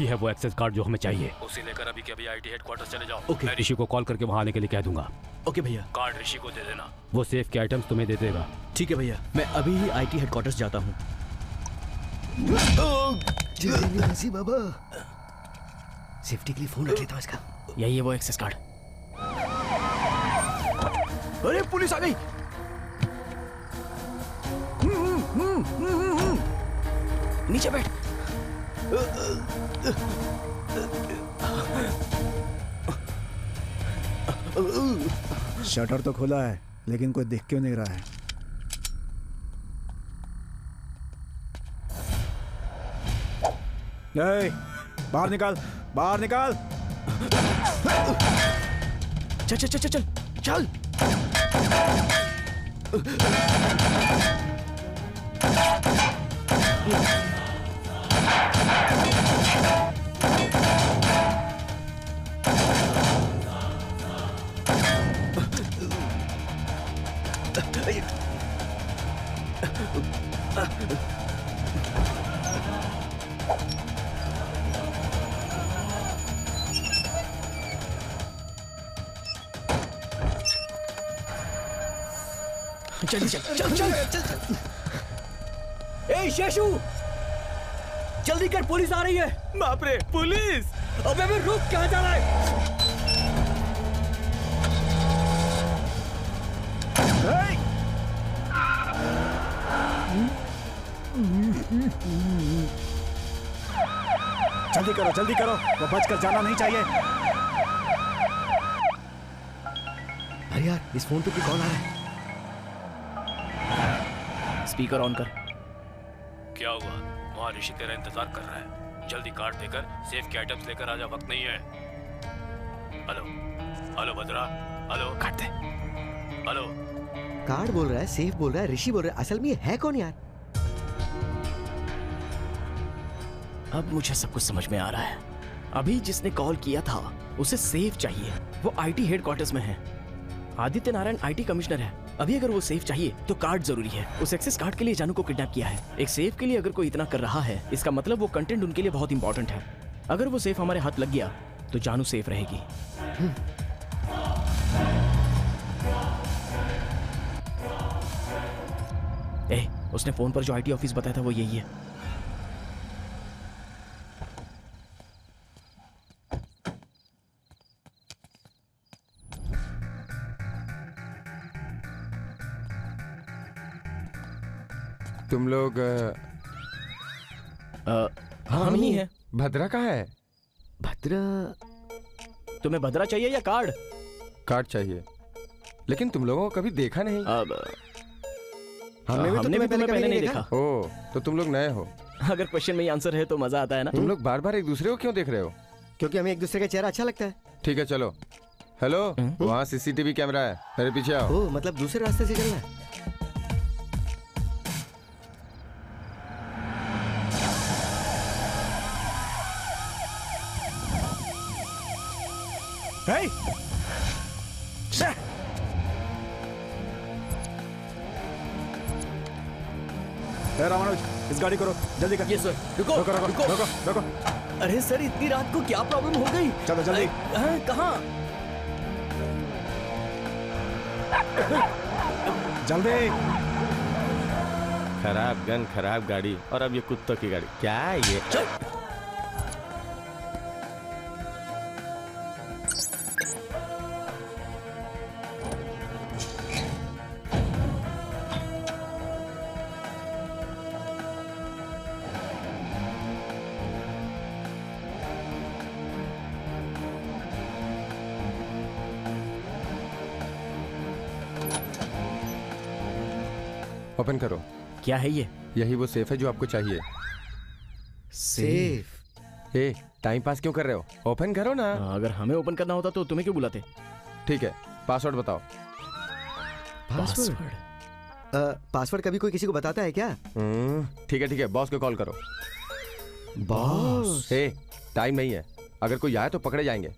है वो एक्सेस कार्ड जो हमें चाहिए। उसे लेकर अभी के अभी आईटी हेडक्वार्टर्स चले जाओ। ओके। मैं ऋषि को कॉल करके वहाँ आने के लिए कह दूंगा। ओके भैया। कार्ड ऋषि को दे देना, वो सेफ के आइटम्स तुम्हें दे देगा। ठीक है भैया, मैं अभी ही आईटी हेडक्वार्टर्स जाता हूँ। बाबा, सेफ्टी के लिए फोन रख लेता हूँ इसका। यही है वो एक्सेस कार्ड। अरे पुलिस आ गई। नीचे बैठ। शटर तो खुला है, लेकिन कोई दिख क्यों नहीं रहा है? ए, बाहर निकाल, बाहर निकाल। चल चल चल चल चल। जल्दी चल चल चल चल। ए शेषू, जल्दी कर, पुलिस आ रही है। बाप रे, पुलिस! अबे अबे रुक, कहाँ जा रहा है? जल्दी करो, जल्दी करो, वो बचकर जाना नहीं चाहिए। अरे यार, इस फोन पे भी कॉल आ रहा है। स्पीकर ऑन कर। क्या हुआ? वहाँ ऋषि तेरा इंतजार कर रहा है। जल्दी कार्ड देकर सेफ के आइटम्स लेकर आजा, वक्त नहीं है। हेलो हेलो भद्रा, हेलो काट दे। हेलो कार्ड बोल रहा है, सेफ बोल रहा है, ऋषि बोल रहा है, असल में ये है कौन यार? अब मुझे सब कुछ समझ में आ रहा है। अभी जिसने कॉल किया था उसे सेफ चाहिए, वो आईटी हेडक्वार्टर्स में है। आदित्य नारायण आईटी कमिश्नर है। अभी अगर वो सेफ चाहिए तो कार्ड जरूरी है। उस एक्सेस कार्ड के लिए जानू को किडनैप किया है। एक सेफ के लिए अगर कोई इतना कर रहा है, इसका मतलब वो कंटेंट उनके लिए बहुत इंपॉर्टेंट है। अगर वो सेफ हमारे हाथ लग गया तो जानू सेफ रहेगी। उसने फोन पर जो आईटी ऑफिस बताया था वो यही है। तुम लोग हम ही हैं। भद्रा कहाँ है? भद्रा? तुम्हें भद्रा चाहिए या कार्ड? कार्ड चाहिए, लेकिन तुम लोगों को कभी देखा नहीं। अब हमने भी तुम्हें पहले नहीं देखा। ओह, तो तुम लोग नए हो। अगर क्वेश्चन में ही आंसर है तो मजा आता है ना। तुम लोग बार बार एक दूसरे को क्यों देख रहे हो? क्योंकि हमें एक दूसरे का चेहरा अच्छा लगता है। ठीक है चलो। हेलो, वहाँ सीसीटीवी कैमरा है, मेरे पीछे आओ। ओह, मतलब दूसरे रास्ते से चलना है। Hey! रामानुज, इस गाड़ी को रोक, जल्दी कर। Yes sir. रुको रुको रुको रुको। रुको रुको। अरे सर, इतनी रात को क्या प्रॉब्लम हो गई? चलो जल्दी। कहाँ? जल्दी। खराब गन, खराब गाड़ी, और अब ये कुत्तों की गाड़ी। क्या है ये? चल। ओपन करो। क्या है ये? यही वो सेफ है जो आपको चाहिए। सेफ? ए, टाइम पास क्यों कर रहे हो? ओपन करो ना। अगर हमें ओपन करना होता तो तुम्हें क्यों बुलाते? ठीक है, पासवर्ड बताओ। पासवर्ड? पासवर्ड कभी कोई किसी को बताता है क्या? ठीक है, बॉस को कॉल करो। बॉस? ए, टाइम नहीं है, अगर कोई आए तो पकड़े जाएंगे।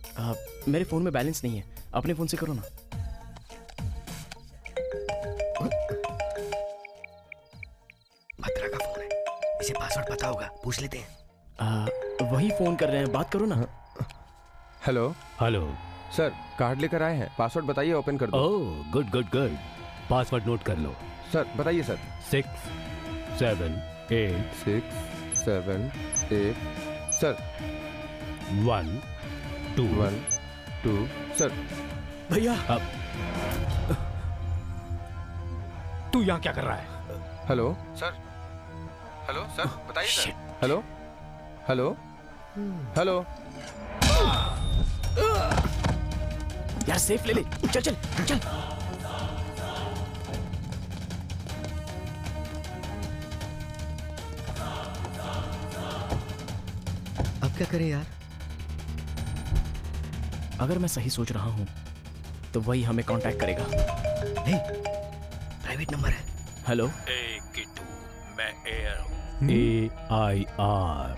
मेरे फोन में बैलेंस नहीं है, अपने फोन से करो ना। भद्रा का फोन है, इसे पासवर्ड पता होगा, पूछ लेते हैं। वही फोन कर रहे हैं, बात करो ना। हेलो हेलो सर, कार्ड लेकर आए हैं, पासवर्ड बताइए, ओपन कर दो। Oh good good good, password note कर लो। सर बताइए सर। 6 7 8 6 7 8 sir 1 2 1 2 sir. भैया तू यहाँ क्या कर रहा है? हेलो सर, हेलो सर, बताइए सर। Hello hello hello. यार सेफ ले ले, चल चल चल। अब क्या करें यार? अगर मैं सही सोच रहा हूँ तो वही हमें कांटेक्ट करेगा। प्राइवेट नंबर है। हेलो। ए किट्टू, मैं एयर हूँ। AIR,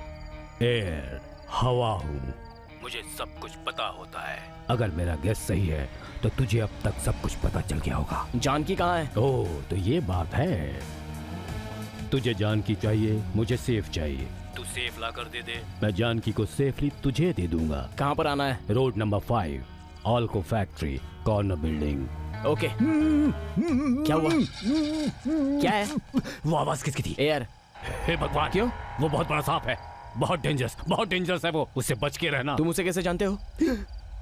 एयर, हवा हूँ। मुझे सब कुछ पता होता है। अगर मेरा गेस सही है तो तुझे अब तक सब कुछ पता चल गया होगा। जानकी कहाँ है? ओह, तो ये बात है। तुझे जानकी चाहिए, मुझे सेफ चाहिए। तू सेफ ला कर दे दे, मैं जानकी को सेफली तुझे दे दूंगा। कहाँ पर आना है? Road number 5, Alco factory, corner building. Okay. क्या हुआ? क्या है? वो आवाज किसकी थी? एयर। हे भगवान, क्यों? वो बहुत बड़ा सांप है, बहुत डेंजरस है वो, उससे बच के रहना। तुम उसे कैसे जानते हो?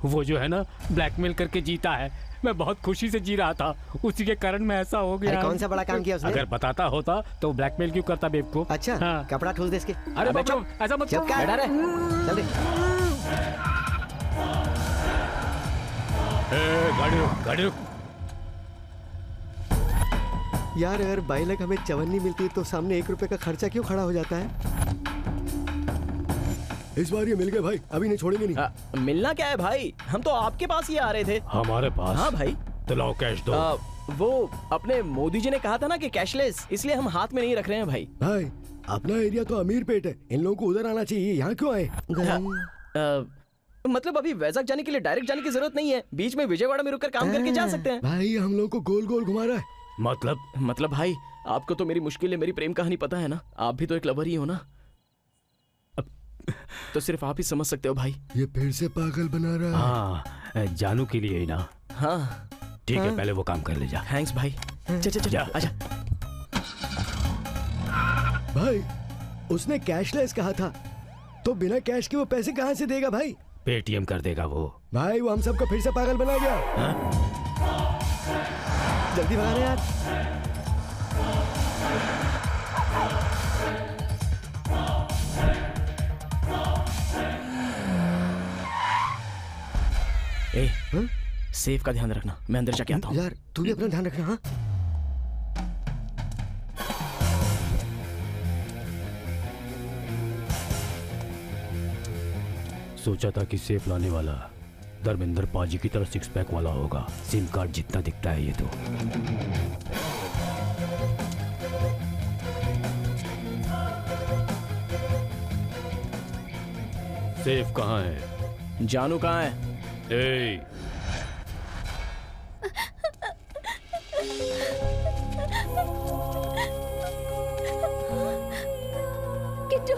वो जो है ना, ब्लैकमेल करके जीता है। मैं बहुत खुशी से जी रहा था, उसी के कारण मैं ऐसा हो गया। अरे कौन सा बड़ा काम किया उसने? अगर बताता होता तो ब्लैकमेल क्यों करता बेब को? अच्छा, हाँ। कपड़ा ठूस दे इसके। अरे बच्चों, ऐसा मत चुप कर। चल दे। गाड़ी रुक। यार अगर बाइलक हमें चवन्नी मिलती है तो सामने 1 रुपए का खर्चा क्यों खड़ा हो जाता है? इस बार ये मिल गए भाई, अभी नहीं छोड़ेंगे नहीं। मिलना क्या है भाई, हम तो आपके पास ही आ रहे थे। हमारे पास? हाँ भाई। तो लाओ कैश दो। वो अपने मोदी जी ने कहा था ना कि कैशलेस, इसलिए हम हाथ में नहीं रख रहे हैं भाई। भाई अपना एरिया तो अमीर पेट है, इन लोगों को उधर आना चाहिए, यहाँ क्यों आए? मतलब अभी वैजाग जाने के लिए डायरेक्ट जाने की जरूरत नहीं है, बीच में विजयवाड़ा में रुककर काम करके जा सकते हैं। भाई हम लोग को गोल गोल घुमा रहा है। मतलब भाई आपको तो मेरी मुश्किल है, मेरी प्रेम कहानी पता है ना, आप भी तो एक लवर ही हो ना, तो सिर्फ आप ही समझ सकते हो भाई। ये फिर से पागल बना रहा है। हाँ, जानू के लिए ही ना। हाँ ठीक है, पहले वो काम कर ले जा। थैंक्स भाई। चल आजा। भाई उसने कैशलेस कहा था, तो बिना कैश के वो पैसे कहाँ से देगा भाई? पेटीएम कर देगा वो। भाई वो हम सबको फिर से पागल बना गया। जल्दी भगा रहे यार। सेफ का ध्यान रखना, मैं अंदर जाके आता हूँ। यार तू भी अपना ध्यान रखना। हाँ सोचा था कि सेफ लाने वाला धर्मेंद्र पाजी की तरह सिक्स पैक वाला होगा, सिम कार्ड जितना दिखता है ये तो। सेफ कहाँ है? जानू कहाँ है? किट्टू,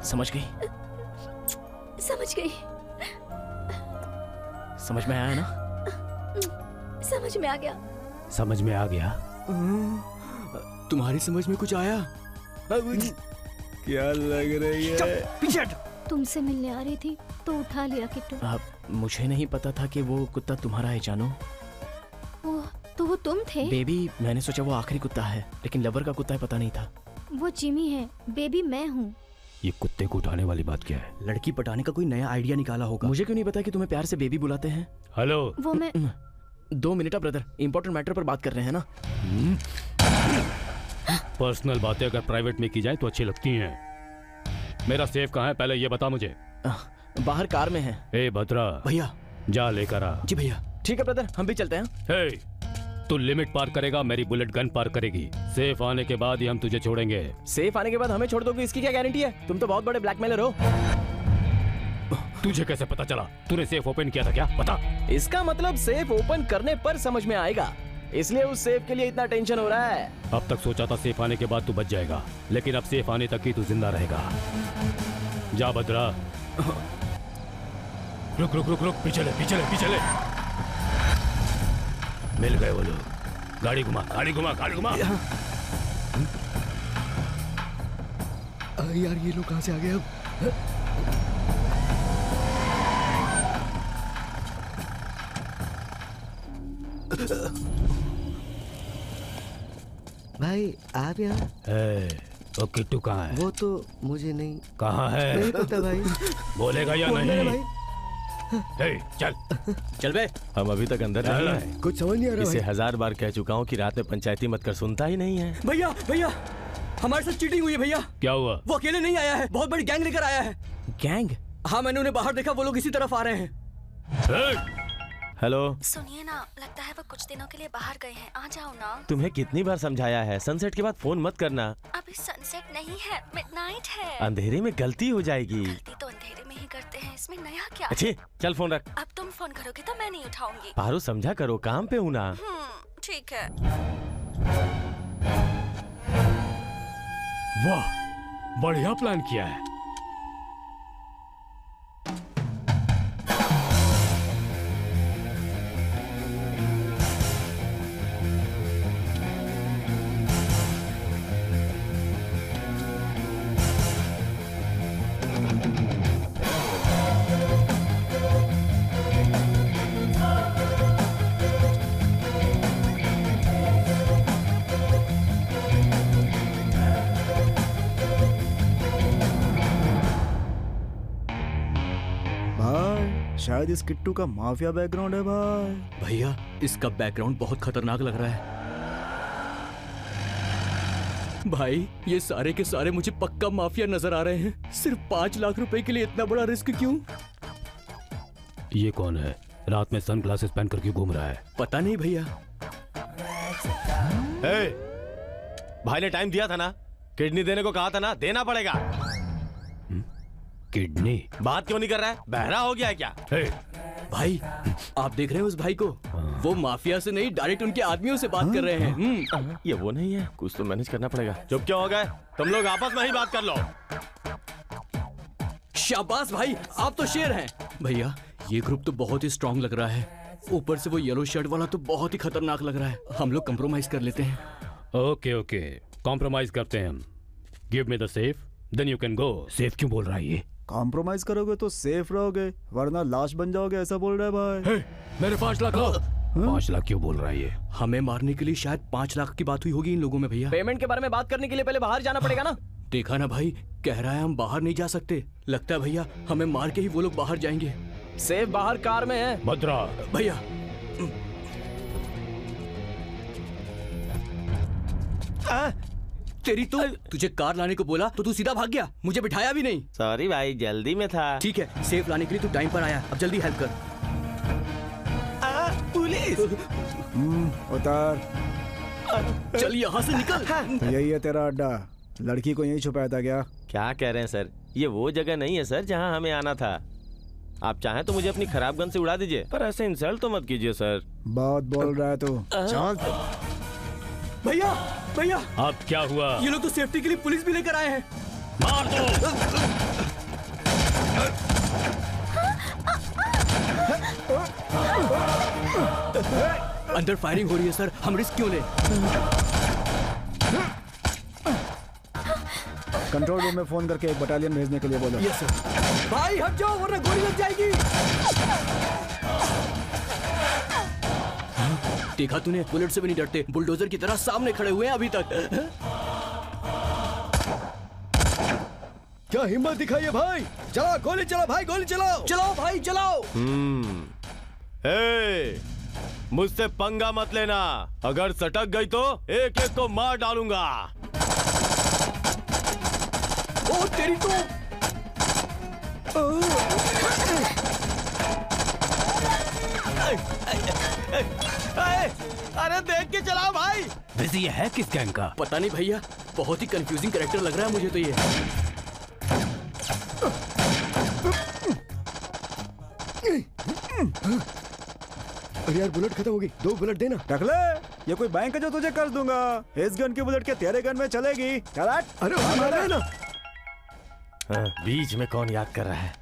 समझ गई? समझ गई। समझ में आया ना? समझ में आ गया। समझ में आ गया? तुम्हारी समझ में कुछ आया? क्या लग रही है? पीछे हट। तुमसे मिलने आ रही थी तो उठा लिया किट्टू। मुझे नहीं पता था कि वो कुत्ता तुम्हारा है जानू। तो वो तुम थे? बेबी, मैंने सोचा वो आखिरी कुत्ता है, लेकिन लवर का कुत्ता है पता नहीं था। वो जिमी है, बेबी मैं हूँ। ये कुत्ते को उठाने वाली बात क्या है? लड़की पटाने का कोई नया आइडिया निकाला होगा। मुझे क्यों नहीं पता कि तुम्हें प्यार से बेबी बुलाते हैं? हेलो। वो मैं 2 मिनट ब्रदर, इंपॉर्टेंट मैटर पर बात कर रहे हैं ना। पर्सनल बातें अगर प्राइवेट में की जाए तो अच्छी लगती हैं। मेरा सेफ कहाँ है पहले ये बता मुझे। बाहर कार में है। ए भद्रा भैया, जा लेकर आ। जी भैया। ठीक है ब्रदर, हम भी चलते हैं। हे, तू लिमिट पार करेगा, मेरी बुलेट गन पार करेगी। सेफ आने के बाद ही हम तुझे छोड़ेंगे। सेफ आने के बाद हमें छोड़ दोगे, इसकी क्या गारंटी है? तुम तो बहुत बड़े ब्लैकमेलर हो। तुझे कैसे पता चला? तूने सेफ ओपन किया था क्या? बता। इसका मतलब सेफ ओपन करने पर समझ में आएगा, इसलिए उस सेफ के लिए इतना टेंशन हो रहा है। अब तक सोचा था सेफ आने के बाद तू बच जाएगा, लेकिन अब सेफ आने तक ही तू जिंदा रहेगा। जा भद्रा। रुक रुक रुक रुक, पीछे ले पीछे ले पीछे ले। मिल गए वो लोग। गाड़ी घुमा गाड़ी घुमा गाड़ी घुमा। यार ये लोग कहाँ से आ गए अब? भाई आप यहाँ? वो किट्टू कहाँ है? वो तो मुझे नहीं। कहाँ है? नहीं पता भाई। बोलेगा या नहीं? भाई? चल चल बे। हम अभी तक अंदर नहीं आए। कुछ समझ नहीं आ रहा इसे भाई। 1000 बार कह चुका हूँ कि रात में पंचायती मत कर, सुनता ही नहीं है। भैया भैया, हमारे साथ चीटिंग हुई है भैया। क्या हुआ? वो अकेले नहीं आया है, बहुत बड़ी गैंग लेकर आया है। गैंग? हाँ, मैंने उन्हें बाहर देखा, वो लोग इसी तरफ आ रहे हैं। हेलो। सुनिए ना, लगता है वो कुछ दिनों के लिए बाहर गए हैं, आ जाओ ना। तुम्हें कितनी बार समझाया है, सनसेट के बाद फोन मत करना। अभी सनसेट नहीं है, मिडनाइट है। अंधेरे में गलती हो जाएगी। गलती तो अंधेरे में ही करते हैं, इसमें नया क्या? अच्छे चल फोन रख। अब तुम फोन करोगे तो मैं नहीं उठाऊंगी। पारो समझा करो, काम पे हूँ ना। ठीक है। वाह, बढ़िया प्लान किया है। शायद इस किट्टू का माफिया बैकग्राउंड है भाई। भैया इसका बैकग्राउंड बहुत खतरनाक लग रहा है। भाई ये सारे के सारे मुझे पक्का माफिया नजर आ रहे हैं। सिर्फ 5 लाख रुपए के लिए इतना बड़ा रिस्क क्यों? ये कौन है? रात में सनग्लासेस पहन कर क्यों घूम रहा है? पता नहीं भैया। भाई ने टाइम दिया था ना, किडनी देने को कहा था ना, देना पड़ेगा। किडनी? बात क्यों नहीं कर रहा है? बहरा हो गया है क्या? भाई आप देख रहे हैं उस भाई को? वो माफिया से नहीं डायरेक्ट उनके आदमियों से बात कर रहे हैं। ये वो नहीं है, कुछ तो मैनेज करना पड़ेगा। चुप क्यों हो गए? तुम लोग आपस में ही बात कर लो। शाबाश भाई, आप तो शेर हैं। भैया ये ग्रुप तो बहुत ही स्ट्रांग लग रहा है। ऊपर से वो येलो शर्ट वाला तो बहुत ही खतरनाक लग रहा है। हम लोग कंप्रोमाइज कर लेते हैं। ओके ओके, कॉम्प्रोमाइज करते हैं हम। Give me the safe, then you can go. Safe क्यों बोल रहा है ये? कॉम्प्रोमाइज करोगे तो सेफ रहोगे, वरना लाश बन जाओगे, ऐसा बोल रहा है भाई। मेरे 5 लाख। 5 लाख क्यों बोल रहा है ये? हमें मारने के लिए शायद 5 लाख की बात हुई होगी इन लोगों में भैया। पेमेंट के बारे में बात करने के लिए पहले बाहर जाना पड़ेगा ना। देखा ना भाई, कह रहा है हम बाहर नहीं जा सकते। लगता है भैया हमें मार के ही वो लोग बाहर जाएंगे। सेफ बाहर कार में है। भद्रा भैया। तेरी तो तुझे कार लाने को बोला तो तू सीधा भाग गया, मुझे बिठाया भी नहीं। सॉरी भाई, जल्दी में था। ठीक है, सेफ लाने के लिए तू टाइम पर आया, अब जल्दी हेल्प कर। पुलिस! उतार। चल यहाँ से निकल। तो यही है तेरा अड्डा? लड़की को यही छुपाया था क्या? क्या कह रहे हैं सर? ये वो जगह नहीं है सर जहाँ हमें आना था। आप चाहें तो मुझे अपनी खराब गन से उड़ा दीजिए, पर ऐसे इंसल्ट तो मत कीजिए सर। बहुत बोल रहा है तू। चल। भैया भैया, अब क्या हुआ? ये लोग तो सेफ्टी के लिए पुलिस भी लेकर आए हैं। मार दो। अंदर फायरिंग हो रही है सर, हम रिस्क क्यों लें? कंट्रोल रूम में फोन करके एक बटालियन भेजने के लिए बोलो। Yes sir. भाई हट जाओ वरना गोली लग जाएगी। देखा तूने, बुलेट से भी नहीं डरते, बुलडोजर की तरह सामने खड़े हुए हैं अभी तक। क्या हिम्मत दिखाई है भाई? चलो गोली चलाओ भाई, गोली चलाओ। चलाओ भाई चलाओ। मुझसे पंगा मत लेना, अगर सटक गई तो एक एक को मार डालूंगा। ओ तेरी तो। अरे देख के चलाओ भाई। वैसे ये है किस गैंग का? पता नहीं भैया, बहुत ही कंफ्यूजिंग कैरेक्टर लग रहा है मुझे तो ये। अरे यार बुलेट खत्म हो गई, 2 बुलेट देना। रख ले, ये कोई बैंक है जो तुझे कर दूंगा। इस गन की बुलेट के तेरे गन में चलेगी। चल हट। अरे मार ना। बीच में कौन याद कर रहा है?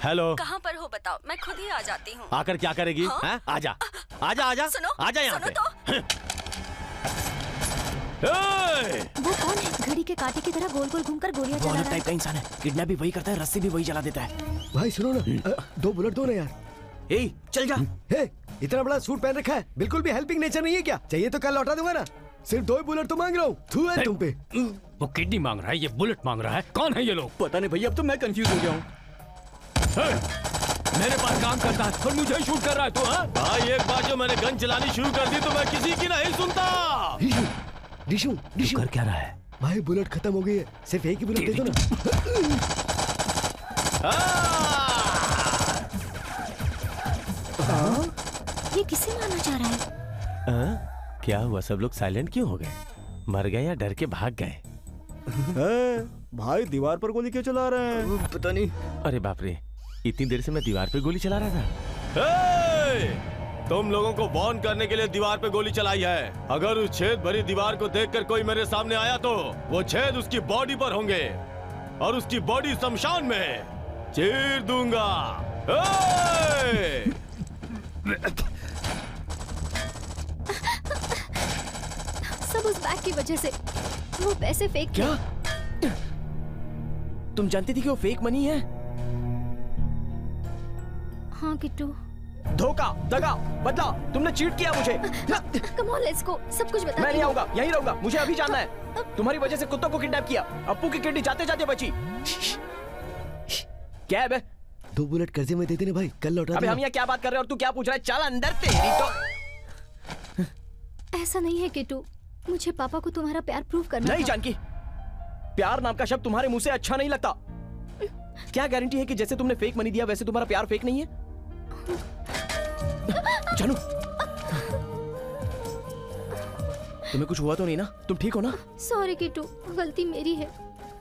हेलो, कहाँ पर हो बताओ, मैं खुद ही आ जाती हूँ। आकर क्या करेगी? हाँ? आजा आजा आजा, सुनो, आजा यहाँ पे। वो कौन है? घड़ी के कांटे की तरह गोल गोल घूमकर गोलियां चला रहा है। टाइप का इंसान है, किडनैप भी वही करता है, रस्सी भी वही चला देता है। भाई सुनो ना, 2 बुलेट दो ना यार। ए चल जा। हे, इतना बड़ा सूट पहन रखा है, बिल्कुल भी हेल्पिंग नेचर नहीं है क्या? चाहिए तो कल लौटा दूंगा ना। सिर्फ 2 बुलेट तो मांग रहा हूँ, थू है तुम पे। वो किडनी मांग रहा है, ये बुलेट मांग रहा है। कौन है ये लोग? पता नहीं भैया, अब तो मैं कंफ्यूज हो गया हूँ। मेरे पास काम करता है और मुझे शूट कर रहा है तू? हाँ भाई, एक बार जो मैंने गन चलानी शुरू कर दी तो मैं किसी की नहीं सुनता। डिशू कर क्या रहा है? भाई बुलेट खत्म हो गई है, सिर्फ एक ही बुलेट दे दो ना। ये किसे मारना चाह रहा है? क्या हुआ? सब लोग साइलेंट क्यों हो गए? मर गए या डर के भाग गए? भाई दीवार पर गोली क्यों चला रहे हैं? पता नहीं। अरे बाप रे, इतनी देर से मैं दीवार पे गोली चला रहा था। तुम लोगों को वार्न करने के लिए दीवार पे गोली चलाई है। अगर उस छेद भरी दीवार को देखकर कोई मेरे सामने आया तो वो छेद उसकी बॉडी पर होंगे और उसकी बॉडी शमशान में चीर दूंगा। सब उस बैग की वजह से। वो पैसे फेक क्या? तुम जानती थी कि वो फेक मनी है? हाँ किट्टू। धोखा, दगा, बदला, तुमने चीट किया मुझे। कम ऑन लेट्स गो, सब कुछ बता। मैं नहीं आऊंगा, यहीं रहूंगा, मुझे अभी जानना है। तुम्हारी वजह से कुत्तों को किडनैप किया, अप्पू की किडनी जाते जाते बची। क्या है बे? 2 बुलेट कर्जे में दे देने भाई, कल लौटा अबे देना। हम यहाँ क्या बात कर रहे हैं और तू क्या पूछ रहा है? चल अंदर, तेरी तो। ऐसा नहीं है किट्टू, मुझे पापा को तुम्हारा प्यार प्रूव करना नहीं था। जानकी, प्यार नाम का शब्द तुम्हारे मुंह से अच्छा नहीं लगता। क्या गारंटी है कि जैसे तुमने फेक मनी दिया वैसे तुम्हारा प्यार फेक नहीं है? जानू, तुम्हें कुछ हुआ तो नहीं ना? तुम ठीक हो ना? सॉरी किट्टू, गलती मेरी है,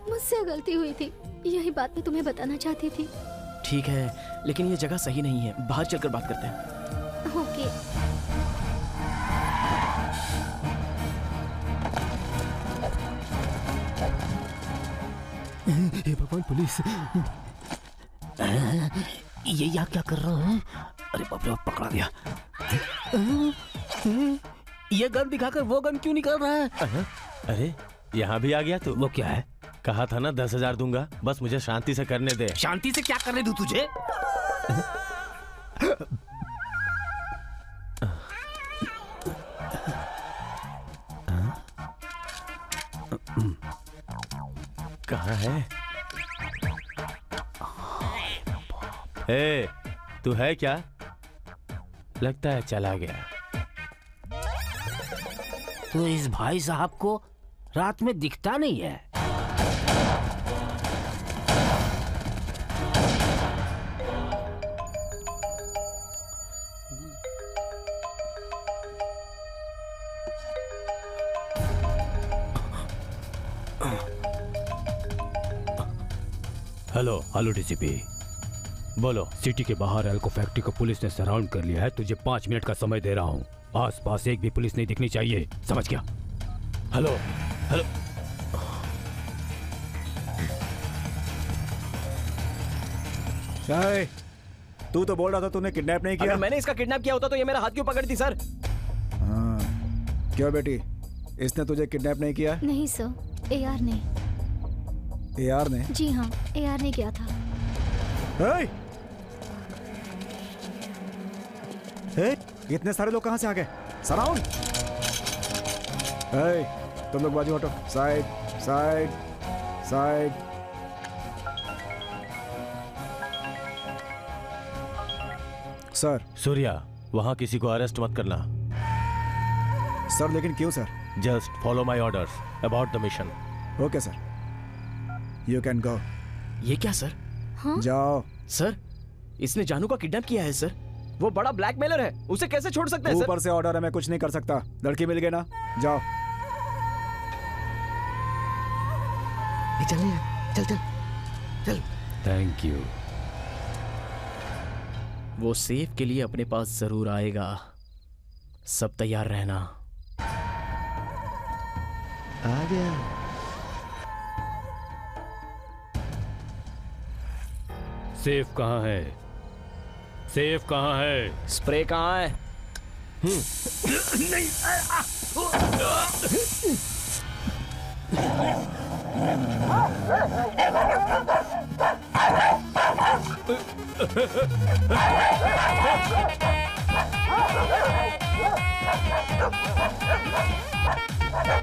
मुझसे गलती हुई थी, यही बात मैं तुम्हें बताना चाहती थी। ठीक है, लेकिन ये जगह सही नहीं है, बाहर चलकर बात करते हैं। ओके। हे भगवान, पुलिस! ये यहाँ क्या कर रहा है? अरे बाप रे, पकड़ा गया। ये गन दिखाकर वो गन क्यों निकाल रहा है? अरे यहाँ भी आ गया तू? वो क्या है? कहा था ना 10,000 दूंगा, बस मुझे शांति से करने दे। शांति से क्या करने दूं तुझे? कहाँ है? ए, तू है क्या? लगता है चला गया। तो इस भाई साहब को रात में दिखता नहीं है। हेलो डीसीपी, बोलो। सिटी के बाहर एल्को फैक्ट्री को पुलिस ने सराउंड कर लिया है। तुझे 5 मिनट का समय दे रहा हूँ। आसपास एक भी पुलिस नहीं दिखनी चाहिए, समझ गया? Hello hello. शाय, तू तो बोल रहा था तूने किडनैप नहीं किया। अगर मैंने इसका किडनैप किया होता तो ये मेरा हाथ क्यों पकड़ती सर? हाँ, क्यों बेटी, इसने तुझे किडनैप नहीं किया? नहीं सर, AR ने। AR ने? जी हाँ, AR ने किया था। हे! हे! इतने सारे लोग कहाँ से आ गए? सराउंड! हे! तुम लोग बाजू हटो। Side side side. Sir. Surya, वहां किसी को अरेस्ट मत करना। सर, लेकिन क्यों sir? Just follow my orders about the mission. Okay sir, you can गो। ये क्या सर? हाँ? जाओ। सर, इसने जानू का किडनैप किया है सर। वो बड़ा ब्लैकमेलर है, उसे कैसे छोड़ सकते हैं सर? ऊपर से ऑर्डर है, मैं कुछ नहीं कर सकता। लड़की मिल गई ना, जाओ। चल चल चल चल। Thank you. वो सेफ के लिए अपने पास जरूर आएगा, सब तैयार रहना। आ गया। सेफ कहाँ है? सेफ कहाँ है? स्प्रे कहाँ है? नहीं।